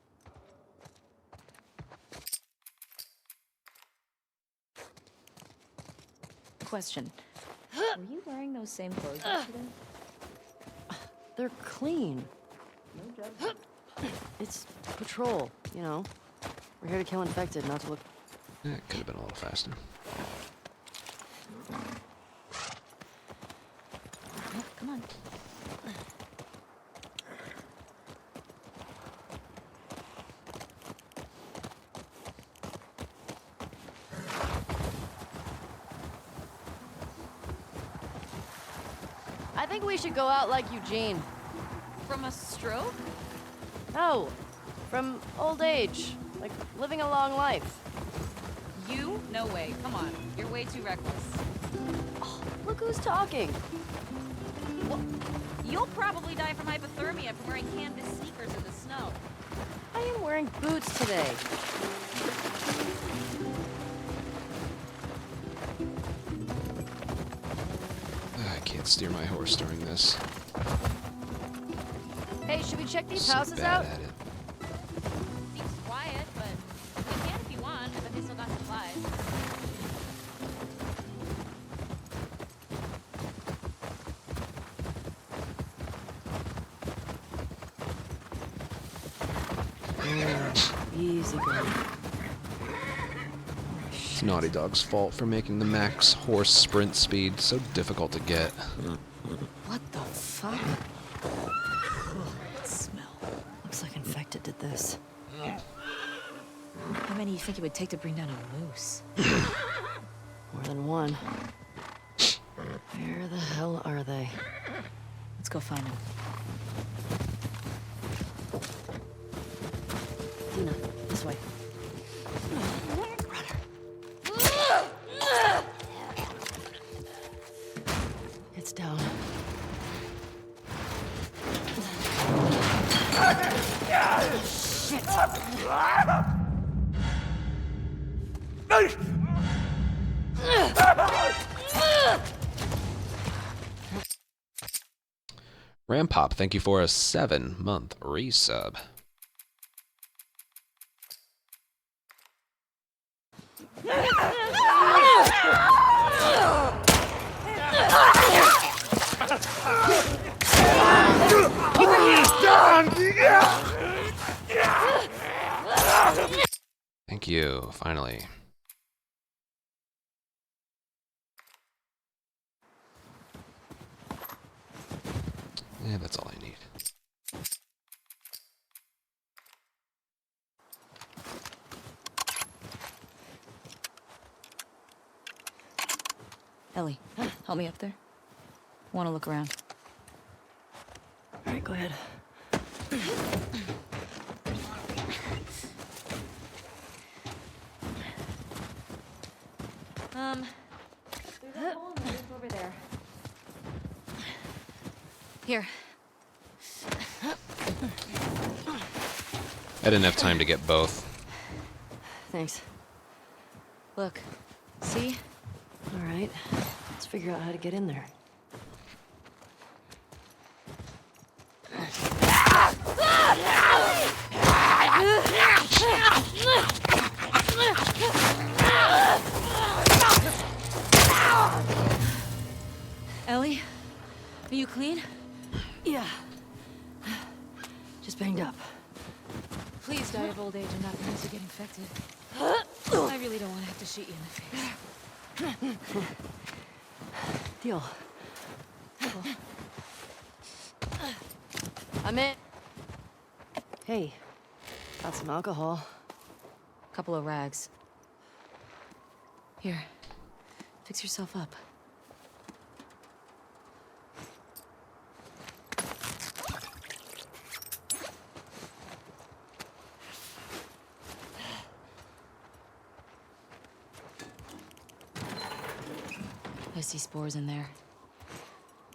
[SPEAKER 11] Question. Were you wearing those same clothes yesterday?
[SPEAKER 3] They're clean.
[SPEAKER 11] No judgment.
[SPEAKER 3] It's patrol, you know. We're here to kill infected, not to look...
[SPEAKER 1] It could have been a little faster.
[SPEAKER 11] Oh, come on.
[SPEAKER 3] I think we should go out like Eugene.
[SPEAKER 11] From a stroke?
[SPEAKER 3] No, from old age. Like, living a long life.
[SPEAKER 11] You? No way. Come on. You're way too reckless.
[SPEAKER 3] Oh, look who's talking.
[SPEAKER 11] Well, you'll probably die from hypothermia from wearing canvas sneakers in the snow.
[SPEAKER 3] I am wearing boots today.
[SPEAKER 1] I can't steer my horse during this.
[SPEAKER 3] Hey, should we check these
[SPEAKER 1] So
[SPEAKER 3] houses
[SPEAKER 1] bad
[SPEAKER 3] out?
[SPEAKER 1] at it.
[SPEAKER 11] Seems quiet, but you can if you want. I bet they still got supplies.
[SPEAKER 3] Easy going.
[SPEAKER 1] It's Naughty Dog's fault for making the max horse sprint speed so difficult to get.
[SPEAKER 3] What the fuck? That smell. Looks like infected did this.
[SPEAKER 11] How many do you think it would take to bring down a moose?
[SPEAKER 3] More than one. Where the hell are they?
[SPEAKER 11] Let's go find them.
[SPEAKER 3] Dina, this way. It's down.
[SPEAKER 1] Rampop, thank you for a 7-month resub. Thank you, finally. Yeah, that's all I need.
[SPEAKER 11] Ellie, help me up there. Want to look around.
[SPEAKER 3] All right, go ahead.
[SPEAKER 11] There's a hole in the roof over there. Here.
[SPEAKER 1] I didn't have time to get both.
[SPEAKER 3] Thanks.
[SPEAKER 11] Look. See?
[SPEAKER 3] All right. Let's figure out how to get in there.
[SPEAKER 11] Ellie? Are you clean?
[SPEAKER 3] Yeah. Just banged up.
[SPEAKER 11] Please die of old age and not because you get infected. I really don't want to have to shoot you in the face.
[SPEAKER 3] Deal. I'm in. Hey, got some alcohol.
[SPEAKER 11] Couple of rags. Here. Fix yourself up. I see spores in there.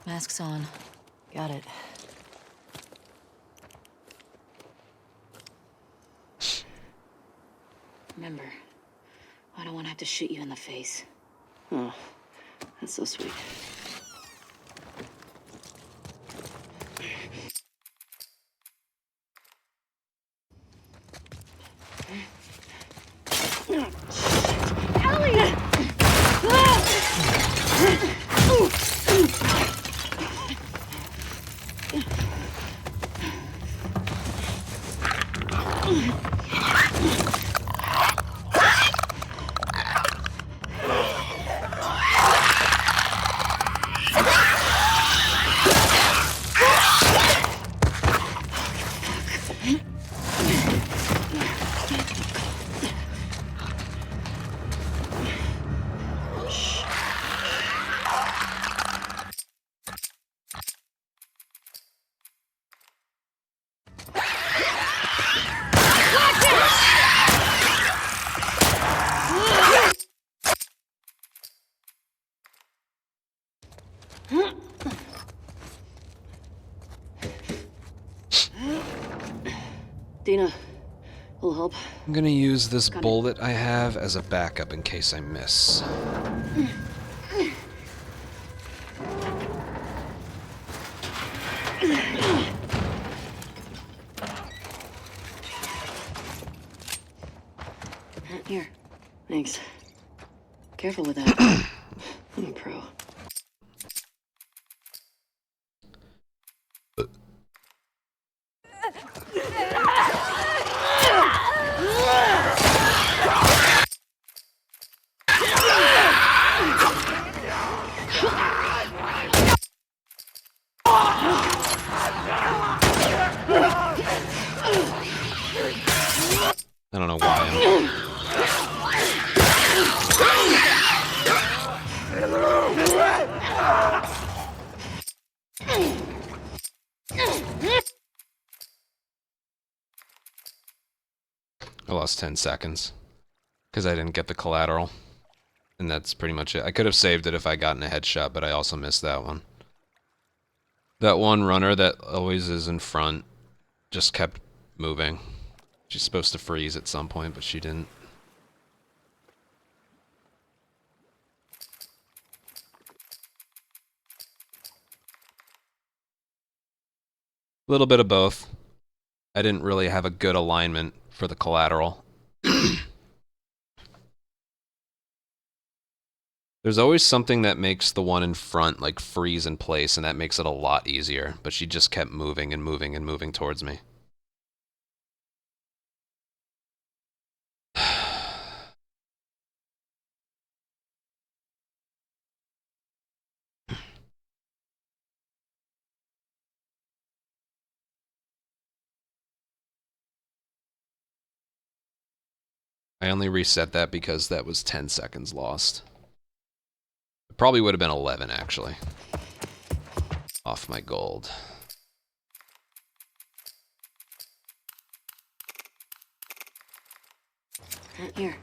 [SPEAKER 11] Masks on.
[SPEAKER 3] Got it.
[SPEAKER 11] Remember, I don't want to have to shoot you in the face.
[SPEAKER 12] Oh, that's so sweet.
[SPEAKER 6] Ellie!
[SPEAKER 12] Dina, will help.
[SPEAKER 1] I'm gonna use this bullet I have as a backup in case I miss.
[SPEAKER 12] Here, thanks. Careful with that. I'm a pro.
[SPEAKER 1] I don't know why I'm... I lost 10 seconds because I didn't get the collateral. And that's pretty much it. I could have saved it if I gotten a headshot, but I also missed that one. That one runner that always is in front just kept moving. She's supposed to freeze at some point, but she didn't. A little bit of both. I didn't really have a good alignment for the collateral. There's always something that makes the one in front like freeze in place, and that makes it a lot easier, but she just kept moving and moving and moving towards me. I only reset that because that was 10 seconds lost. It probably would have been 11, actually. Off my gold.
[SPEAKER 12] Here,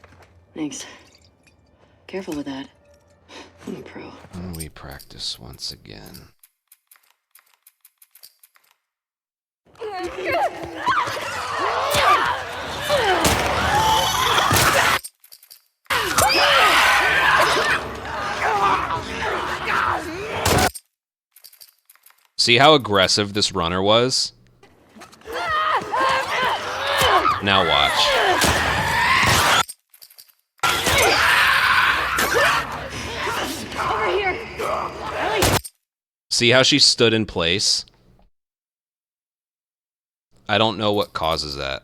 [SPEAKER 12] thanks. Careful with that. I'm a pro.
[SPEAKER 1] And we practice once again. See how aggressive this runner was? Now watch.
[SPEAKER 6] Over here! Ellie!
[SPEAKER 1] See how she stood in place? I don't know what causes that.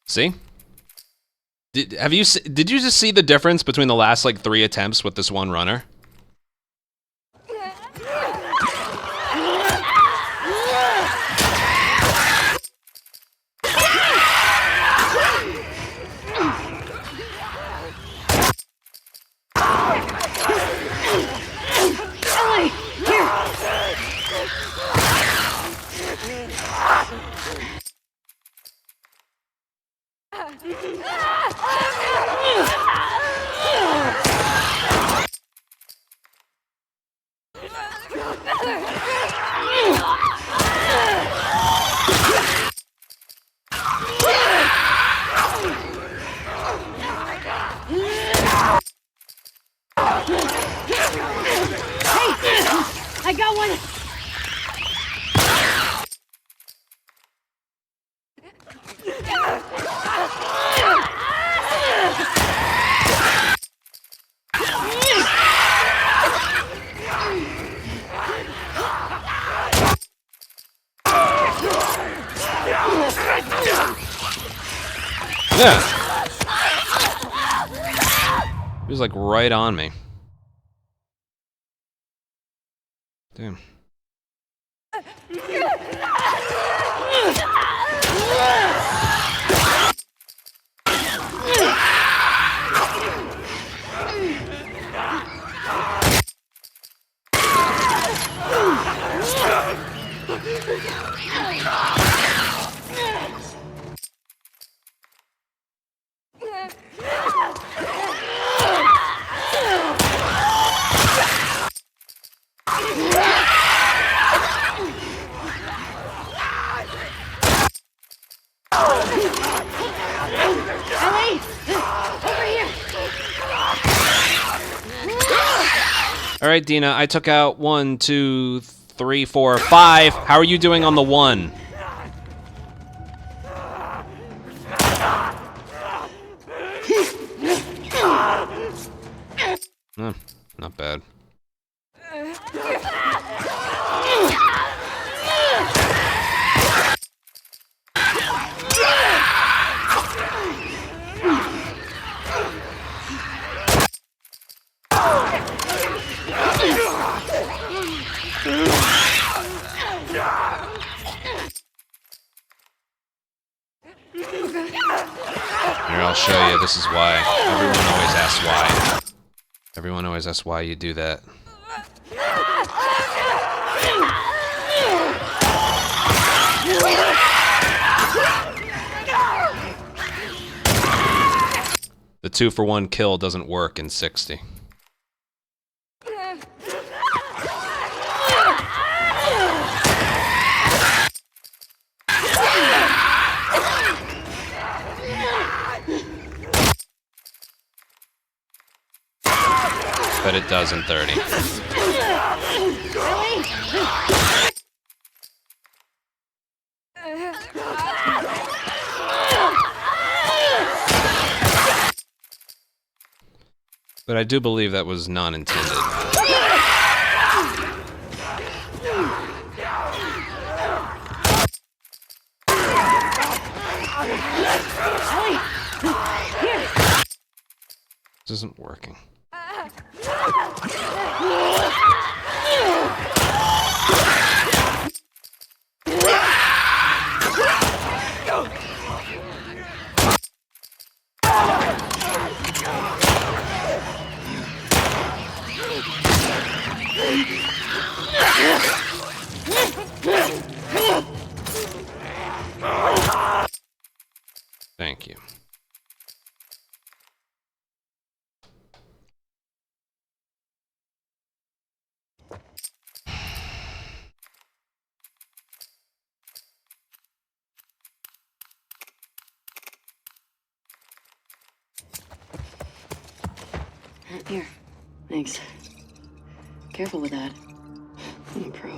[SPEAKER 1] See? Did you just see the difference between the last like 3 attempts with this one runner? He was like right on me. Damn.
[SPEAKER 6] Ellie! Over here!
[SPEAKER 1] All right, Dina, I took out 1, 2, 3, 4, 5. How are you doing on the 1? Not bad. Here, I'll show you. This is why. Everyone always asks why. Everyone always asks why you do that. The 2-for-1 kill doesn't work in 60. But it does in 30. But I do believe that was non-intended. This isn't working. Thank you.
[SPEAKER 12] Here. Thanks. Careful with that. I'm a pro.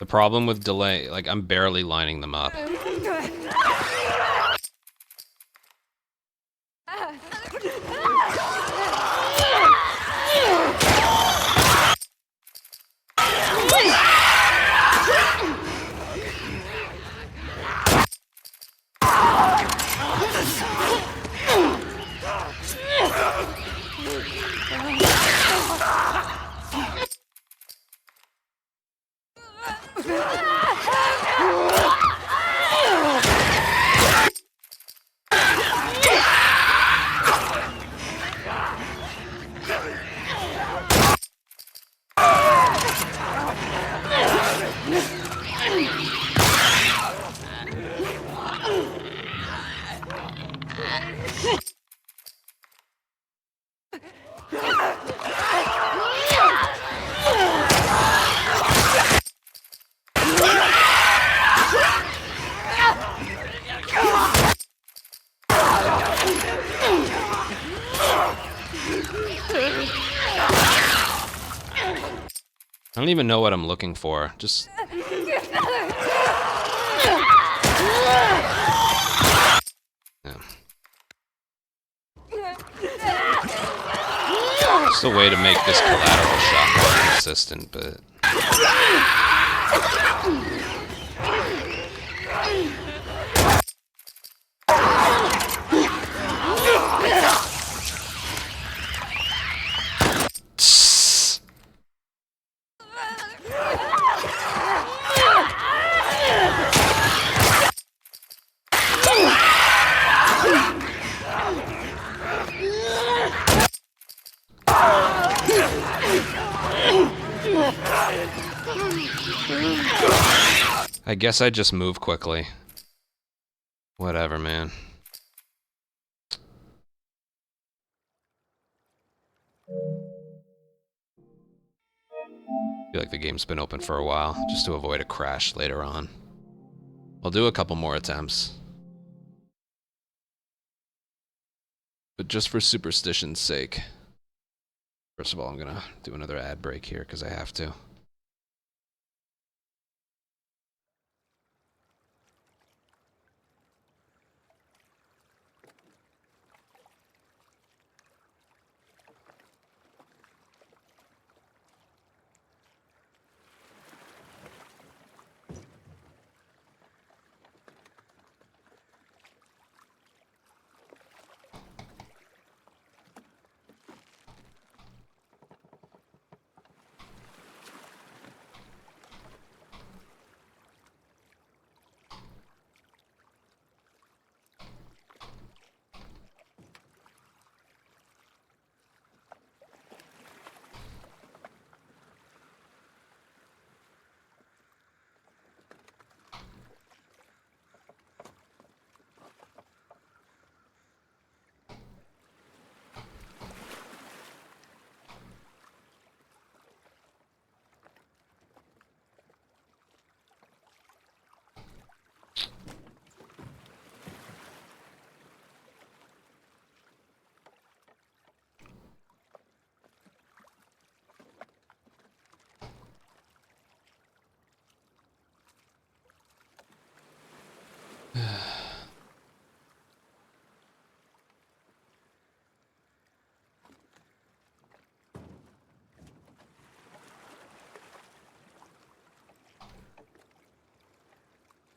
[SPEAKER 1] The problem with delay, like, I'm barely lining them up. I don't even know what I'm looking for. Just... Yeah. Just a way to make this collateral shot more consistent, but... I guess I just move quickly. Whatever, man. I feel like the game's been open for a while, just to avoid a crash later on. I'll do a couple more attempts. But just for superstition's sake. First of all, I'm gonna do another ad break here, because I have to.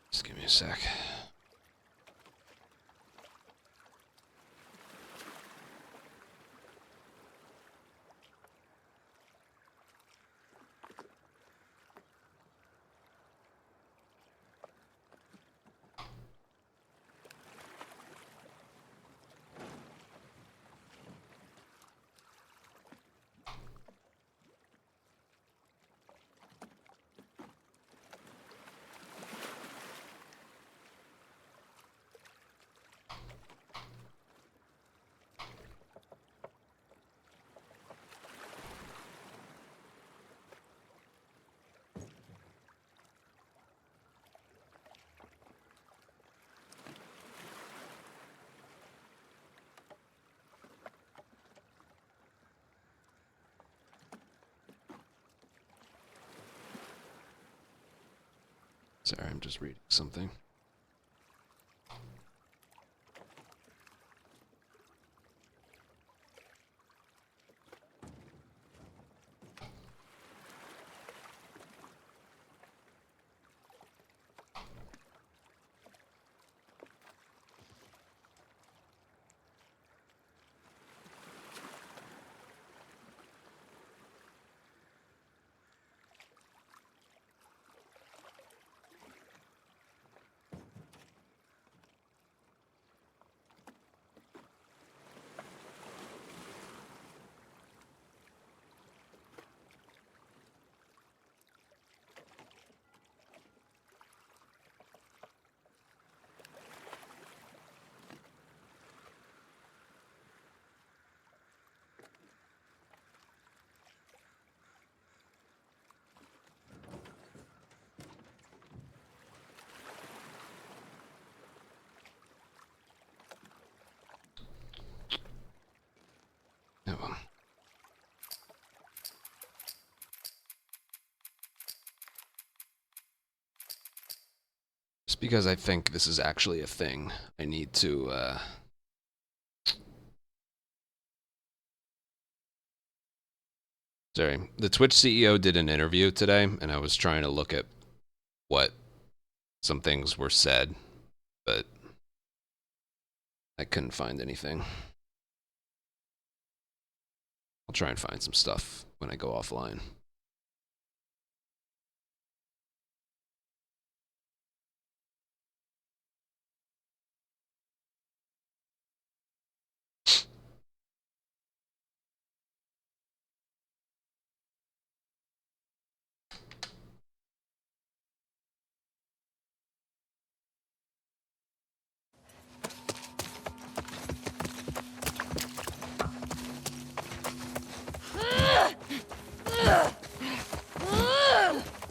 [SPEAKER 1] Just give me a sec. Sorry, I'm just reading something. Just because I think this is actually a thing I need to, Sorry, the Twitch CEO did an interview today, and I was trying to look at what some things were said, but I couldn't find anything. I'll try and find some stuff when I go offline.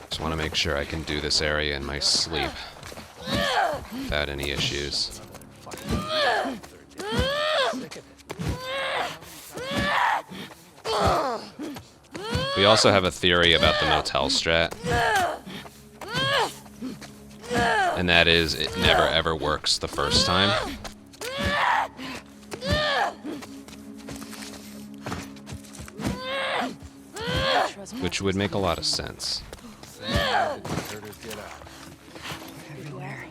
[SPEAKER 1] Just want to make sure I can do this area in my sleep without any issues. We also have a theory about the motel strat. And that is, it never ever works the first time. Which would make a lot of sense.
[SPEAKER 10] Everywhere.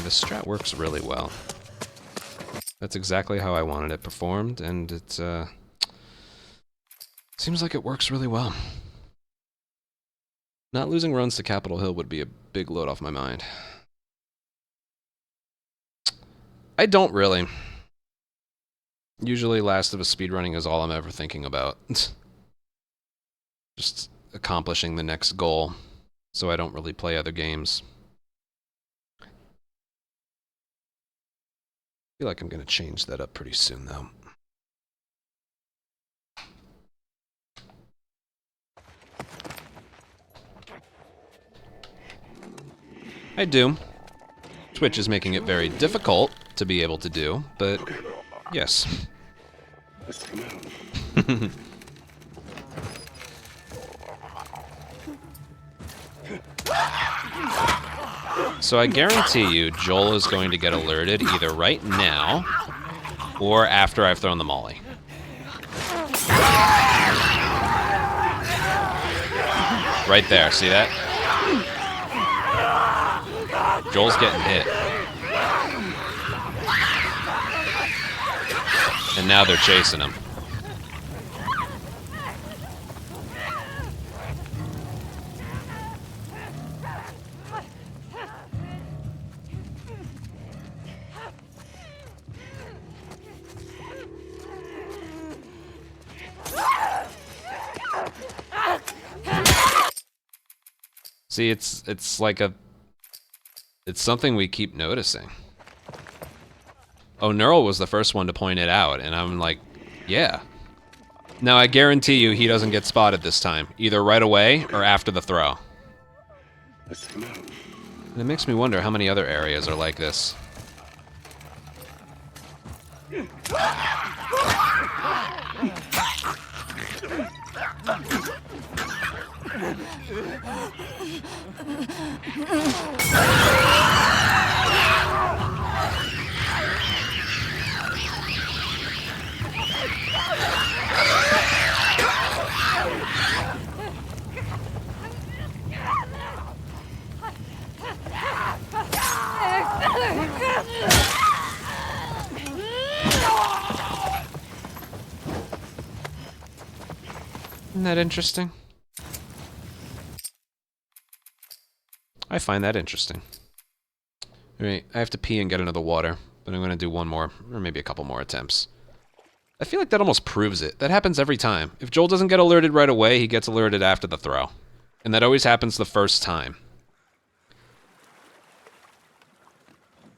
[SPEAKER 1] The strat works really well. That's exactly how I wanted it performed, and it seems like it works really well. Not losing runs to Capitol Hill would be a big load off my mind. I don't really. Usually Last of Us speedrunning is all I'm ever thinking about. Just accomplishing the next goal, so I don't really play other games. I feel like I'm going to change that up pretty soon, though. I do. Twitch is making it very difficult to be able to do, but yes. So I guarantee you Joel is going to get alerted either right now or after I've thrown the molly. Right there, see that? Joel's getting hit. And now they're chasing him. See, it's like it's something we keep noticing. Oh, Neural was the first one to point it out, and I'm like, yeah. Now, I guarantee you he doesn't get spotted this time, either right away or after the throw. And it makes me wonder how many other areas are like this. Isn't that interesting? I find that interesting. Alright, I have to pee and get another water, but I'm going to do one more, or maybe a couple more attempts. I feel like that almost proves it. That happens every time. If Joel doesn't get alerted right away, he gets alerted after the throw. And that always happens the first time.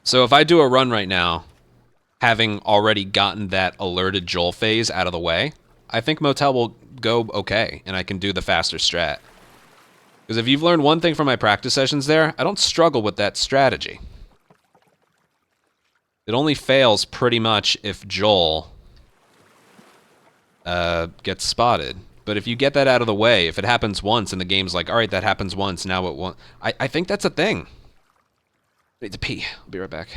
[SPEAKER 1] So if I do a run right now, having already gotten that alerted Joel phase out of the way, I think Motel will go okay, and I can do the faster strat. Because if you've learned one thing from my practice sessions there, I don't struggle with that strategy. It only fails pretty much if Joel gets spotted. But if you get that out of the way, if it happens once and the game's like, all right, that happens once, now it won't. I think that's a thing. I need to pee. I'll be right back.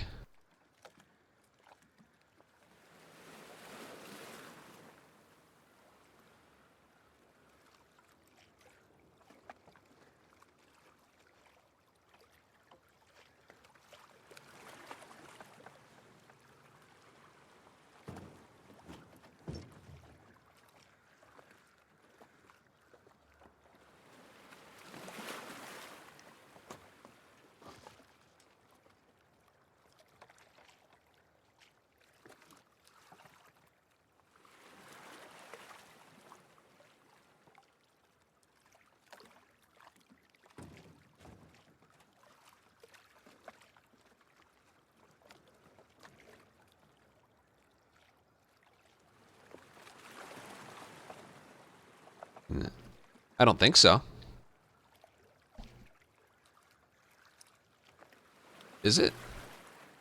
[SPEAKER 1] I don't think so. Is it?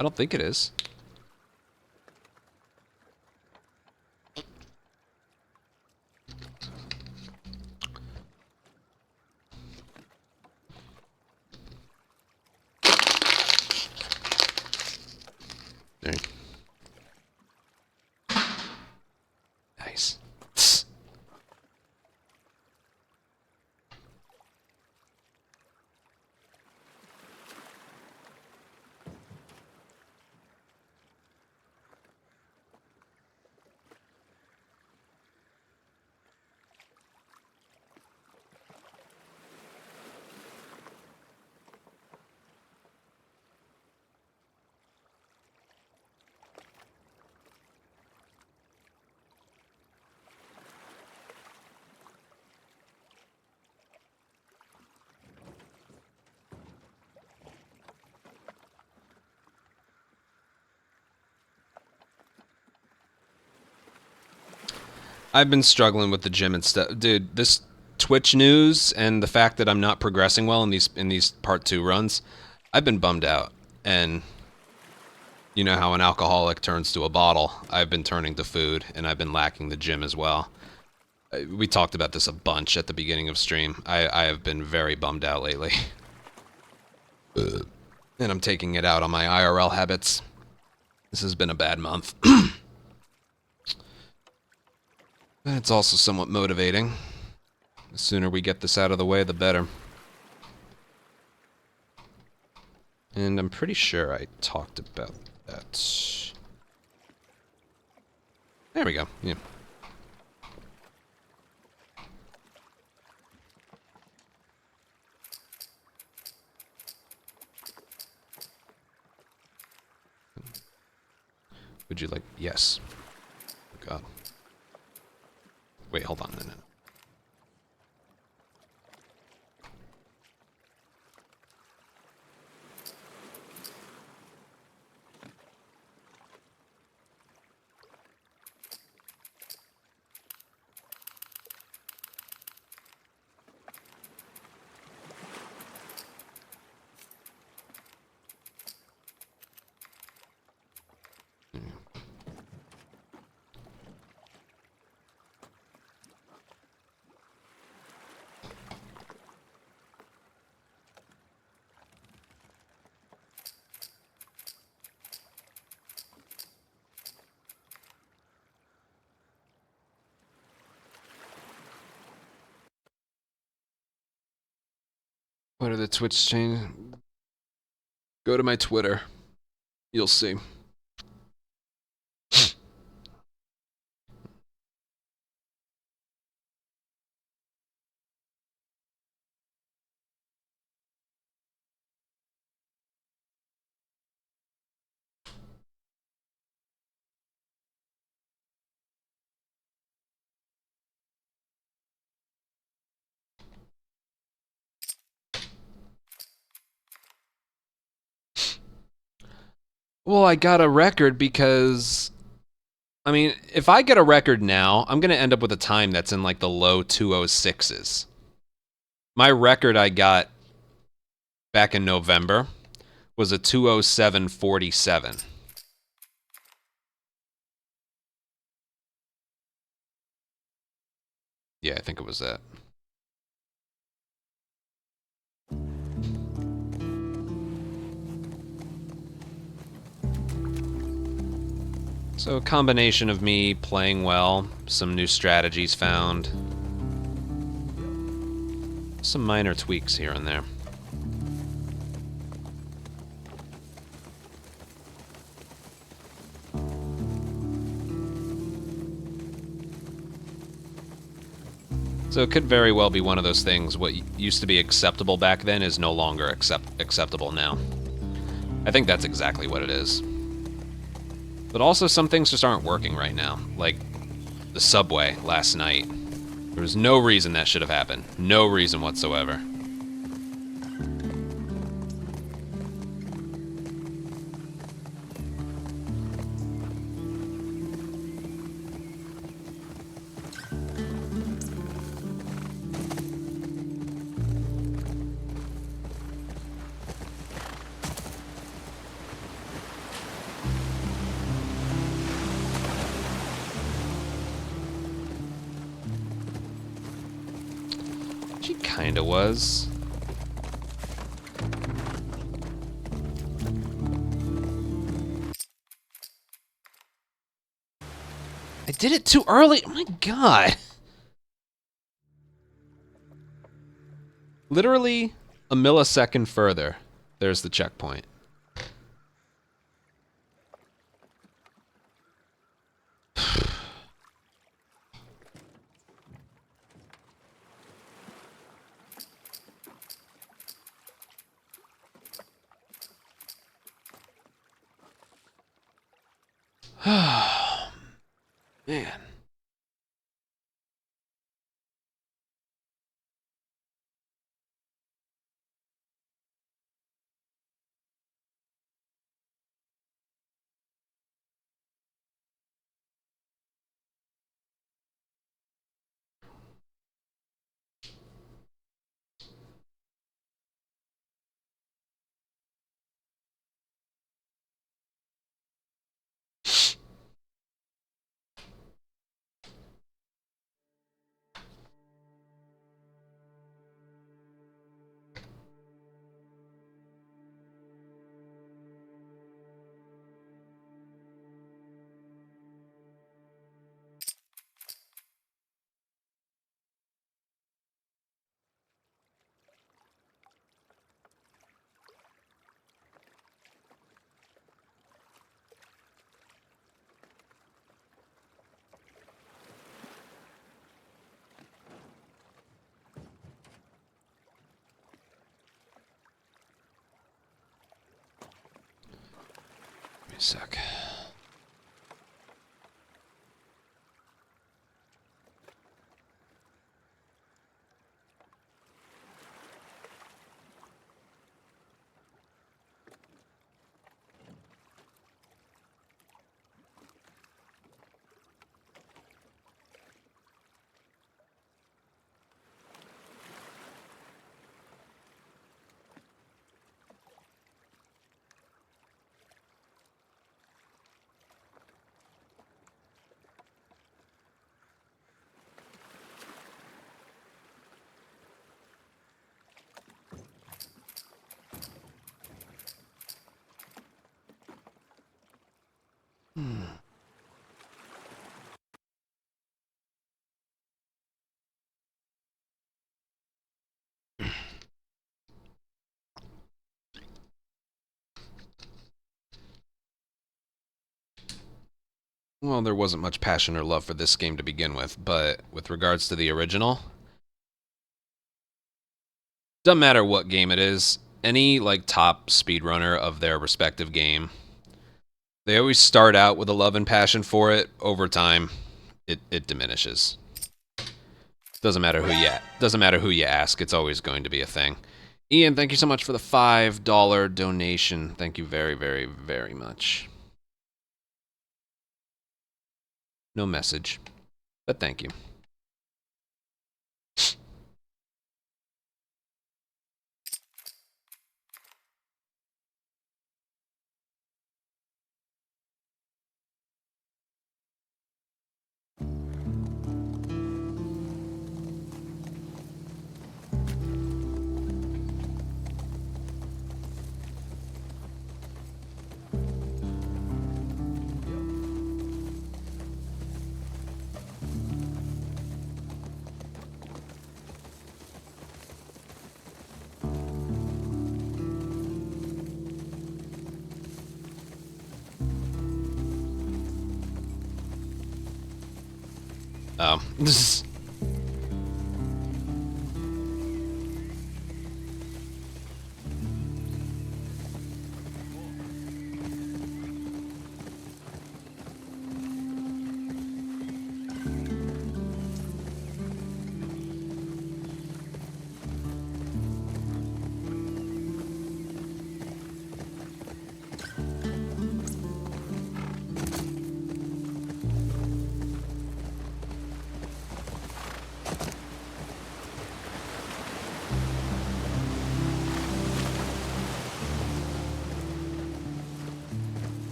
[SPEAKER 1] I don't think it is. There. Nice. I've been struggling with the gym and stuff, dude. This Twitch news and the fact that I'm not progressing well in these part 2 runs, I've been bummed out. And you know how an alcoholic turns to a bottle. I've been turning to food, and I've been lacking the gym as well. We talked about this a bunch at the beginning of stream. I have been very bummed out lately, and I'm taking it out on my IRL habits. This has been a bad month. And it's also somewhat motivating. The sooner we get this out of the way, the better. And I'm pretty sure I talked about that. There we go. Yeah. Would you like... Yes. Oh, God. Wait, hold on a minute. What are the Twitch changes? Go to my Twitter. You'll see. Well, I got a record because, I mean, if I get a record now, I'm going to end up with a time that's in like the low 206s. My record I got back in November was a 207.47. Yeah, I think it was that. So a combination of me playing well, some new strategies found, some minor tweaks here and there. So it could very well be one of those things, what used to be acceptable back then is no longer acceptable now. I think that's exactly what it is. But also some things just aren't working right now, like the subway last night. There was no reason that should have happened. No reason whatsoever. She kinda was. I did it too early. Oh my god. Literally a millisecond further. There's the checkpoint. Man. Give me a sec. Well, there wasn't much passion or love for this game to begin with, but with regards to the original, doesn't matter what game it is, any like top speedrunner of their respective game, they always start out with a love and passion for it. Over time, it diminishes. Doesn't matter who you ask, it's always going to be a thing. Ian, thank you so much for the $5 donation. Thank you very, very, very much. No message, but thank you.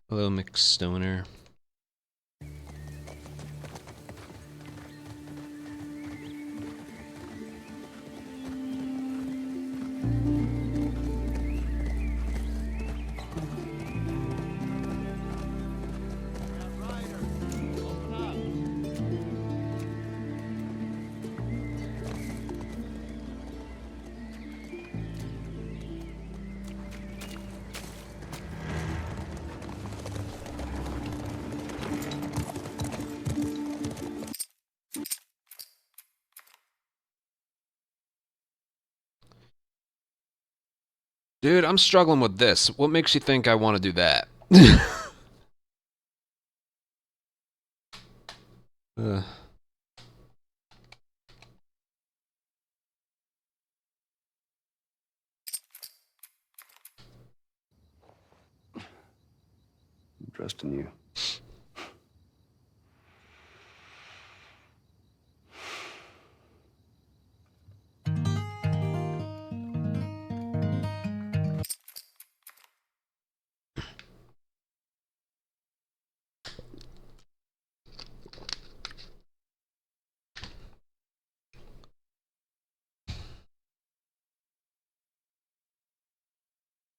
[SPEAKER 1] Hello, McStoner. Dude, I'm struggling with this. What makes you think I want to do that? uh.
[SPEAKER 7] I'm trusting you.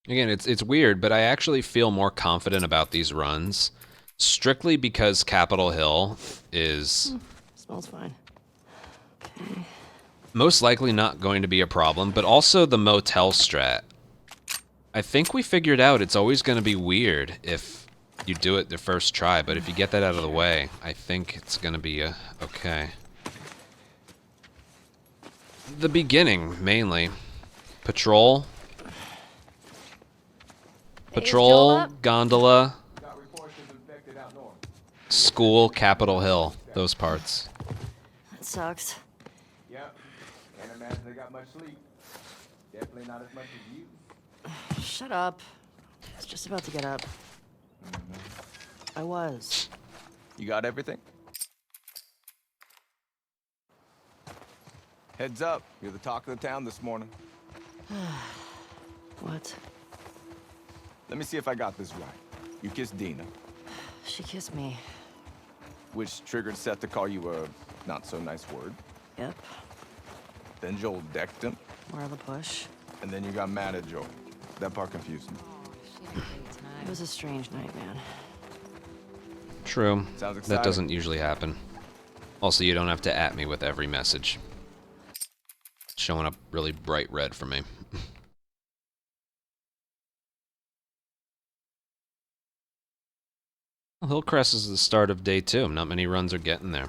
[SPEAKER 1] Again, it's weird, but I actually feel more confident about these runs strictly because Capitol Hill is
[SPEAKER 12] Smells fine. Okay.
[SPEAKER 1] most likely not going to be a problem, but also the motel strat. I think we figured out it's always going to be weird if you do it the first try, but if you get that out of the way, I think it's going to be okay. The beginning, mainly. Patrol. Patrol, gondola, school, Capitol Hill. Those parts.
[SPEAKER 12] That sucks.
[SPEAKER 8] Yep. Can't imagine they got much sleep. Definitely not as much as you.
[SPEAKER 12] Shut up. I was just about to get up. I was.
[SPEAKER 8] You got everything? Heads up. You're the talk of the town this morning.
[SPEAKER 12] What?
[SPEAKER 8] Let me see if I got this right. You kissed Dina,
[SPEAKER 12] She kissed me.
[SPEAKER 8] which triggered Seth to call you a not-so-nice word.
[SPEAKER 12] Yep.
[SPEAKER 8] Then Joel decked him,
[SPEAKER 12] More of a push.
[SPEAKER 8] and then you got mad at Joel. That part confused me.
[SPEAKER 12] It was a strange night, man.
[SPEAKER 1] True.
[SPEAKER 8] Sounds
[SPEAKER 1] That
[SPEAKER 8] exciting.
[SPEAKER 1] doesn't usually happen. Also, you don't have to at me with every message. It's showing up really bright red for me. Well, Hillcrest is the start of day 2. Not many runs are getting there.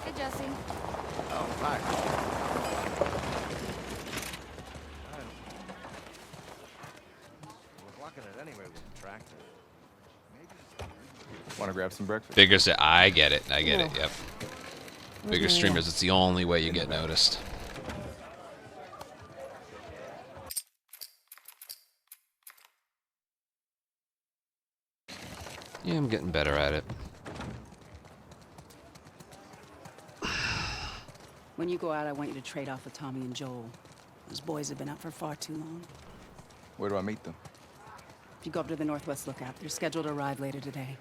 [SPEAKER 6] Hey, Jesse.
[SPEAKER 8] Oh, hi.
[SPEAKER 9] We're blocking it anyway with the tractor.
[SPEAKER 8] Want to grab some breakfast?
[SPEAKER 1] Bigger, I get it. I get it.
[SPEAKER 12] Yeah.
[SPEAKER 1] Yep. Bigger streamers, it's the only way you get noticed. Yeah, I'm getting better at it.
[SPEAKER 10] When you go out, I want you to trade off with Tommy and Joel. Those boys have been out for far too long.
[SPEAKER 8] Where do I meet them?
[SPEAKER 10] If you go up to the Northwest Lookout, they're scheduled to arrive later today.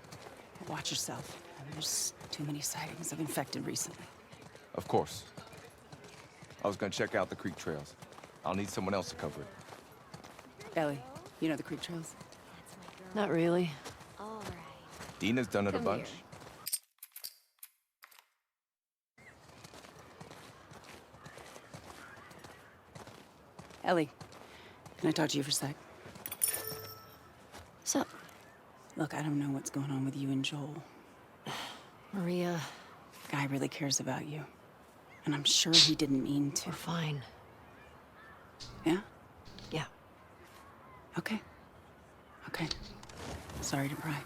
[SPEAKER 10] But watch yourself. There's too many sightings of infected recently.
[SPEAKER 8] Of course. I was gonna check out the creek trails. I'll need someone else to cover it.
[SPEAKER 10] Ellie, you know the creek trails?
[SPEAKER 3] Not really.
[SPEAKER 6] All right.
[SPEAKER 8] Dina's done it a
[SPEAKER 6] Come
[SPEAKER 8] bunch.
[SPEAKER 6] here.
[SPEAKER 10] Ellie, can I talk to you for a sec?
[SPEAKER 3] What's up?
[SPEAKER 10] Look, I don't know what's going on with you and Joel.
[SPEAKER 3] Maria,
[SPEAKER 10] Guy really cares about you. And I'm sure he didn't mean to.
[SPEAKER 3] we're fine.
[SPEAKER 10] Yeah?
[SPEAKER 3] Yeah.
[SPEAKER 10] Okay. Okay. Sorry to pry.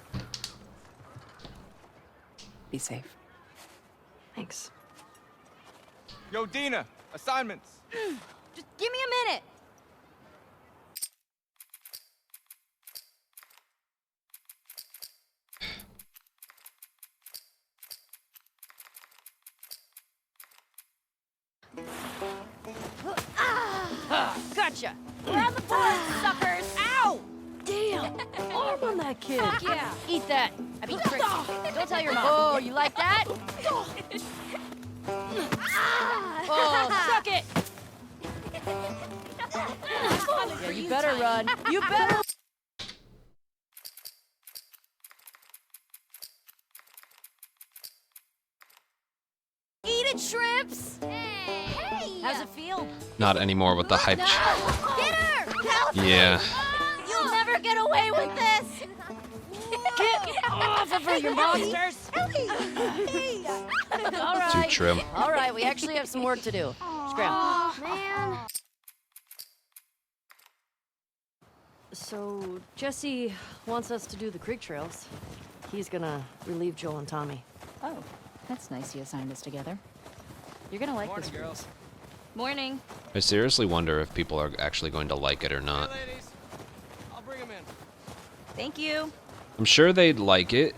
[SPEAKER 10] Be safe.
[SPEAKER 3] Thanks.
[SPEAKER 8] Yo, Dina, assignments.
[SPEAKER 6] Just give me a minute. Gotcha. We're on the board, suckers. Ow!
[SPEAKER 3] Damn! Arm on that kid!
[SPEAKER 6] Fuck yeah. Eat that. I mean, Trick. Don't tell your mom. Oh, you like that? Oh, suck it. Yeah, you better run. You better. Eat it, shrimps. Hey. How's it feel?
[SPEAKER 1] Not anymore with the hype.
[SPEAKER 6] Get her! Help me!
[SPEAKER 1] Yeah.
[SPEAKER 6] You'll never get away with this! Get off of her, you monsters! All right.
[SPEAKER 1] Too true.
[SPEAKER 3] All right, we actually have some work to do. Scram.
[SPEAKER 6] Man.
[SPEAKER 3] So, Jesse wants us to do the creek trails. He's gonna relieve Joel and Tommy.
[SPEAKER 11] Oh, that's nice you assigned us together. You're gonna like this.
[SPEAKER 2] girls.
[SPEAKER 11] Morning.
[SPEAKER 1] I seriously wonder if people are actually going to like it or not.
[SPEAKER 2] Hey, ladies. I'll bring them in.
[SPEAKER 11] Thank you.
[SPEAKER 1] I'm sure they'd like it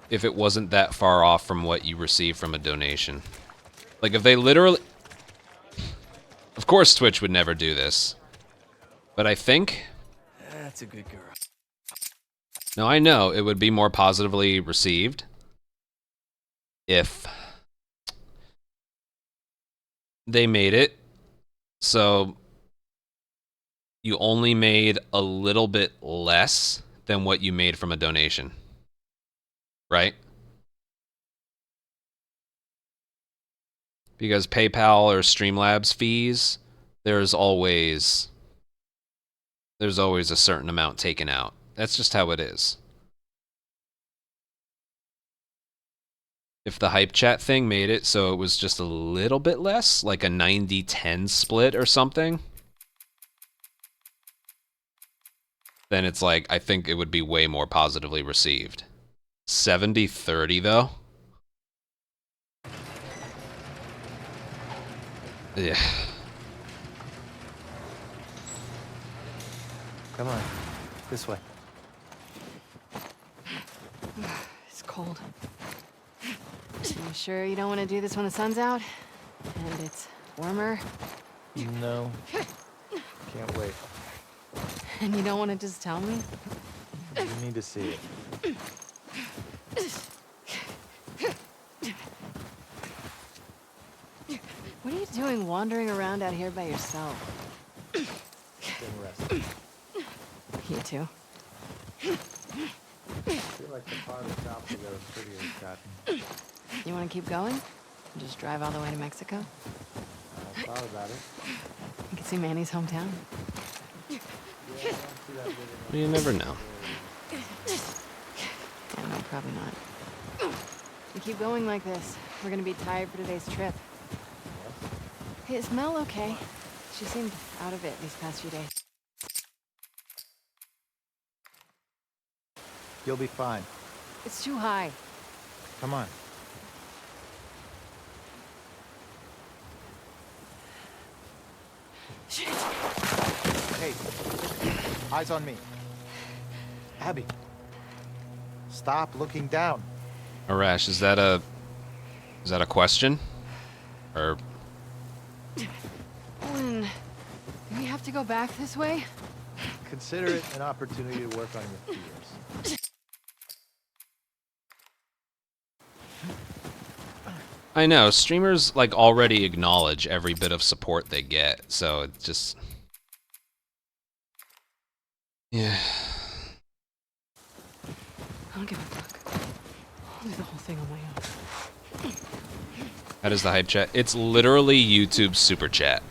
[SPEAKER 1] if it wasn't that far off from what you receive from a donation. Like, if they literally... Of course Twitch would never do this. But I think...
[SPEAKER 2] That's a good girl.
[SPEAKER 1] No, I know it would be more positively received if they made it so you only made a little bit less than what you made from a donation. Right? Because PayPal or Streamlabs fees, there's always a certain amount taken out. That's just how it is. If the hype chat thing made it so it was just a little bit less, like a 90-10 split or something, then it's like, I think it would be way more positively received. 70-30 though? Yeah.
[SPEAKER 5] Come on. This way.
[SPEAKER 3] It's cold. You sure you don't want to do this when the sun's out? And it's warmer?
[SPEAKER 5] No. Can't wait.
[SPEAKER 3] And you don't want to just tell me?
[SPEAKER 5] You need to see it.
[SPEAKER 3] What are you doing wandering around out here by yourself?
[SPEAKER 5] Then rest.
[SPEAKER 3] You too?
[SPEAKER 5] I feel like the farther south we go, the prettier it's gotten.
[SPEAKER 3] You want to keep going? And just drive all the way to Mexico?
[SPEAKER 5] I thought about it.
[SPEAKER 3] You can see Manny's hometown.
[SPEAKER 5] Yeah, I don't see that living
[SPEAKER 1] You never know.
[SPEAKER 3] Yeah, no, probably not. We keep going like this, we're gonna be tired for today's trip. Hey, is Mel okay? She seemed out of it these past few days.
[SPEAKER 5] You'll be fine.
[SPEAKER 3] It's too high.
[SPEAKER 5] Come on. Hey, eyes on me. Abby, stop looking down.
[SPEAKER 1] Arash, is that a question? Or
[SPEAKER 3] Owen, do we have to go back this way?
[SPEAKER 5] Consider it an opportunity to work on your fears.
[SPEAKER 1] I know, streamers like already acknowledge every bit of support they get, so it's just... Yeah.
[SPEAKER 3] I don't give a fuck. I'll do the whole thing on my own.
[SPEAKER 1] That is the hype chat. It's literally YouTube's super chat.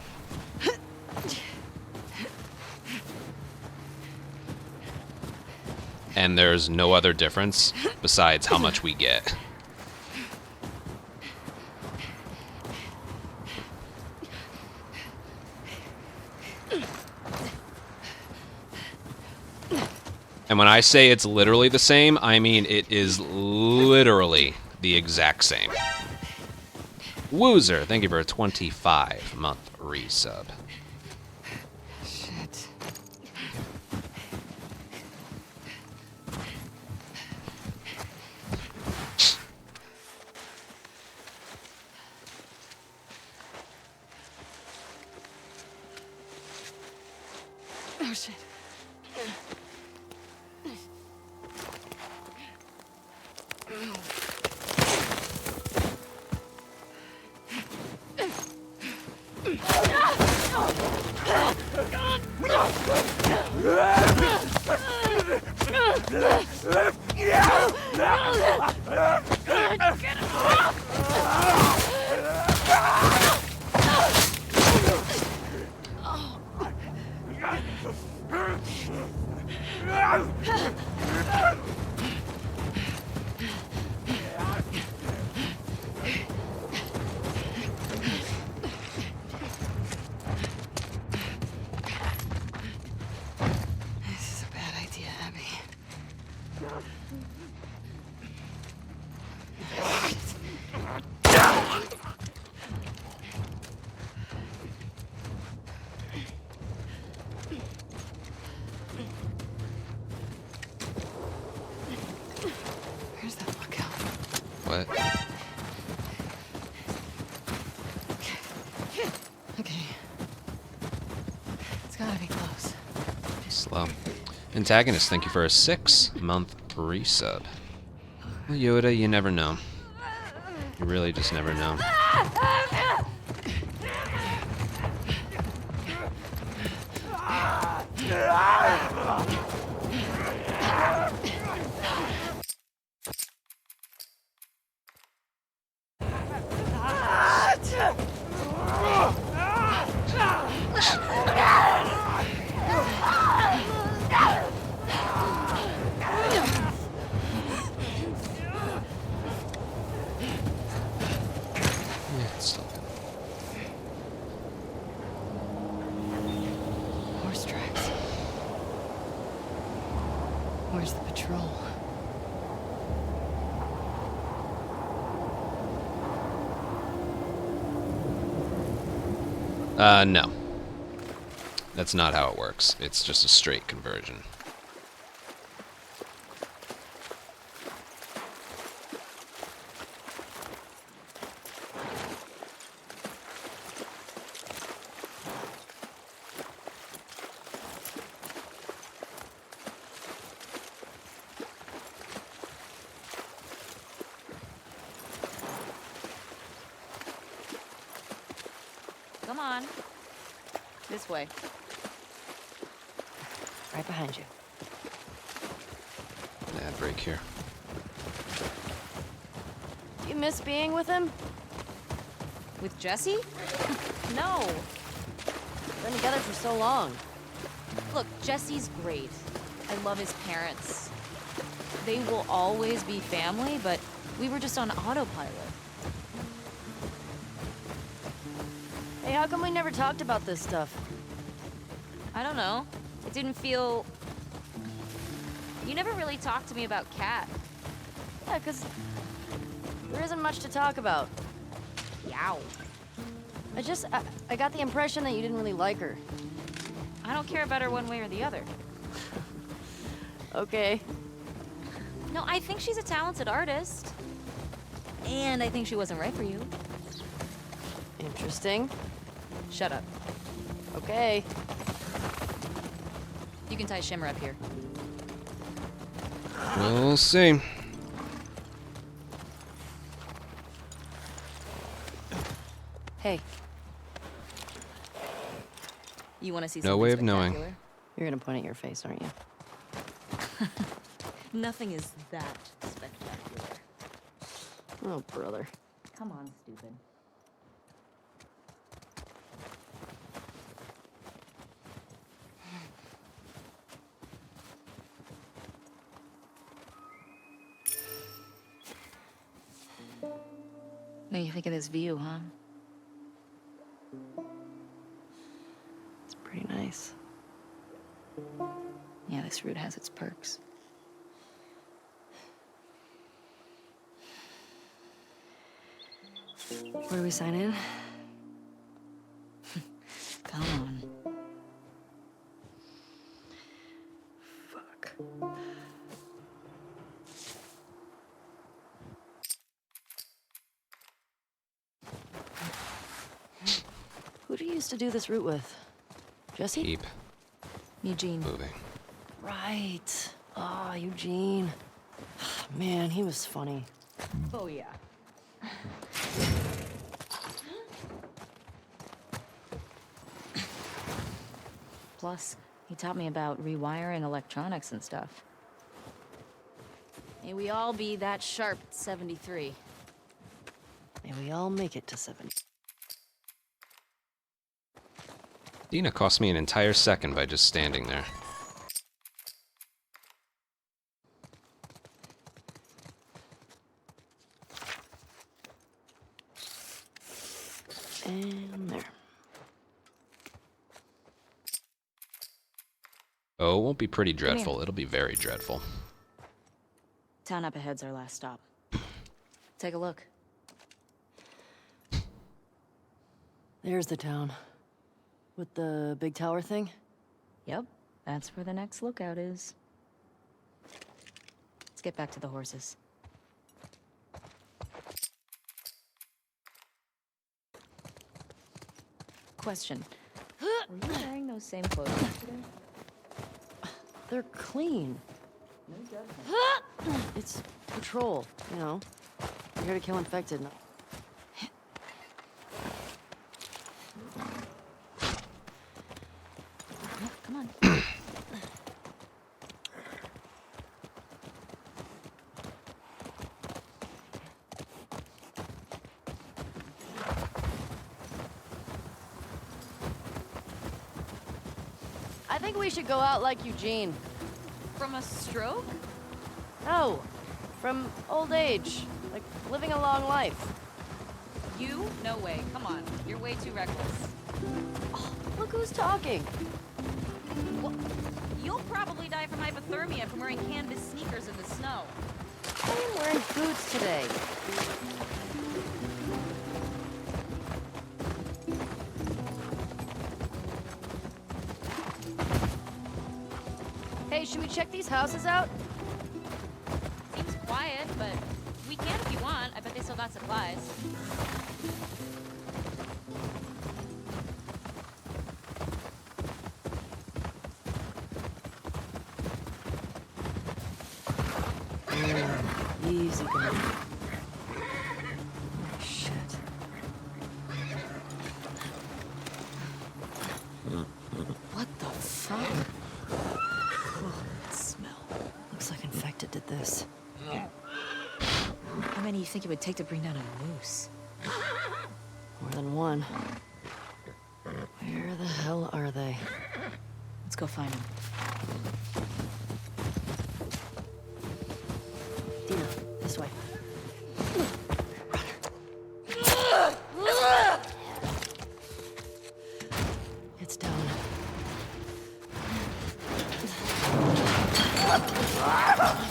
[SPEAKER 1] And there's no other difference besides how much we get. And when I say it's literally the same, I mean it is literally the exact same. Woozer, thank you for a 25-month resub.
[SPEAKER 3] Shit. Oh shit. This is a bad idea, Abby. Where's that lookout?
[SPEAKER 1] What?
[SPEAKER 3] Okay. It's gotta be close.
[SPEAKER 1] Slow. Antagonist, thank you for a 6-month resub. Well, Yoda, you never know. You really just never know. Yeah, it's still good.
[SPEAKER 3] Horse tracks. Where's the patrol?
[SPEAKER 1] No. That's not how it works. It's just a straight conversion.
[SPEAKER 6] Come on. This way.
[SPEAKER 3] Right behind you.
[SPEAKER 1] Ad break here.
[SPEAKER 6] You miss being with him? With Jesse? No.
[SPEAKER 3] Been together for so long.
[SPEAKER 6] Look, Jesse's great. I love his parents. They will always be family, but we were just on autopilot.
[SPEAKER 3] Hey, how come we never talked about this stuff?
[SPEAKER 6] I don't know. It didn't feel... You never really talked to me about Kat.
[SPEAKER 3] Yeah, 'cause there isn't much to talk about.
[SPEAKER 6] Yow.
[SPEAKER 3] I got the impression that you didn't really like her.
[SPEAKER 6] I don't care about her one way or the other.
[SPEAKER 3] Okay.
[SPEAKER 6] No, I think she's a talented artist. And I think she wasn't right for you.
[SPEAKER 3] Interesting.
[SPEAKER 6] Shut up.
[SPEAKER 3] Okay.
[SPEAKER 11] You can tie Shimmer up here.
[SPEAKER 1] We'll see.
[SPEAKER 11] Hey. You want to see
[SPEAKER 1] No
[SPEAKER 11] something
[SPEAKER 1] way of knowing.
[SPEAKER 11] spectacular?
[SPEAKER 12] You're gonna point at your face, aren't you?
[SPEAKER 11] Nothing is that spectacular.
[SPEAKER 12] Oh, brother.
[SPEAKER 11] Come on, stupid. What do you think of this view, huh?
[SPEAKER 12] It's pretty nice.
[SPEAKER 11] Yeah, this route has its perks.
[SPEAKER 12] Where do we sign in?
[SPEAKER 11] Come on.
[SPEAKER 12] Fuck. Who do you used to do this route with? Jesse?
[SPEAKER 1] Keep
[SPEAKER 11] Eugene.
[SPEAKER 1] moving.
[SPEAKER 12] Right. Ah, Eugene. Man, he was funny.
[SPEAKER 11] Oh, yeah. Plus, he taught me about rewiring electronics and stuff. May we all be that sharp at 73.
[SPEAKER 12] May we all make it to 70.
[SPEAKER 1] Dina cost me an entire second by just standing there.
[SPEAKER 12] And there.
[SPEAKER 1] Oh, it won't be pretty dreadful. It'll be very dreadful.
[SPEAKER 11] Town up ahead's our last stop. Take a look.
[SPEAKER 12] There's the town. With the big tower thing?
[SPEAKER 11] Yep, that's where the next lookout is. Let's get back to the horses. Question. Were you wearing those same clothes yesterday?
[SPEAKER 12] They're clean.
[SPEAKER 11] No judgment.
[SPEAKER 12] It's patrol, you know. We're here to kill infected.
[SPEAKER 11] Come on.
[SPEAKER 12] I think we should go out like Eugene.
[SPEAKER 11] From a stroke?
[SPEAKER 12] No, from old age. Like living a long life.
[SPEAKER 11] You? No way. Come on. You're way too reckless.
[SPEAKER 12] Oh, look who's talking.
[SPEAKER 11] Well, you'll probably die from hypothermia from wearing canvas sneakers in the snow.
[SPEAKER 12] I am wearing boots today. Hey, should we check these houses out?
[SPEAKER 11] Seems quiet, but we can if you want. I bet they still got supplies.
[SPEAKER 12] Easy going. Shit. What the fuck? Oh, that smell. Looks like infected did this.
[SPEAKER 11] How many do you think it would take to bring down a moose?
[SPEAKER 12] More than one. Where the hell are they?
[SPEAKER 11] Let's go find them.
[SPEAKER 12] Dina, this way. It's down.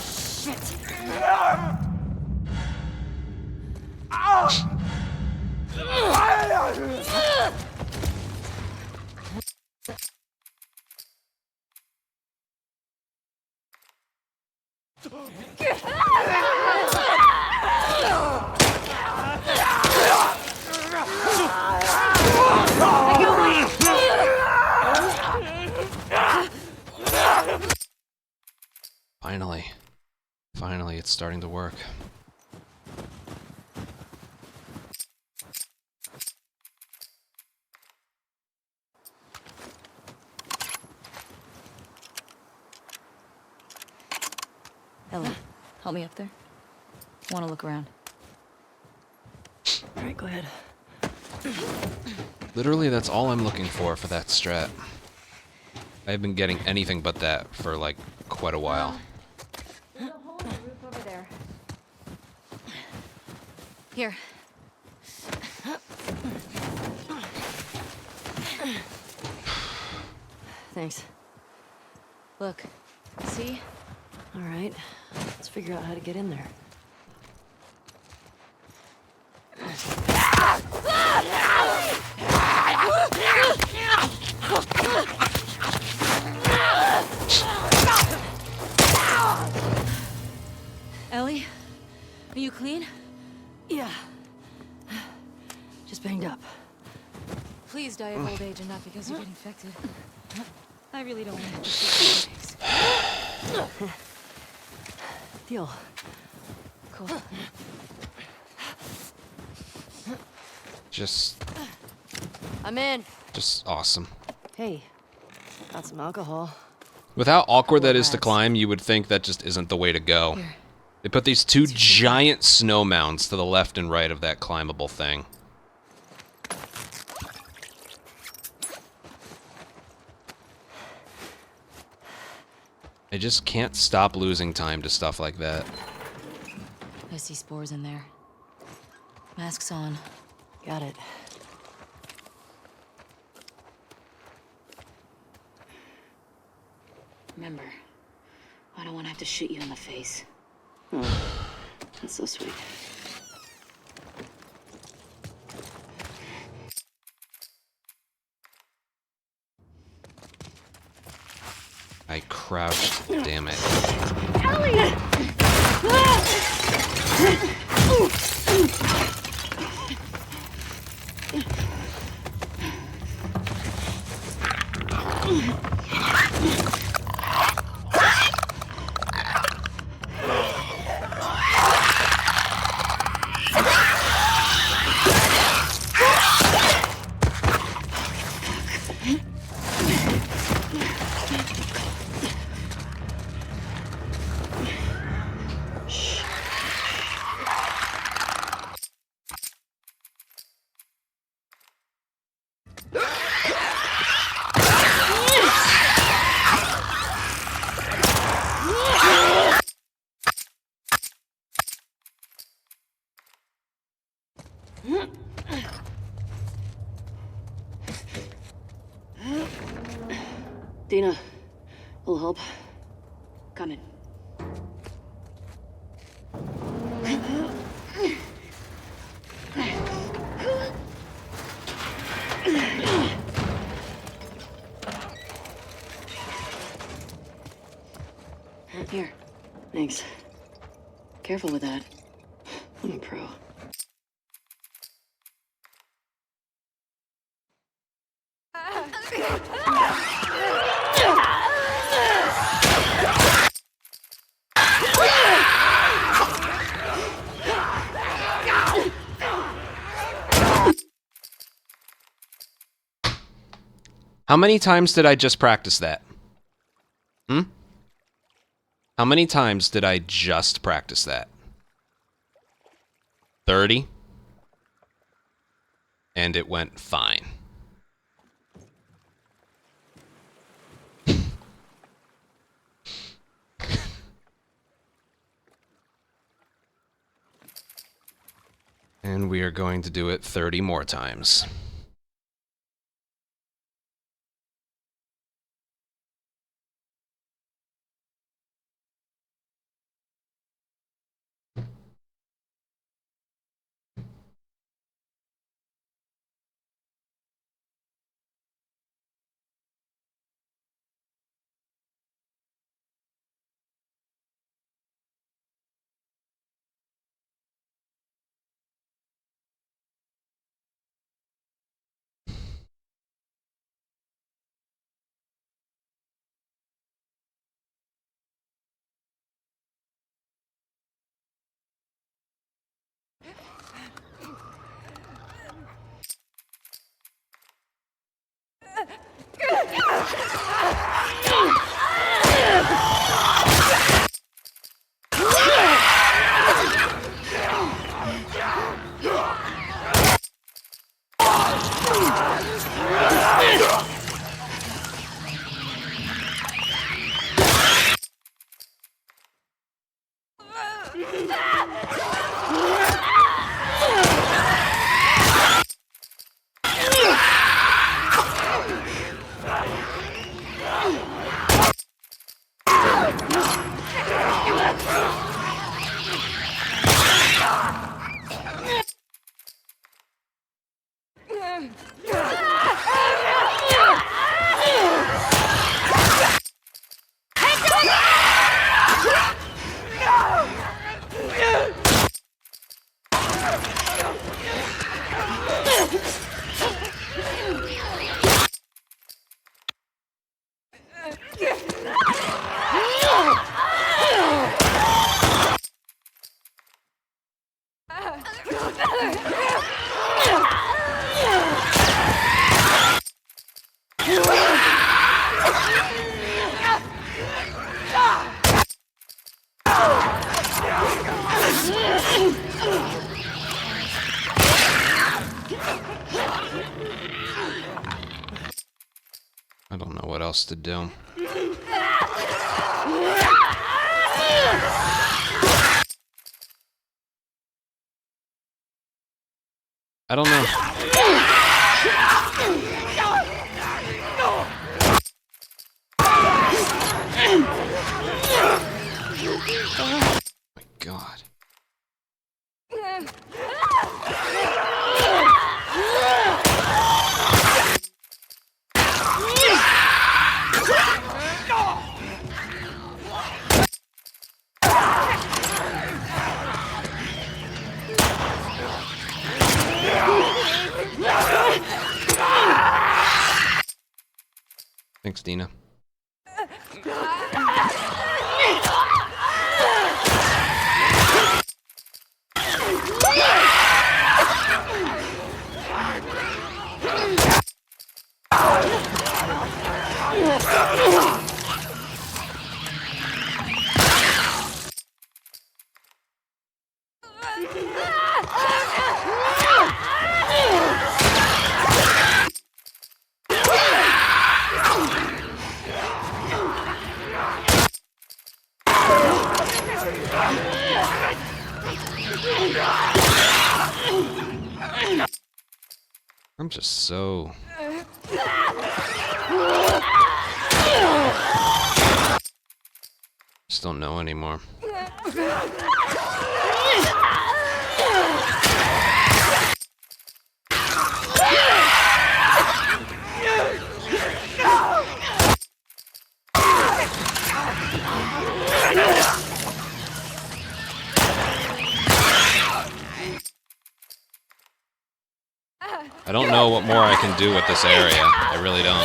[SPEAKER 12] Shit!
[SPEAKER 1] it's starting to work.
[SPEAKER 12] Ellie, help me up there. Want to look around.
[SPEAKER 3] All right, go ahead.
[SPEAKER 1] Literally, that's all I'm looking for that strat. I've been getting anything but that for, like, quite a while.
[SPEAKER 3] There's a hole in the roof over there.
[SPEAKER 12] Here.
[SPEAKER 3] Thanks.
[SPEAKER 12] Look. See?
[SPEAKER 3] All right, let's figure out how to get in there.
[SPEAKER 12] Ellie? Are you clean?
[SPEAKER 3] Yeah. Just banged up.
[SPEAKER 11] Please die of old age and not because you get infected. I really don't want to have to shoot you in the face.
[SPEAKER 3] Deal.
[SPEAKER 11] Cool.
[SPEAKER 1] Just
[SPEAKER 3] I'm in.
[SPEAKER 1] awesome.
[SPEAKER 3] Hey, got some alcohol.
[SPEAKER 1] With how awkward that is to
[SPEAKER 3] Relax.
[SPEAKER 1] climb, you would think that just isn't the way to go.
[SPEAKER 12] Here.
[SPEAKER 1] They put these two giant snow mounds to the left and right of that climbable thing. I just can't stop losing time to stuff like that.
[SPEAKER 12] I see spores in there. Masks on.
[SPEAKER 3] Got it.
[SPEAKER 12] Remember, I don't want to have to shoot you in the face.
[SPEAKER 3] Oh, that's so sweet.
[SPEAKER 1] I crouched, damn it.
[SPEAKER 12] Dina, will help. Coming. Here. Thanks. Careful with that. I'm a pro.
[SPEAKER 1] How many times did I just practice that? How many times did I just practice that? 30? And it went fine. And we are going to do it 30 more times. I don't know what else to do. I don't know. Oh my God. Thanks, Dina. I'm just so... just don't know anymore. I don't know what more I can do with this area. I really don't.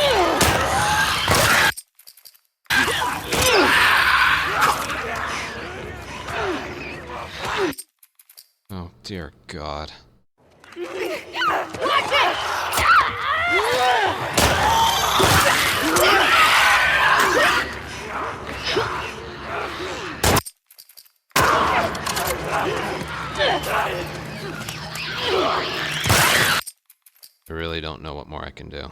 [SPEAKER 1] Oh, dear God. I really don't know what more I can do.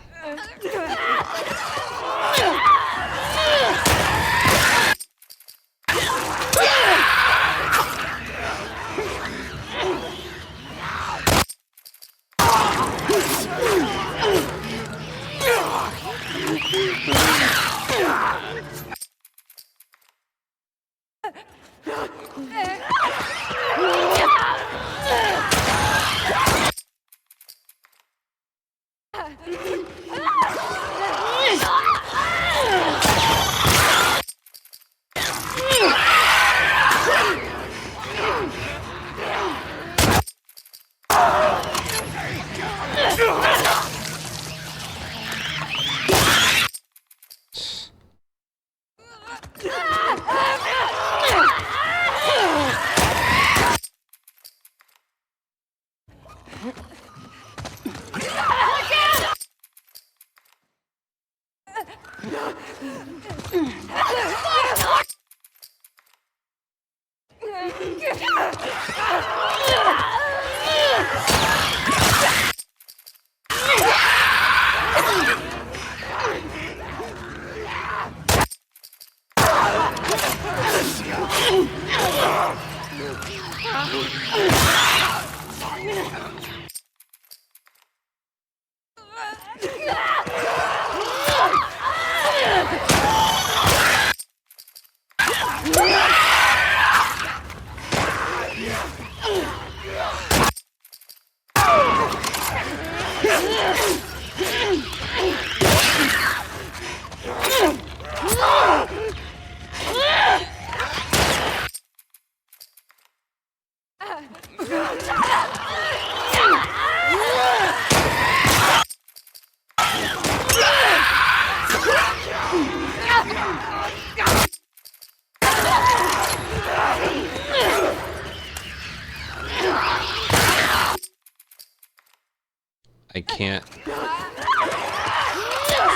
[SPEAKER 1] I can't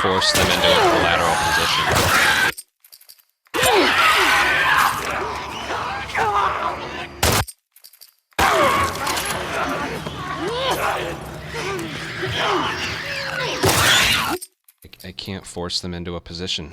[SPEAKER 1] force them into a collateral position. I can't force them into a position.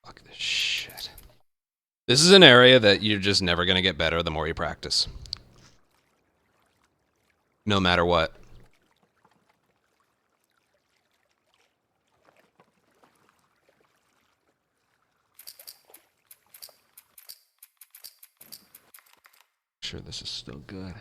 [SPEAKER 1] Fuck this shit. This is an area that you're just never gonna get better the more you practice. No matter what. Sure, this is still good.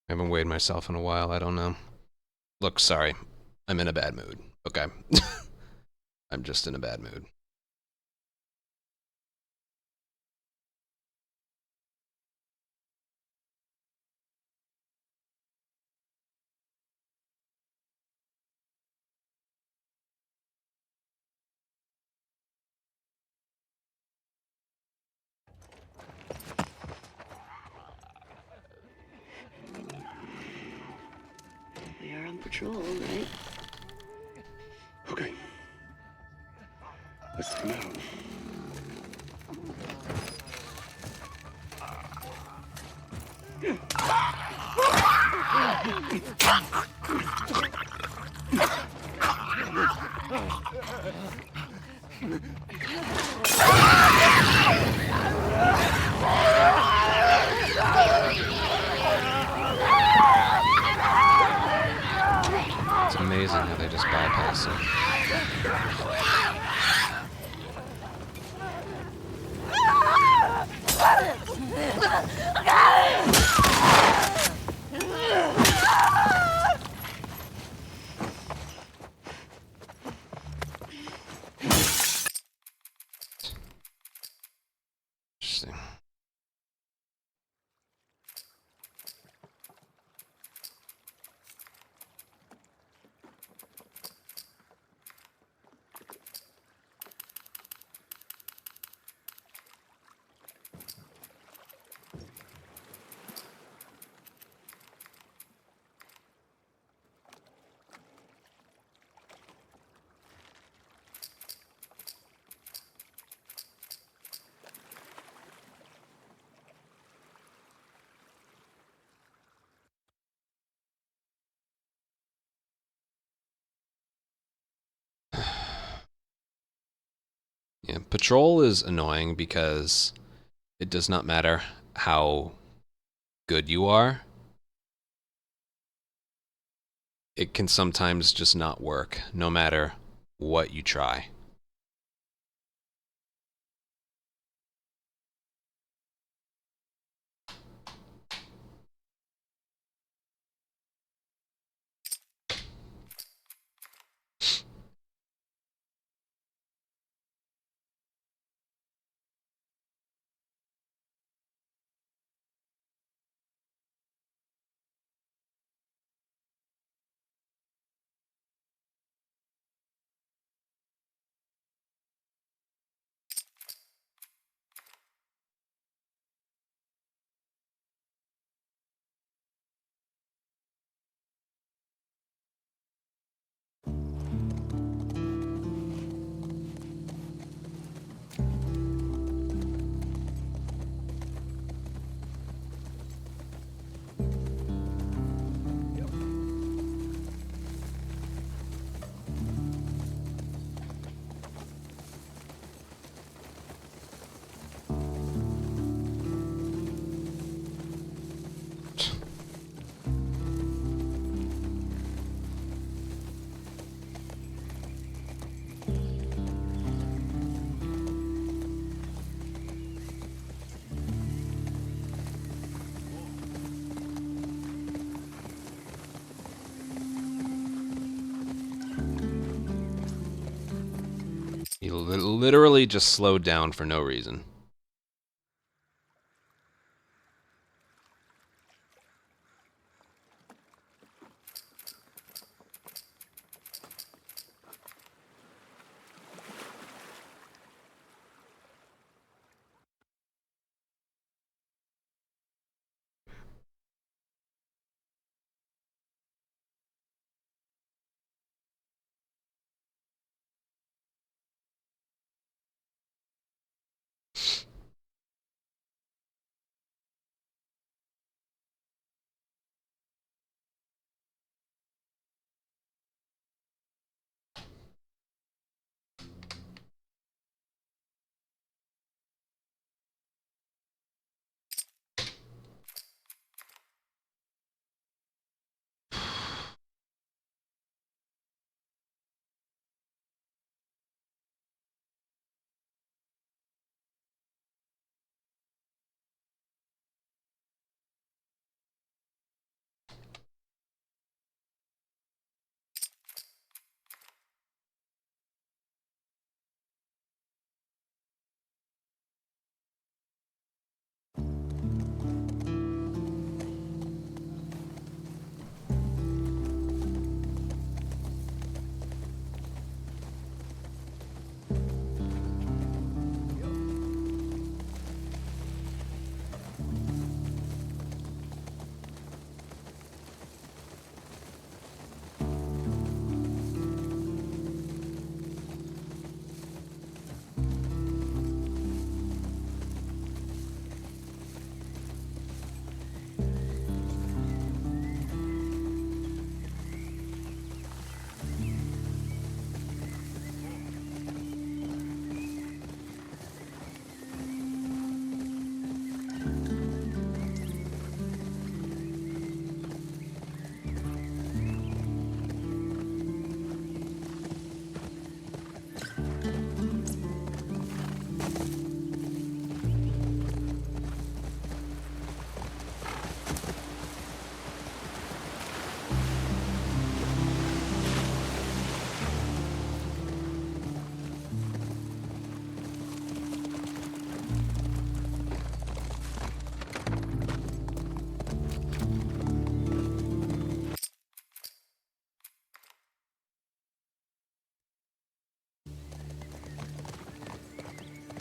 [SPEAKER 1] I haven't weighed myself in a while, I don't know. Look, sorry. I'm in a bad mood. Okay. I'm just in a bad mood.
[SPEAKER 12] We are on patrol, right?
[SPEAKER 7] Okay. Let's come out.
[SPEAKER 1] It's amazing how they just bypass it. Interesting. Yeah, patrol is annoying because it does not matter how good you are. It can sometimes just not work, no matter what you try. He literally just slowed down for no reason.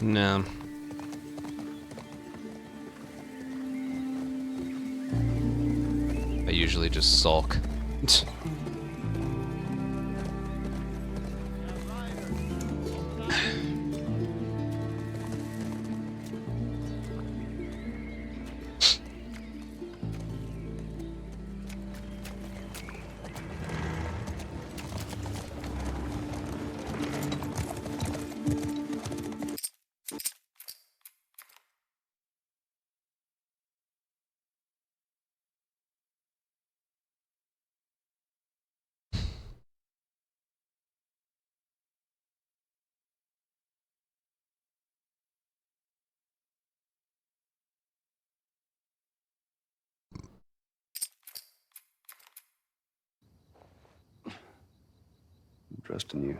[SPEAKER 1] No. I usually just sulk.
[SPEAKER 7] I'm trusting you.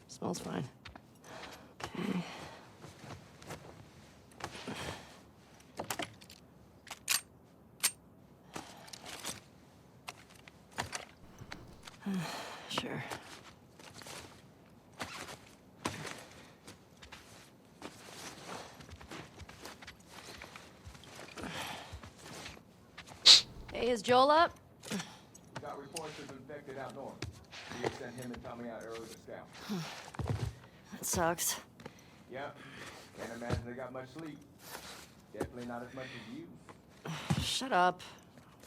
[SPEAKER 12] Smells fine. Okay. Sure.
[SPEAKER 3] Hey, is Joel up?
[SPEAKER 8] Got reports of infected out north. We sent him and Tommy out early to scout.
[SPEAKER 12] That sucks.
[SPEAKER 8] Yep. Can't imagine they got much sleep. Definitely not as much as you.
[SPEAKER 12] Shut up.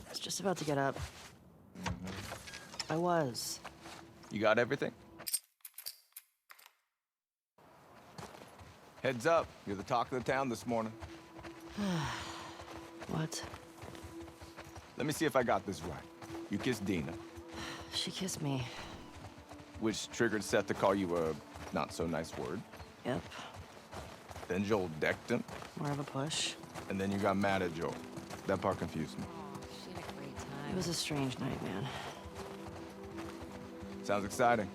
[SPEAKER 12] I was just about to get up. I was.
[SPEAKER 8] You got everything? Heads up, you're the talk of the town this morning.
[SPEAKER 12] What?
[SPEAKER 8] Let me see if I got this right. You kissed Dina,
[SPEAKER 12] She kissed me.
[SPEAKER 8] which triggered Seth to call you a not-so-nice word.
[SPEAKER 12] Yep.
[SPEAKER 8] Then Joel decked him,
[SPEAKER 12] More of a push.
[SPEAKER 8] and then you got mad at Joel. That part confused me.
[SPEAKER 3] She had a great
[SPEAKER 12] It
[SPEAKER 3] time.
[SPEAKER 12] was a strange night, man.
[SPEAKER 8] Sounds exciting.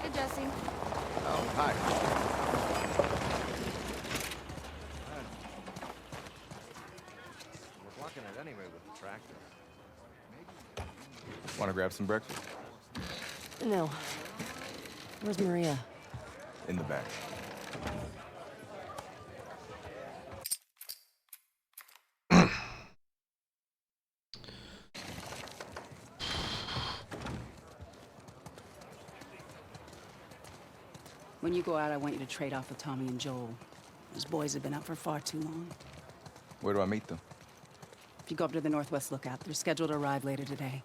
[SPEAKER 3] Hey, Jesse.
[SPEAKER 8] Oh, hi.
[SPEAKER 9] We're blocking it anyway with the tractor.
[SPEAKER 8] Want to grab some breakfast?
[SPEAKER 12] No. Where's Maria?
[SPEAKER 8] In the back.
[SPEAKER 10] When you go out, I want you to trade off with Tommy and Joel. Those boys have been up for far too long.
[SPEAKER 8] Where do I meet them?
[SPEAKER 10] If you go up to the Northwest Lookout, they're scheduled to arrive later today.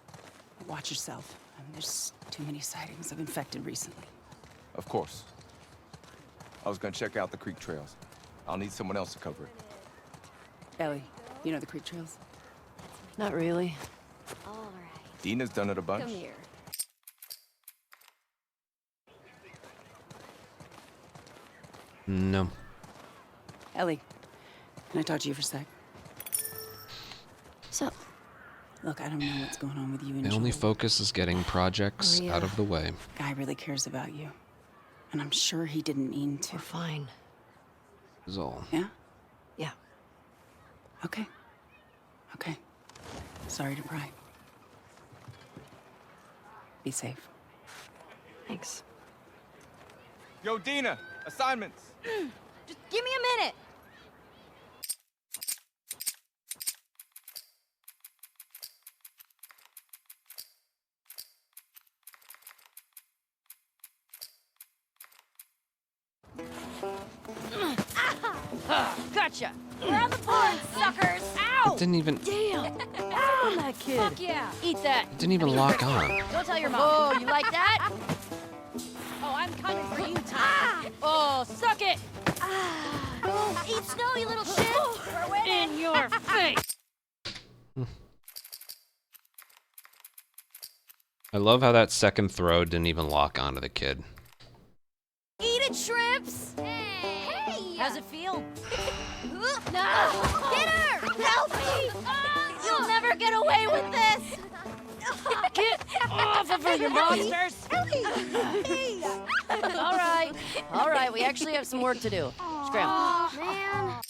[SPEAKER 10] But watch yourself. There's too many sightings of infected recently.
[SPEAKER 8] Of course. I was gonna check out the creek trails. I'll need someone else to cover it.
[SPEAKER 10] Ellie, you know the creek trails?
[SPEAKER 12] Not really.
[SPEAKER 6] All right.
[SPEAKER 8] Dina's done it a bunch.
[SPEAKER 6] Come here.
[SPEAKER 1] No.
[SPEAKER 10] Ellie, can I talk to you for a sec?
[SPEAKER 12] So,
[SPEAKER 10] Look, I don't know what's going on with you and
[SPEAKER 1] The only
[SPEAKER 10] Joel.
[SPEAKER 1] focus is getting projects
[SPEAKER 12] Maria.
[SPEAKER 1] out of the way.
[SPEAKER 10] Guy really cares about you. And I'm sure he didn't mean to.
[SPEAKER 12] we're fine.
[SPEAKER 1] Is all.
[SPEAKER 10] Yeah?
[SPEAKER 12] Yeah.
[SPEAKER 10] Okay. Okay. Sorry to pry. Be safe.
[SPEAKER 12] Thanks.
[SPEAKER 8] Yo, Dina! Assignments!
[SPEAKER 6] Just give me a minute. Gotcha. We're on the board, suckers. Ow!
[SPEAKER 1] It didn't even.
[SPEAKER 12] Damn!
[SPEAKER 6] Ow!
[SPEAKER 12] that kid.
[SPEAKER 6] Fuck yeah. Eat that.
[SPEAKER 1] It didn't even lock on.
[SPEAKER 6] Don't tell your mom. Oh, you like that? Oh, I'm coming for you, Tom. Oh, suck it. Eat snow, you little shit. We're winning. In your face.
[SPEAKER 1] I love how that second throw didn't even lock onto the kid.
[SPEAKER 6] Eat it, shrimps. Hey. How's it feel? No. Get her. Help me. You'll never get away with this. Get off of her, you monsters. Ellie.
[SPEAKER 12] All right, we actually have some work to do. Scram.
[SPEAKER 6] Oh, man.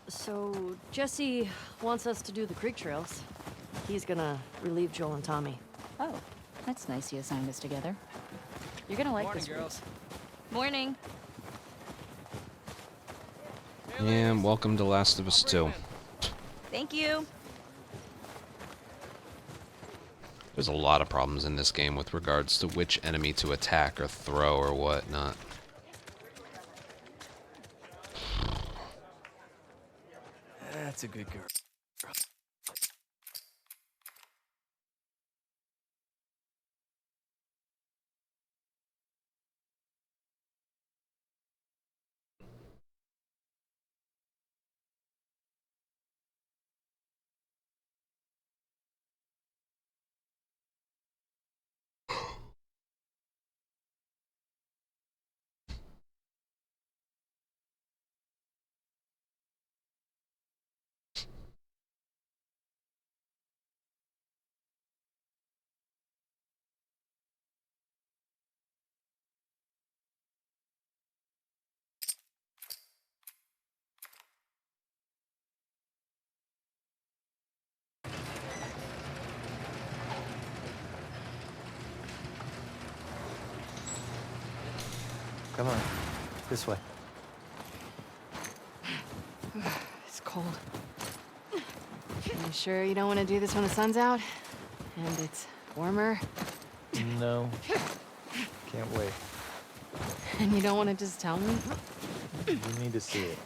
[SPEAKER 12] So, Jesse wants us to do the creek trails. He's gonna relieve Joel and Tommy.
[SPEAKER 11] Oh, that's nice he assigned us together. You're gonna like this route. Morning.
[SPEAKER 1] Yeah, welcome to Last of Us 2.
[SPEAKER 11] Thank you.
[SPEAKER 1] There's a lot of problems in this game with regards to which enemy to attack or throw or whatnot.
[SPEAKER 5] That's a good girl. Come on. This way.
[SPEAKER 3] It's cold. You sure you don't want to do this when the sun's out? And it's warmer?
[SPEAKER 5] No. Can't wait.
[SPEAKER 3] And you don't want to just tell me?
[SPEAKER 5] You need to see it.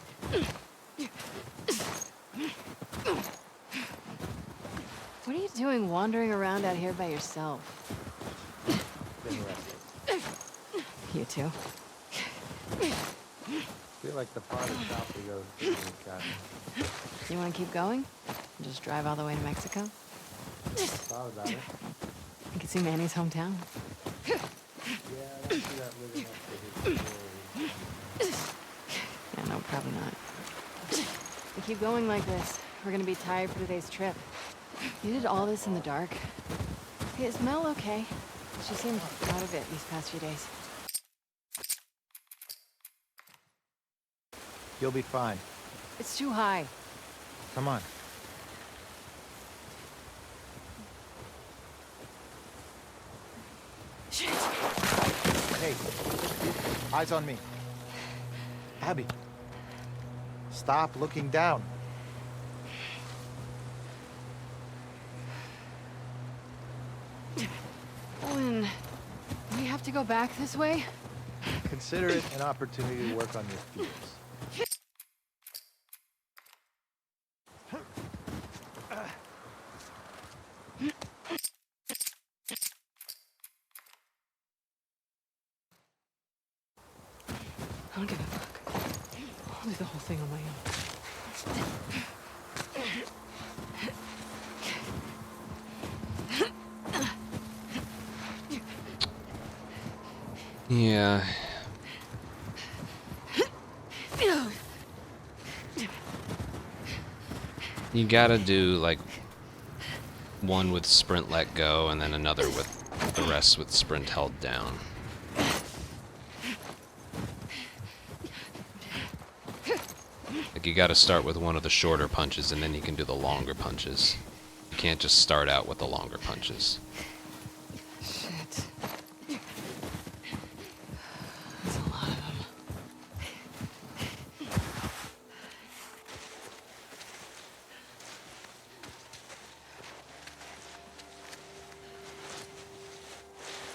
[SPEAKER 3] What are you doing wandering around out here by yourself?
[SPEAKER 5] Been rested.
[SPEAKER 3] You too?
[SPEAKER 5] Feel like the farther south we go, the further we've gotten.
[SPEAKER 3] You want to keep going? Just drive all the way to Mexico?
[SPEAKER 5] Thought about it.
[SPEAKER 3] You can see Manny's hometown.
[SPEAKER 5] Yeah, I don't see that living up to his story.
[SPEAKER 3] Yeah, no, probably not. We keep going like this, we're gonna be tired for today's trip. You did all this in the dark. Hey, is Mel okay? She seemed out of it these past few days.
[SPEAKER 5] You'll be fine.
[SPEAKER 3] It's too high.
[SPEAKER 5] Come on.
[SPEAKER 3] Shit!
[SPEAKER 5] Hey, eyes on me. Abby, stop looking down.
[SPEAKER 3] Owen, we have to go back this way?
[SPEAKER 5] Consider it an opportunity to work on your fears.
[SPEAKER 3] I don't give a fuck. I'll do the whole thing on my own.
[SPEAKER 1] Yeah. You gotta do like one with sprint let go and then another with the rest with sprint held down. Like you gotta start with one of the shorter punches and then you can do the longer punches. You can't just start out with the longer punches.
[SPEAKER 3] Shit. There's a lot of them.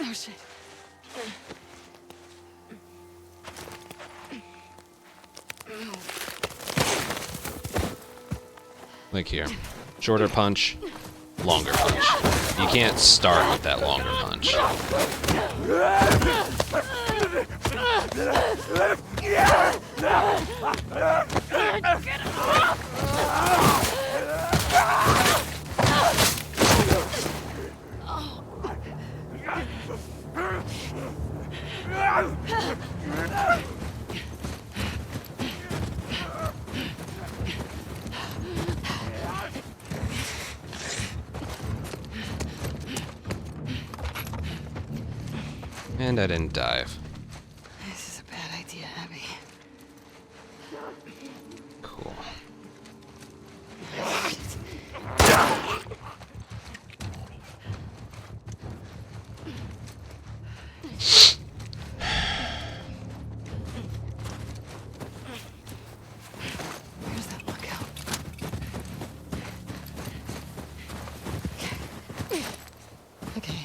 [SPEAKER 3] Oh shit.
[SPEAKER 1] Like here. Shorter punch, longer punch. You can't start with that longer punch. And I didn't dive.
[SPEAKER 3] This is a bad idea, Abby.
[SPEAKER 1] Cool.
[SPEAKER 3] Where's that lookout? Okay.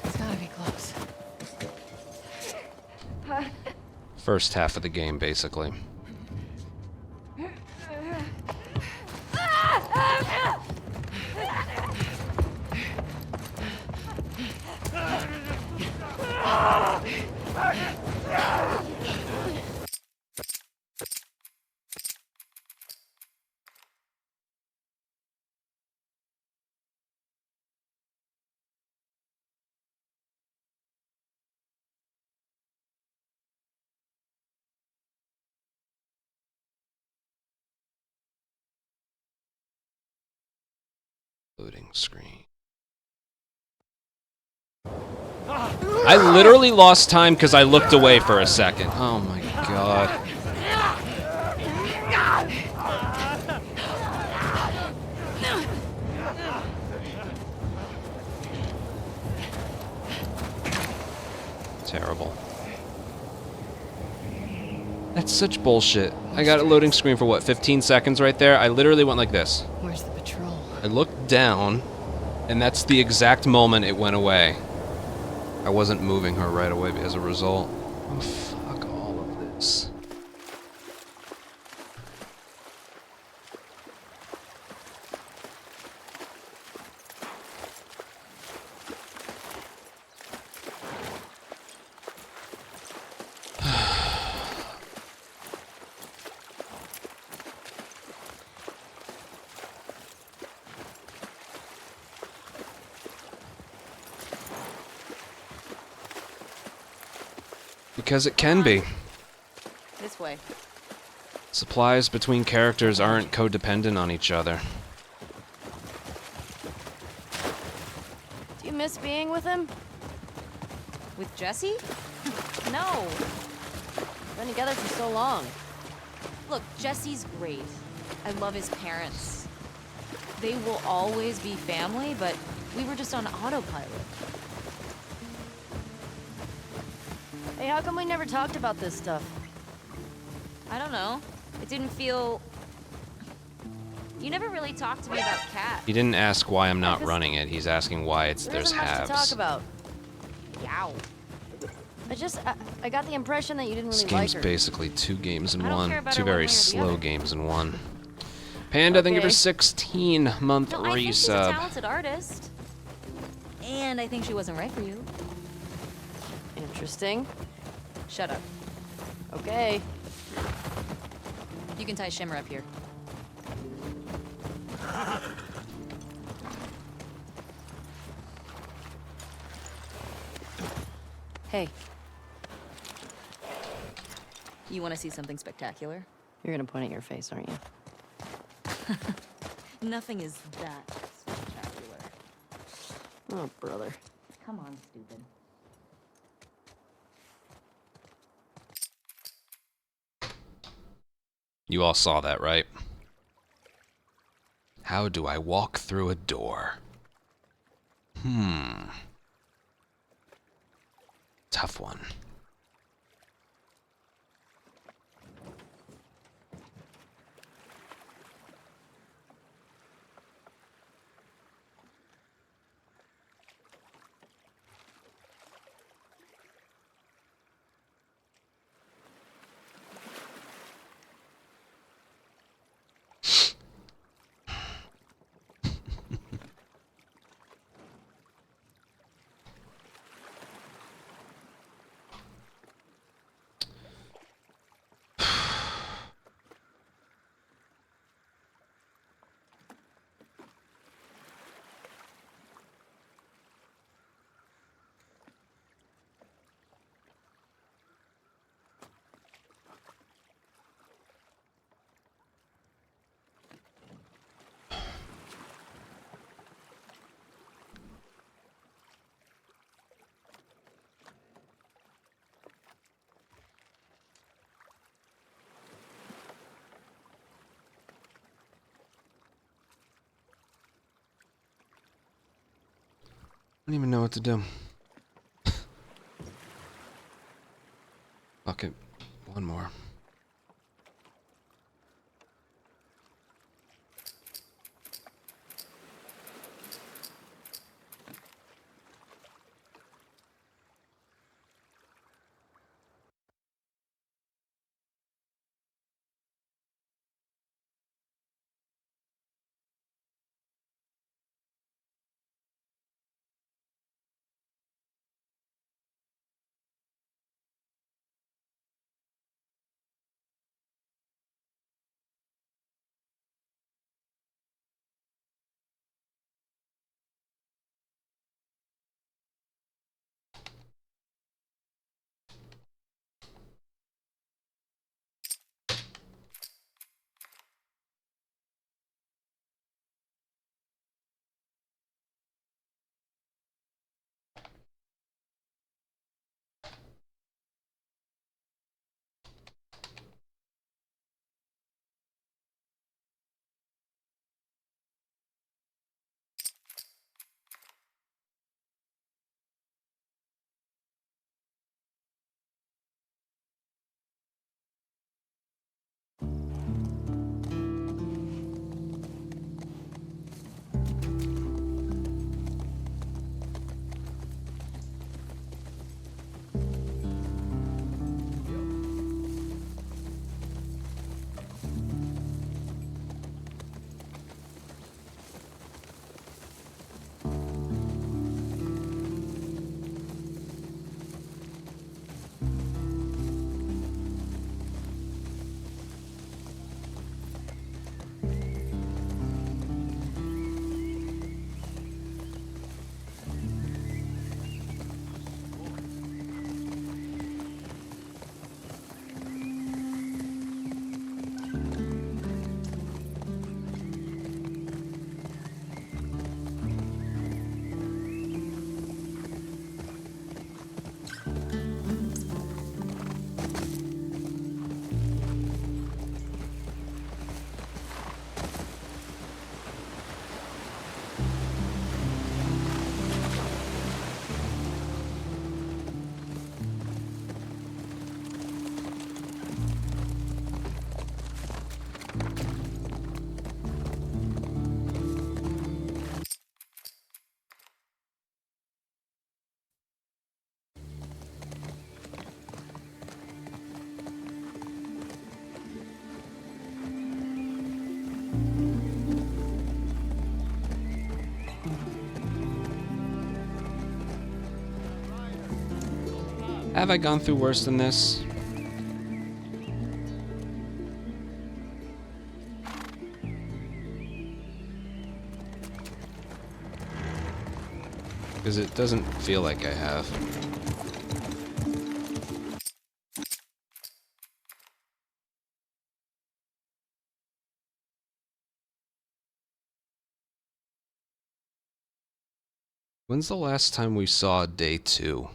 [SPEAKER 3] It's gotta be close.
[SPEAKER 1] First half of the game, basically. Loading screen. I literally lost time because I looked away for a second. Oh my god. Terrible. That's such bullshit. I got a loading screen for what, 15 seconds right there? I literally went like this.
[SPEAKER 3] Where's the patrol?
[SPEAKER 1] I looked down, and that's the exact moment it went away. I wasn't moving her right away as a result. Oh, fuck all of this. Because it can be.
[SPEAKER 6] This way.
[SPEAKER 1] Supplies between characters aren't codependent on each other.
[SPEAKER 6] Do you miss being with him? With Jesse? No. Been together for so long. Look, Jesse's great. I love his parents. They will always be family, but we were just on autopilot. Hey, how come we never talked about this stuff? I don't know. It didn't feel... You never really talked to me about Cat.
[SPEAKER 1] He didn't ask why I'm not running it. He's asking why there's halves.
[SPEAKER 6] To talk about. Yow. I got the impression that you didn't really
[SPEAKER 1] This
[SPEAKER 6] like
[SPEAKER 1] game's
[SPEAKER 6] her.
[SPEAKER 1] basically 2 games in
[SPEAKER 6] I don't
[SPEAKER 1] one.
[SPEAKER 6] care about
[SPEAKER 1] 2
[SPEAKER 6] her one
[SPEAKER 1] very
[SPEAKER 6] way or the
[SPEAKER 1] slow
[SPEAKER 6] other.
[SPEAKER 1] games in one. Panda, thank you for
[SPEAKER 6] Okay.
[SPEAKER 1] 16-month
[SPEAKER 6] No, I think she's a
[SPEAKER 1] resub.
[SPEAKER 6] talented artist. And I think she wasn't right for you. Interesting. Shut up. Okay. You can tie Shimmer up here. Hey. You want to see something spectacular? You're gonna point at your face, aren't you? Nothing is that spectacular. Oh, brother. Come on, stupid.
[SPEAKER 1] You all saw that, right? How do I walk through a door? Tough one. I don't even know what to do. Fuck it. One more. Have I gone through worse than this? Because it doesn't feel like I have. When's the last time we saw day 2?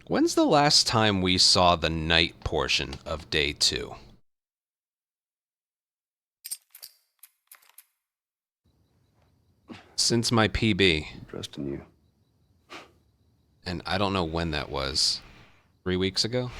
[SPEAKER 1] When's the last time we saw the night portion of day 2? Since my PB.
[SPEAKER 7] Trust in you.
[SPEAKER 1] And I don't know when that was. 3 weeks ago?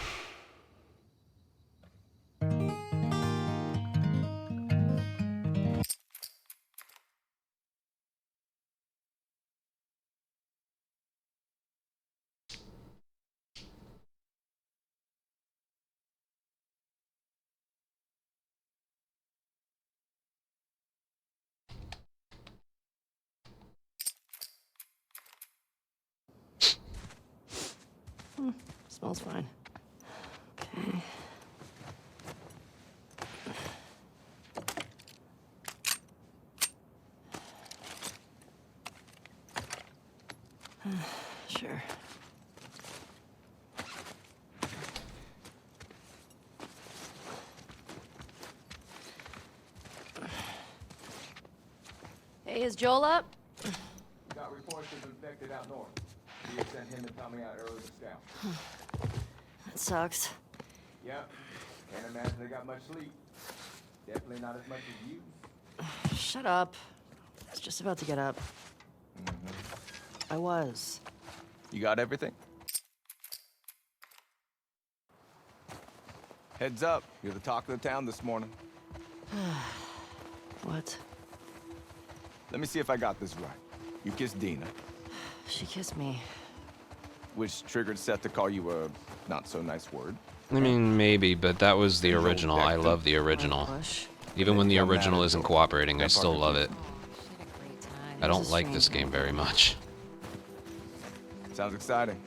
[SPEAKER 12] Smells fine. Okay. Sure.
[SPEAKER 6] Hey, is Joel up?
[SPEAKER 8] We got reports of infected out north. We had sent him and Tommy out early to scout.
[SPEAKER 12] That sucks.
[SPEAKER 8] Yep. Can't imagine they got much sleep. Definitely not as much as you.
[SPEAKER 12] Shut up. I was just about to get up. I was.
[SPEAKER 8] You got everything? Heads up. You're the talk of the town this morning.
[SPEAKER 12] What?
[SPEAKER 8] Let me see if I got this right. You kissed Dina,
[SPEAKER 12] She kissed me.
[SPEAKER 8] which triggered Seth to call you a not-so-nice word.
[SPEAKER 1] I mean, maybe, but that was the
[SPEAKER 8] Your
[SPEAKER 1] original. I
[SPEAKER 8] victim.
[SPEAKER 1] love the original.
[SPEAKER 12] Push.
[SPEAKER 1] Even when the
[SPEAKER 8] Don't
[SPEAKER 1] original
[SPEAKER 8] matter.
[SPEAKER 1] isn't cooperating, I still love it.
[SPEAKER 3] She had a great time.
[SPEAKER 1] I
[SPEAKER 12] was
[SPEAKER 1] don't
[SPEAKER 12] a
[SPEAKER 1] like this
[SPEAKER 12] strange
[SPEAKER 1] game very much.
[SPEAKER 8] Sounds exciting.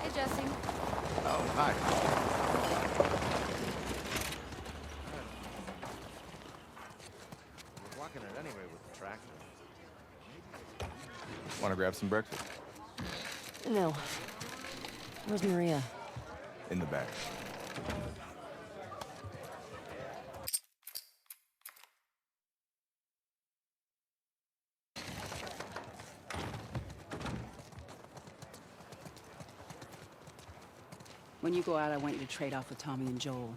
[SPEAKER 6] Hey, Jesse.
[SPEAKER 8] Oh, hi.
[SPEAKER 9] We're blocking it anyway with the tractor.
[SPEAKER 8] Want to grab some breakfast?
[SPEAKER 12] No. Where's Maria?
[SPEAKER 8] In the back.
[SPEAKER 10] When you go out, I want you to trade off with Tommy and Joel.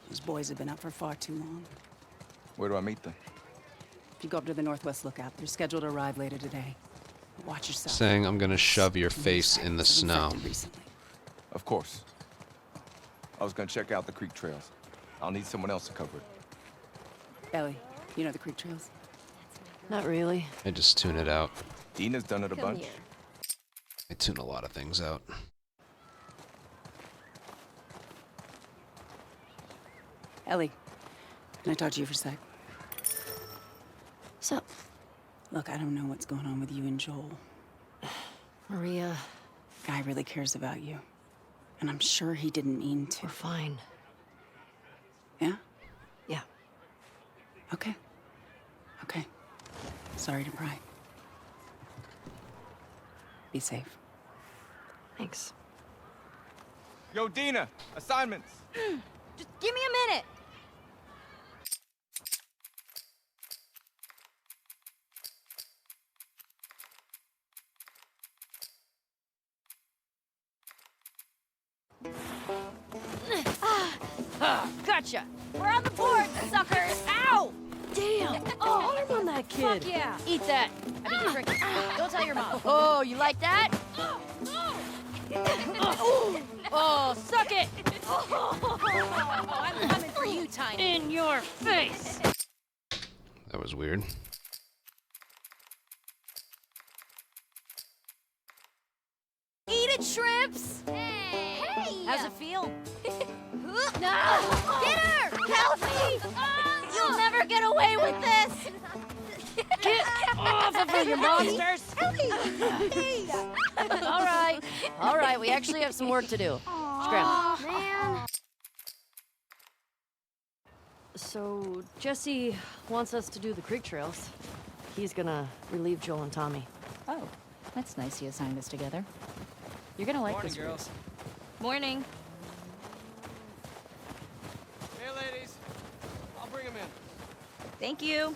[SPEAKER 10] Those boys have been up for far too long.
[SPEAKER 8] Where do I meet them?
[SPEAKER 10] If you go up to the Northwest Lookout, they're scheduled to arrive later today. But watch yourself.
[SPEAKER 1] Saying I'm gonna shove your
[SPEAKER 10] Too many
[SPEAKER 1] face in the
[SPEAKER 10] sightings of
[SPEAKER 1] snow.
[SPEAKER 10] infected recently.
[SPEAKER 8] Of course. I was gonna check out the creek trails. I'll need someone else to cover it.
[SPEAKER 10] Ellie, you know the creek trails?
[SPEAKER 12] Not really.
[SPEAKER 1] I just tune it out.
[SPEAKER 8] Dina's done it a bunch.
[SPEAKER 1] I tune a lot of things out.
[SPEAKER 10] Ellie, can I talk to you for a sec?
[SPEAKER 12] What's up?
[SPEAKER 10] Look, I don't know what's going on with you and Joel.
[SPEAKER 12] Maria,
[SPEAKER 10] Guy really cares about you. And I'm sure he didn't mean to.
[SPEAKER 12] we're fine.
[SPEAKER 10] Yeah?
[SPEAKER 12] Yeah.
[SPEAKER 10] Okay. Okay. Sorry to pry. Be safe.
[SPEAKER 12] Thanks.
[SPEAKER 8] Yo, Dina! Assignments!
[SPEAKER 6] Just give me a minute. Gotcha. We're on the board, suckers! Ow!
[SPEAKER 12] Damn! Arm on that kid!
[SPEAKER 6] Fuck yeah! Eat that! I mean, trick. Don't tell your mom. Oh, you like that? Oh, suck it! Oh, I'm coming for you, Tiny.
[SPEAKER 11] In your face!
[SPEAKER 1] That was weird.
[SPEAKER 6] Eat it, shrimps! Hey! How's it feel? No! Get her! Help me! You'll never get away with this!
[SPEAKER 11] Get off of her, you monsters!
[SPEAKER 12] All right, we actually have some work to do. Scram.
[SPEAKER 6] Man.
[SPEAKER 12] So, Jesse wants us to do the creek trails. He's gonna relieve Joel and Tommy.
[SPEAKER 11] Oh, that's nice he assigned us together. You're gonna like this.
[SPEAKER 8] girls.
[SPEAKER 11] Morning.
[SPEAKER 8] Hey, ladies. I'll bring them in.
[SPEAKER 11] Thank you.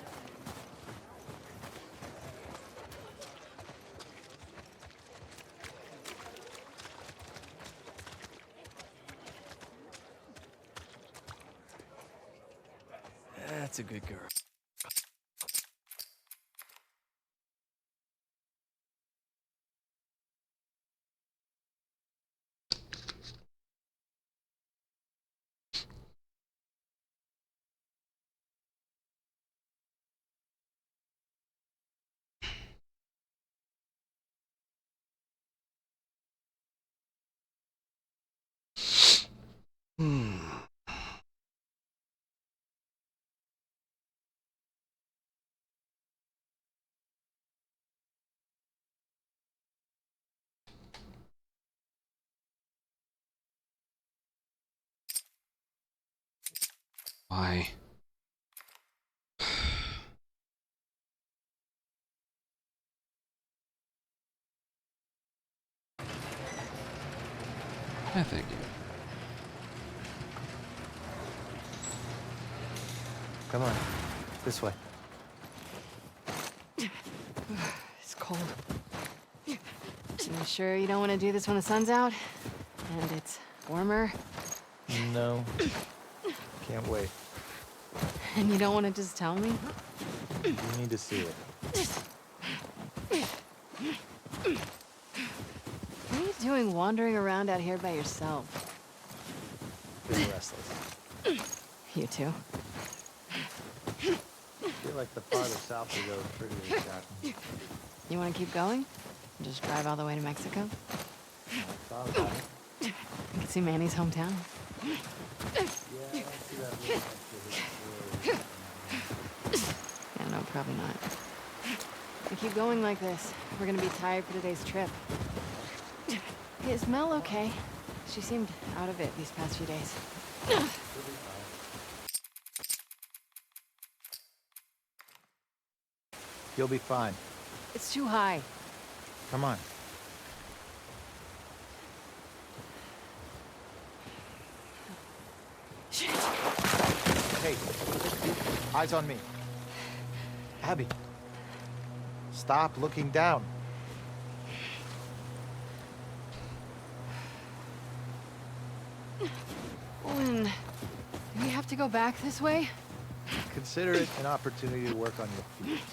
[SPEAKER 8] That's a good girl.
[SPEAKER 1] Why? I thank you.
[SPEAKER 5] Come on, this way.
[SPEAKER 3] It's cold. You sure you don't want to do this when the sun's out? And it's warmer?
[SPEAKER 5] No. Can't wait.
[SPEAKER 3] And you don't want to just tell me?
[SPEAKER 5] You need to see it.
[SPEAKER 3] What are you doing wandering around out here by yourself?
[SPEAKER 5] Feel restless.
[SPEAKER 3] You too?
[SPEAKER 5] Feel like the farther south we go, the prettier it's gotten.
[SPEAKER 3] You want to keep going? Just drive all the way to Mexico?
[SPEAKER 5] I thought about it.
[SPEAKER 3] You can see Manny's hometown.
[SPEAKER 5] Yeah, I see that little extra
[SPEAKER 3] Yeah, no, probably not. We keep going like this, we're gonna be tired for today's trip. Hey, is Mel okay? She seemed out of it these past few days.
[SPEAKER 5] You'll be fine.
[SPEAKER 3] It's too high.
[SPEAKER 5] Come on.
[SPEAKER 3] Shit!
[SPEAKER 5] Hey, eyes on me. Abby, stop looking down.
[SPEAKER 3] Owen, do we have to go back this way?
[SPEAKER 5] Consider it an opportunity to work on your feet.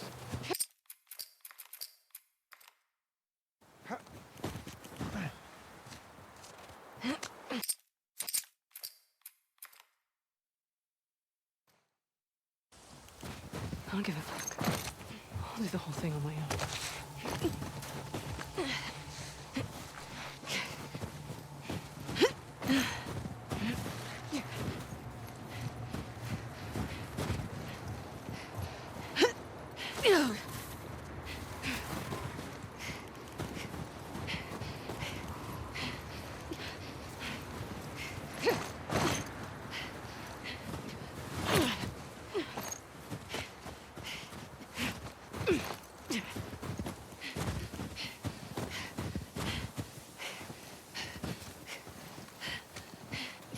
[SPEAKER 3] I don't give a fuck. I'll do the whole thing on my own.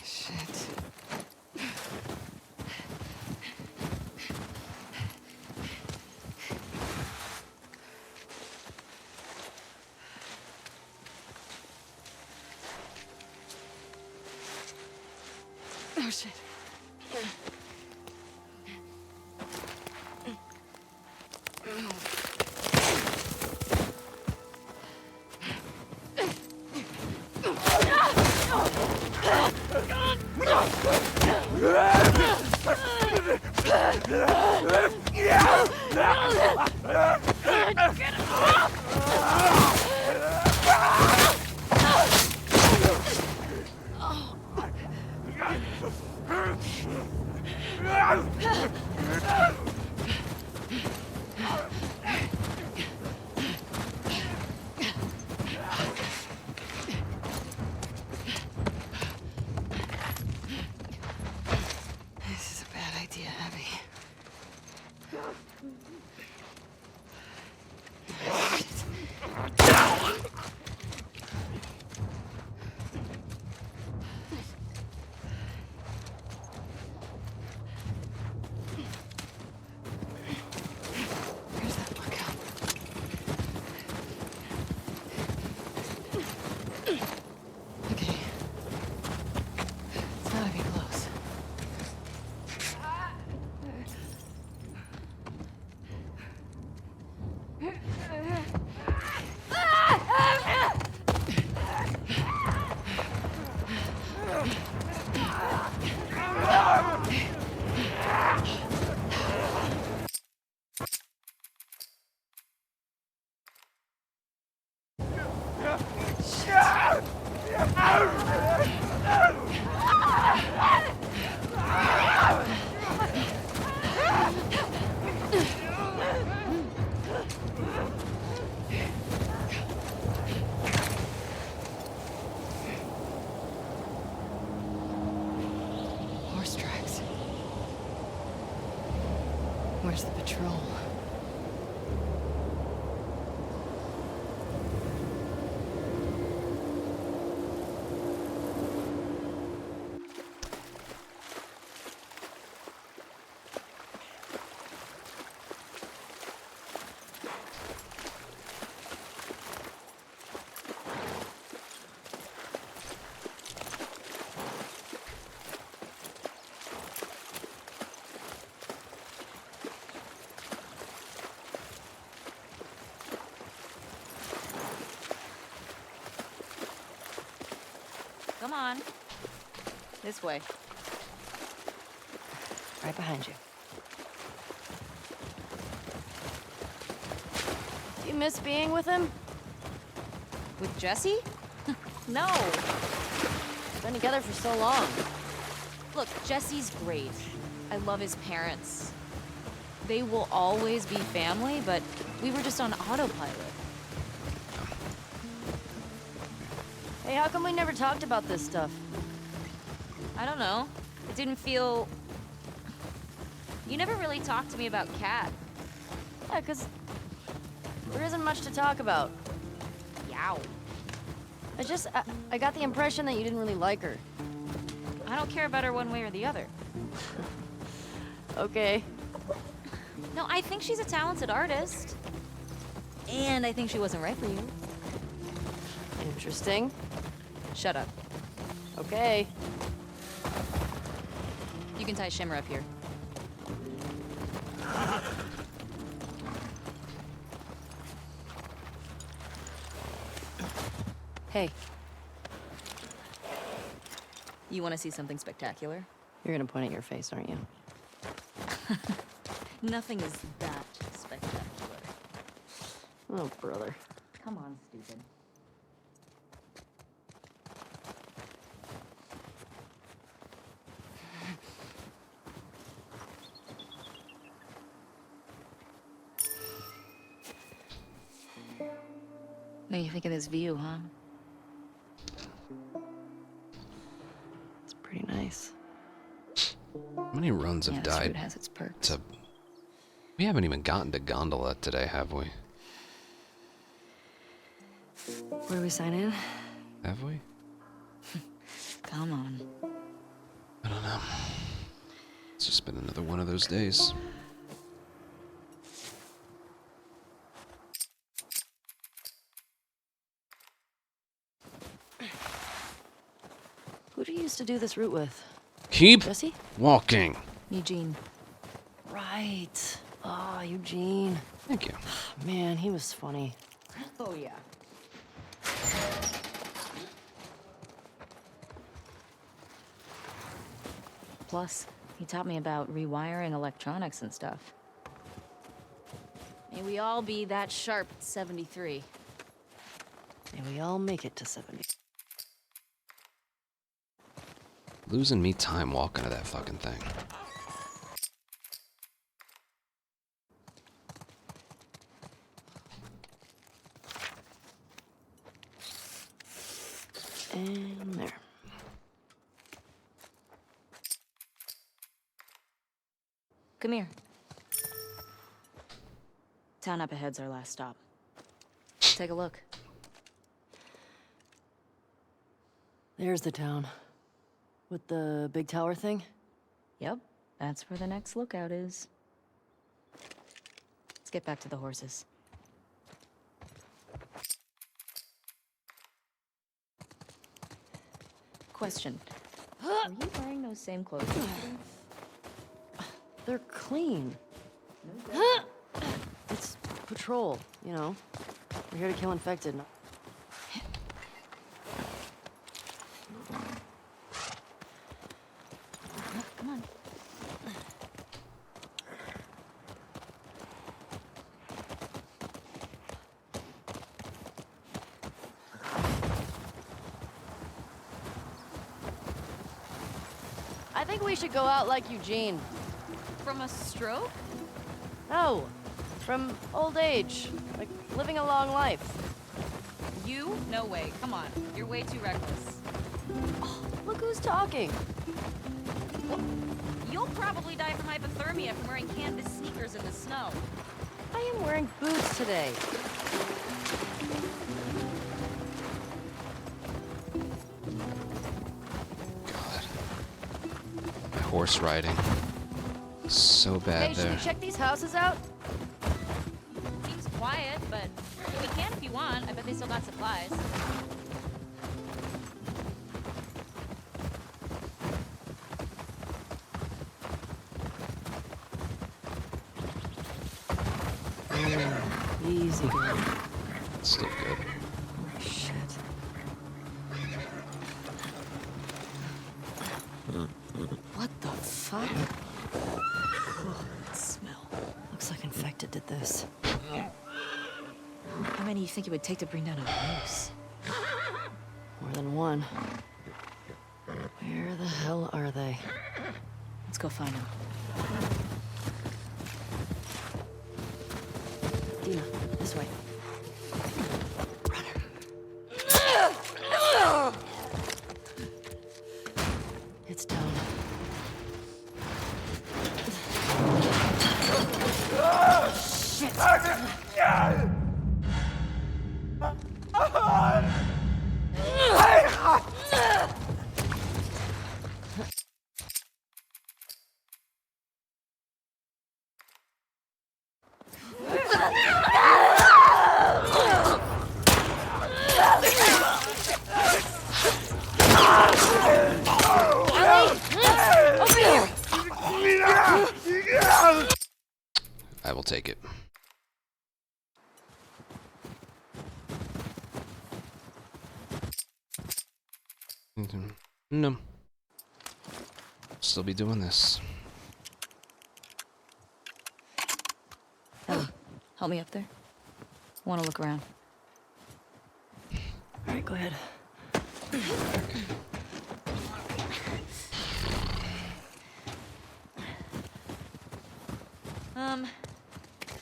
[SPEAKER 3] Shit. Oh shit.
[SPEAKER 12] This is a bad idea, Abby. Where's that lookout? Okay. It's gotta be close. Horse tracks. Where's the patrol?
[SPEAKER 6] Come on. This way.
[SPEAKER 12] Right behind you.
[SPEAKER 6] Do you miss being with him? With Jesse? No. Been together for so long. Look, Jesse's great. I love his parents. They will always be family, but we were just on autopilot. Hey, how come we never talked about this stuff? I don't know. It didn't feel... You never really talked to me about Kat. Yeah, 'cause there isn't much to talk about. Yow. I got the impression that you didn't really like her. I don't care about her one way or the other. Okay. No, I think she's a talented artist. And I think she wasn't right for you. Interesting. Shut up. Okay. You can tie Shimmer up here. Hey. You want to see something spectacular?
[SPEAKER 12] You're gonna point at your face, aren't you?
[SPEAKER 6] Nothing is that spectacular.
[SPEAKER 12] Oh, brother.
[SPEAKER 6] Come on, stupid. What do you think of this view, huh?
[SPEAKER 12] It's pretty nice.
[SPEAKER 1] How many runs have
[SPEAKER 6] Yeah, this
[SPEAKER 1] died?
[SPEAKER 6] route has its perks.
[SPEAKER 1] We haven't even gotten to Gondola today, have we?
[SPEAKER 12] Where do we sign in?
[SPEAKER 1] Have we?
[SPEAKER 6] Come on.
[SPEAKER 1] I don't know. It's just been another one of those days.
[SPEAKER 12] Who do you used to do this route with?
[SPEAKER 1] Keep
[SPEAKER 12] Jesse?
[SPEAKER 1] walking.
[SPEAKER 6] Eugene.
[SPEAKER 12] Right. Ah, Eugene.
[SPEAKER 1] Thank you.
[SPEAKER 12] Man, he was funny.
[SPEAKER 6] Oh, yeah. Plus, he taught me about rewiring electronics and stuff.
[SPEAKER 11] May we all be that sharp at 73.
[SPEAKER 12] May we all make it to 70.
[SPEAKER 1] Losing me time walking to that fucking thing.
[SPEAKER 12] And there.
[SPEAKER 11] Come here. Town up ahead's our last stop. Take a look.
[SPEAKER 12] There's the town. With the big tower thing?
[SPEAKER 11] Yep, that's where the next lookout is. Let's get back to the horses. Question. Are you wearing those same clothes?
[SPEAKER 12] They're clean. It's patrol, you know. We're here to kill infected.
[SPEAKER 11] Come on.
[SPEAKER 12] I think we should go out like Eugene.
[SPEAKER 11] From a stroke?
[SPEAKER 12] No, from old age. Like living a long life.
[SPEAKER 11] You? No way. Come on. You're way too reckless.
[SPEAKER 12] Oh, look who's talking.
[SPEAKER 11] Well, you'll probably die from hypothermia from wearing canvas sneakers in the snow.
[SPEAKER 12] I am wearing boots today.
[SPEAKER 1] God. My horse riding. So bad
[SPEAKER 12] Hey,
[SPEAKER 1] there.
[SPEAKER 12] should we check these houses out?
[SPEAKER 11] Seems quiet, but we can if you want. I bet they still got supplies.
[SPEAKER 12] Easy, girl.
[SPEAKER 1] Still good.
[SPEAKER 12] Oh, shit. What the fuck? Oh, that smell. Looks like infected did this.
[SPEAKER 11] How many do you think it would take to bring down a moose?
[SPEAKER 12] More than one. Where the hell are they?
[SPEAKER 11] Let's go find them.
[SPEAKER 12] Dina, this way. It's down.
[SPEAKER 1] I will take it. No. Still be doing this.
[SPEAKER 11] Ellie, help me up there. I want to look around.
[SPEAKER 12] All right, go ahead.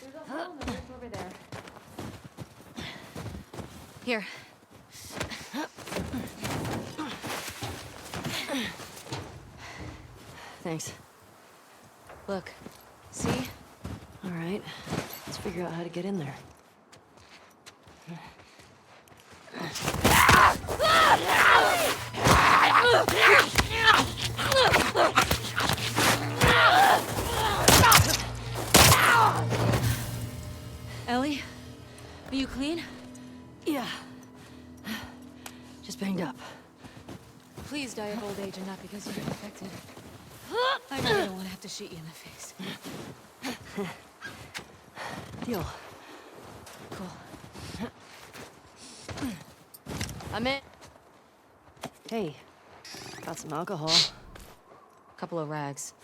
[SPEAKER 11] There's a hole in the roof over there. Here.
[SPEAKER 12] Thanks.
[SPEAKER 11] Look. See?
[SPEAKER 12] All right. Let's figure out how to get in there.
[SPEAKER 11] Ellie? Are you clean?
[SPEAKER 12] Yeah. Just banged up.
[SPEAKER 11] Please die of old age and not because you're infected. I really don't want to have to shoot you in the face.
[SPEAKER 12] Deal.
[SPEAKER 11] Cool.
[SPEAKER 12] I'm in. Hey, got some alcohol.
[SPEAKER 11] Couple of rags.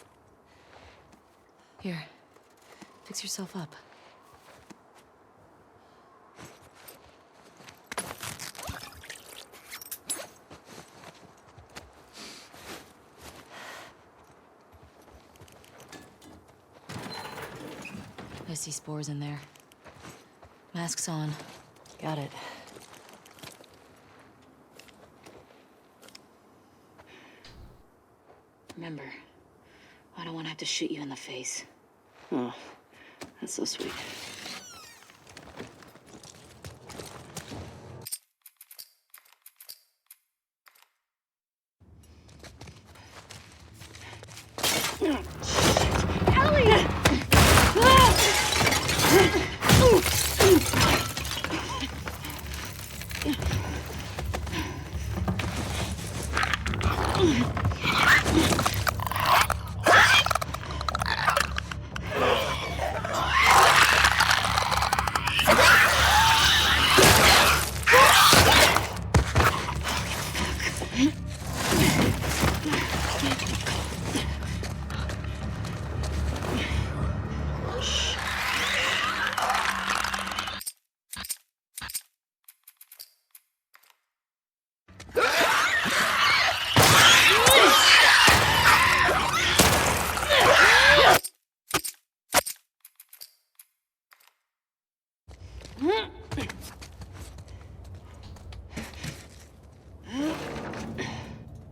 [SPEAKER 11] Here. Fix yourself up.
[SPEAKER 12] see spores in there. Masks on. Got it. Remember, I don't want to have to shoot you in the face.
[SPEAKER 10] Oh, that's so sweet.
[SPEAKER 6] Ellie!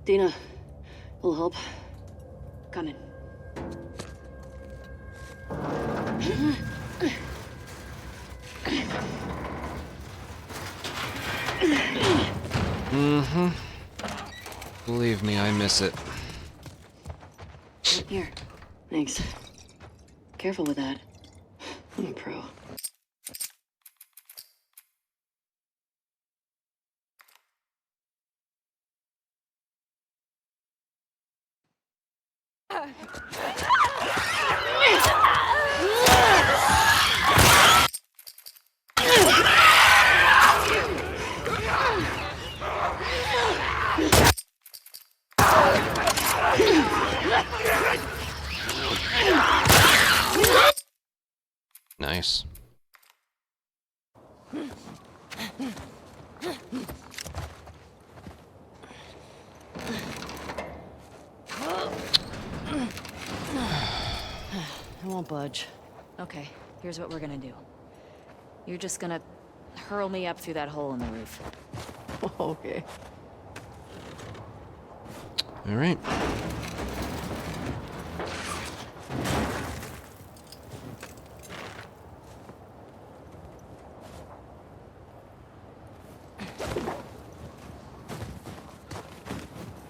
[SPEAKER 12] Dina, will help. Coming.
[SPEAKER 1] Mm-hmm. Believe me, I miss it.
[SPEAKER 12] Here. Thanks. Careful with that. I'm a pro.
[SPEAKER 1] Nice.
[SPEAKER 12] I won't budge. Okay, here's what we're gonna do. You're just gonna hurl me up through that hole in the roof.
[SPEAKER 10] Okay.
[SPEAKER 1] All right.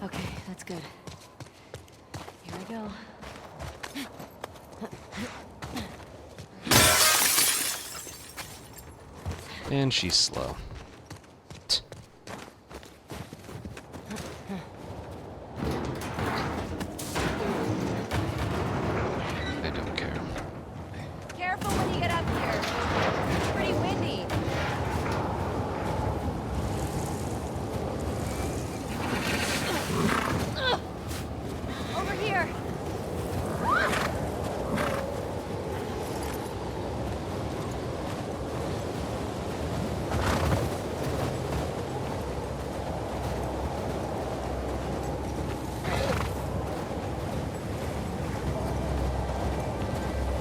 [SPEAKER 12] Okay, that's good. Here I go.
[SPEAKER 1] And she's slow. I don't care.
[SPEAKER 6] Careful when you get up here. It's pretty windy. Over here.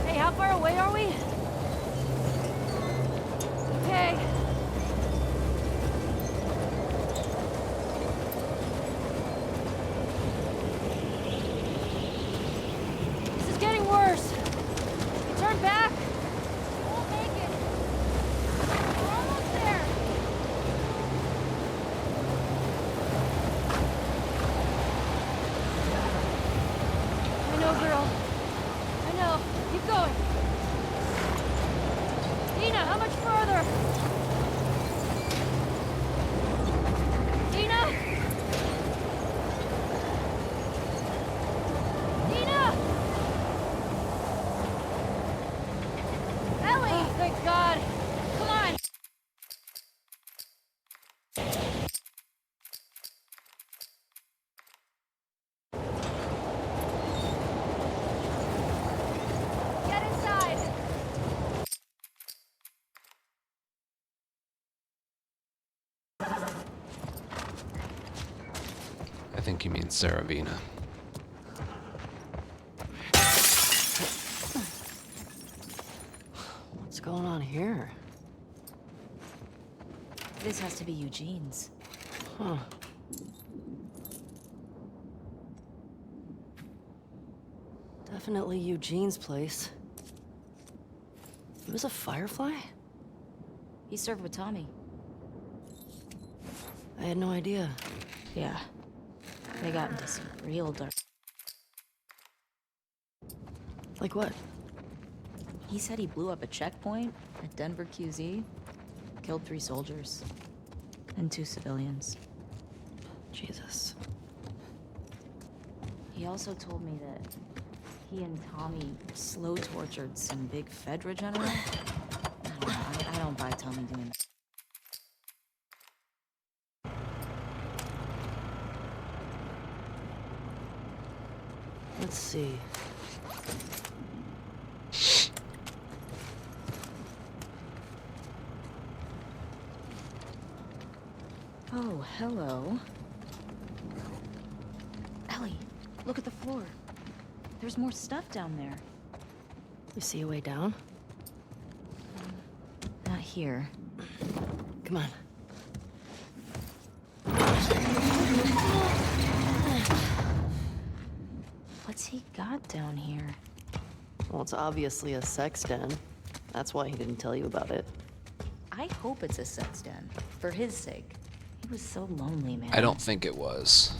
[SPEAKER 6] Hey, how far away are we? Okay. This is getting worse. Turn back. We'll make it. We're almost there. I know, girl. I know. Keep going. Dina, how much further? Dina? Dina! Ellie! Oh, thank God. Come on. Get inside.
[SPEAKER 1] I think you mean Saravina.
[SPEAKER 13] going on here?
[SPEAKER 12] This has to be Eugene's.
[SPEAKER 13] Huh. Definitely Eugene's place. He was a Firefly?
[SPEAKER 12] He served with Tommy.
[SPEAKER 13] I had no idea.
[SPEAKER 12] Yeah. They got into some real dark...
[SPEAKER 13] Like what?
[SPEAKER 12] He said he blew up a checkpoint at Denver QZ, killed 3 soldiers, and 2 civilians.
[SPEAKER 13] Jesus.
[SPEAKER 12] He also told me that he and Tommy slow tortured some big Fedra general. I don't buy Tommy doing that.
[SPEAKER 13] Let's see.
[SPEAKER 12] Oh, hello. Ellie, look at the floor. There's more stuff down there.
[SPEAKER 13] You see a way down?
[SPEAKER 12] Not here.
[SPEAKER 13] Come on.
[SPEAKER 12] What's he got down here?
[SPEAKER 13] Well, it's obviously a sex den. That's why he didn't tell you about it.
[SPEAKER 12] I hope it's a sex den, for his sake. He was so lonely, man.
[SPEAKER 1] I don't think it was.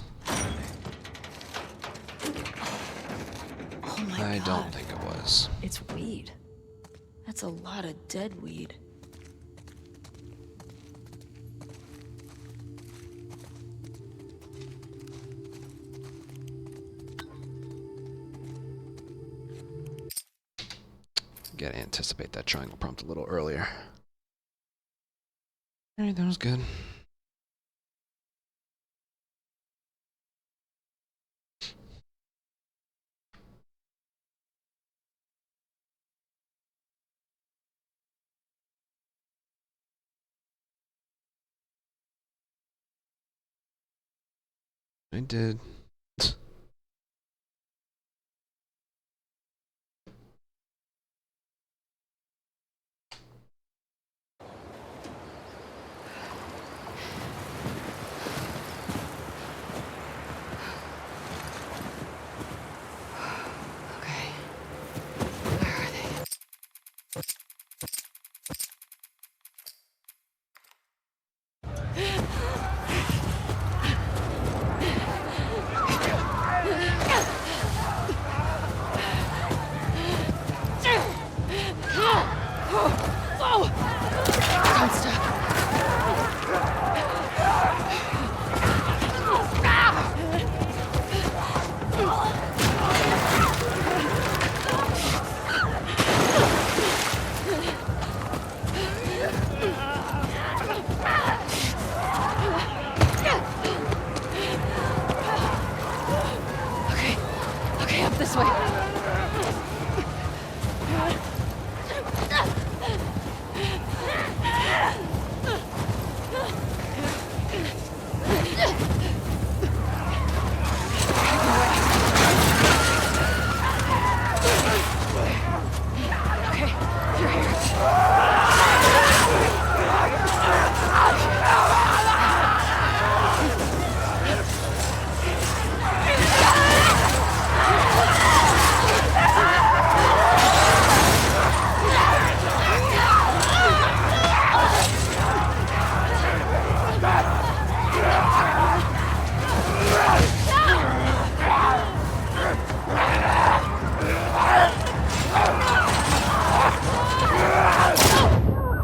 [SPEAKER 13] Oh my
[SPEAKER 1] I
[SPEAKER 13] God.
[SPEAKER 1] don't think it was.
[SPEAKER 13] It's weed.
[SPEAKER 12] That's a lot of dead weed.
[SPEAKER 1] Gotta anticipate that triangle prompt a little earlier. Alright, that was good. I did.
[SPEAKER 13] Okay. Where are they? Don't stop. Okay, up this way.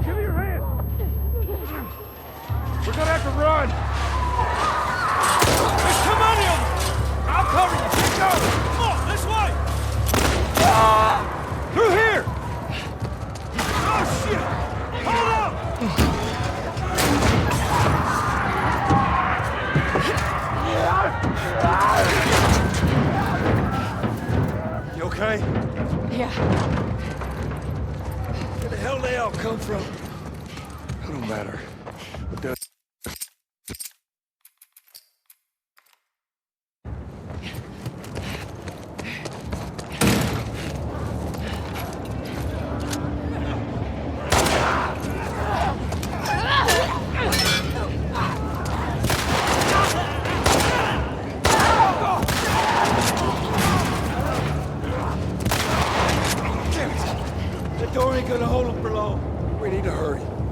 [SPEAKER 2] Give me your hand! We're gonna have to run! There's too many of them! I'll cover you! Keep going! Come on, this way! Through here! Oh, shit! Hold up! You okay?
[SPEAKER 13] Yeah.
[SPEAKER 2] Where the hell they all come from? It don't matter. But they're... hurry.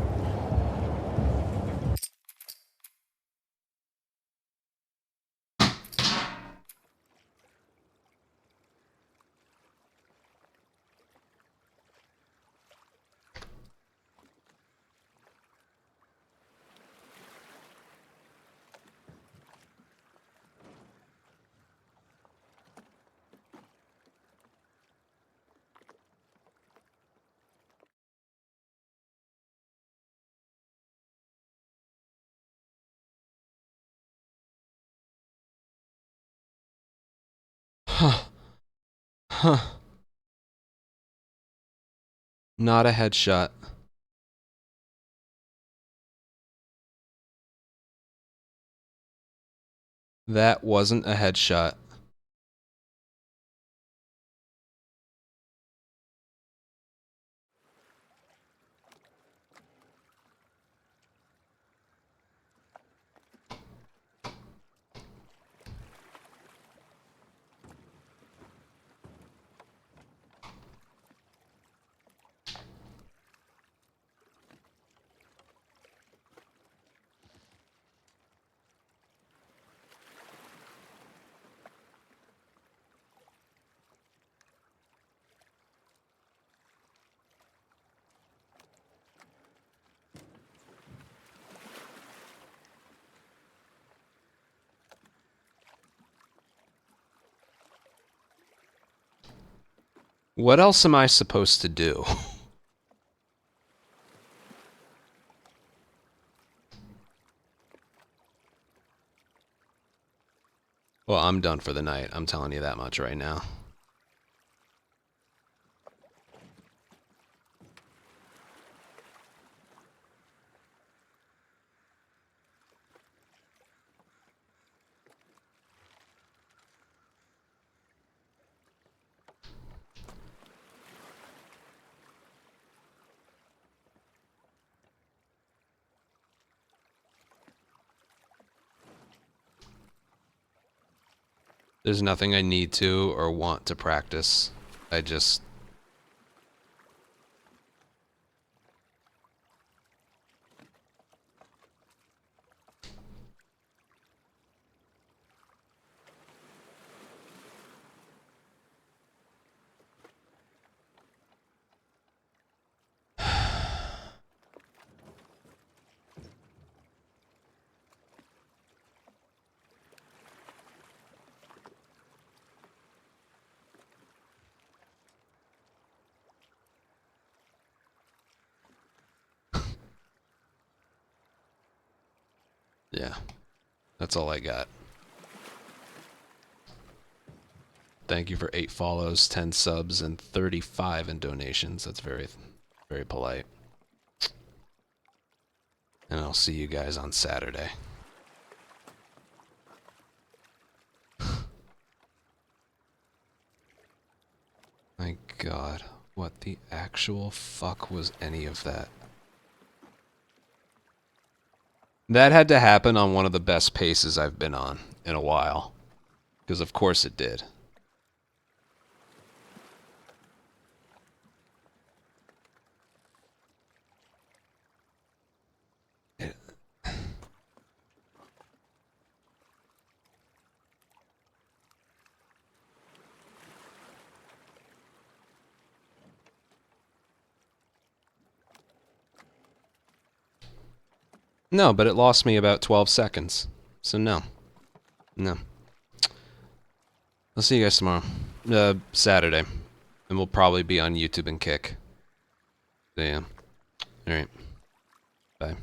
[SPEAKER 1] Huh. Huh. Not a headshot. That wasn't a headshot. What else am I supposed to do? Well, I'm done for the night. I'm telling you that much right now. There's nothing I need to or want to practice. I just... Yeah. That's all I got. Thank you for 8 follows, 10 subs, and 35 in donations. That's very, very polite. And I'll see you guys on Saturday. My God, what the actual fuck was any of that? That had to happen on one of the best paces I've been on in a while. Because of course it did. No, but it lost me about 12 seconds. So no. No. I'll see you guys tomorrow. Saturday. And we'll probably be on YouTube and Kick. So yeah. Alright. Bye.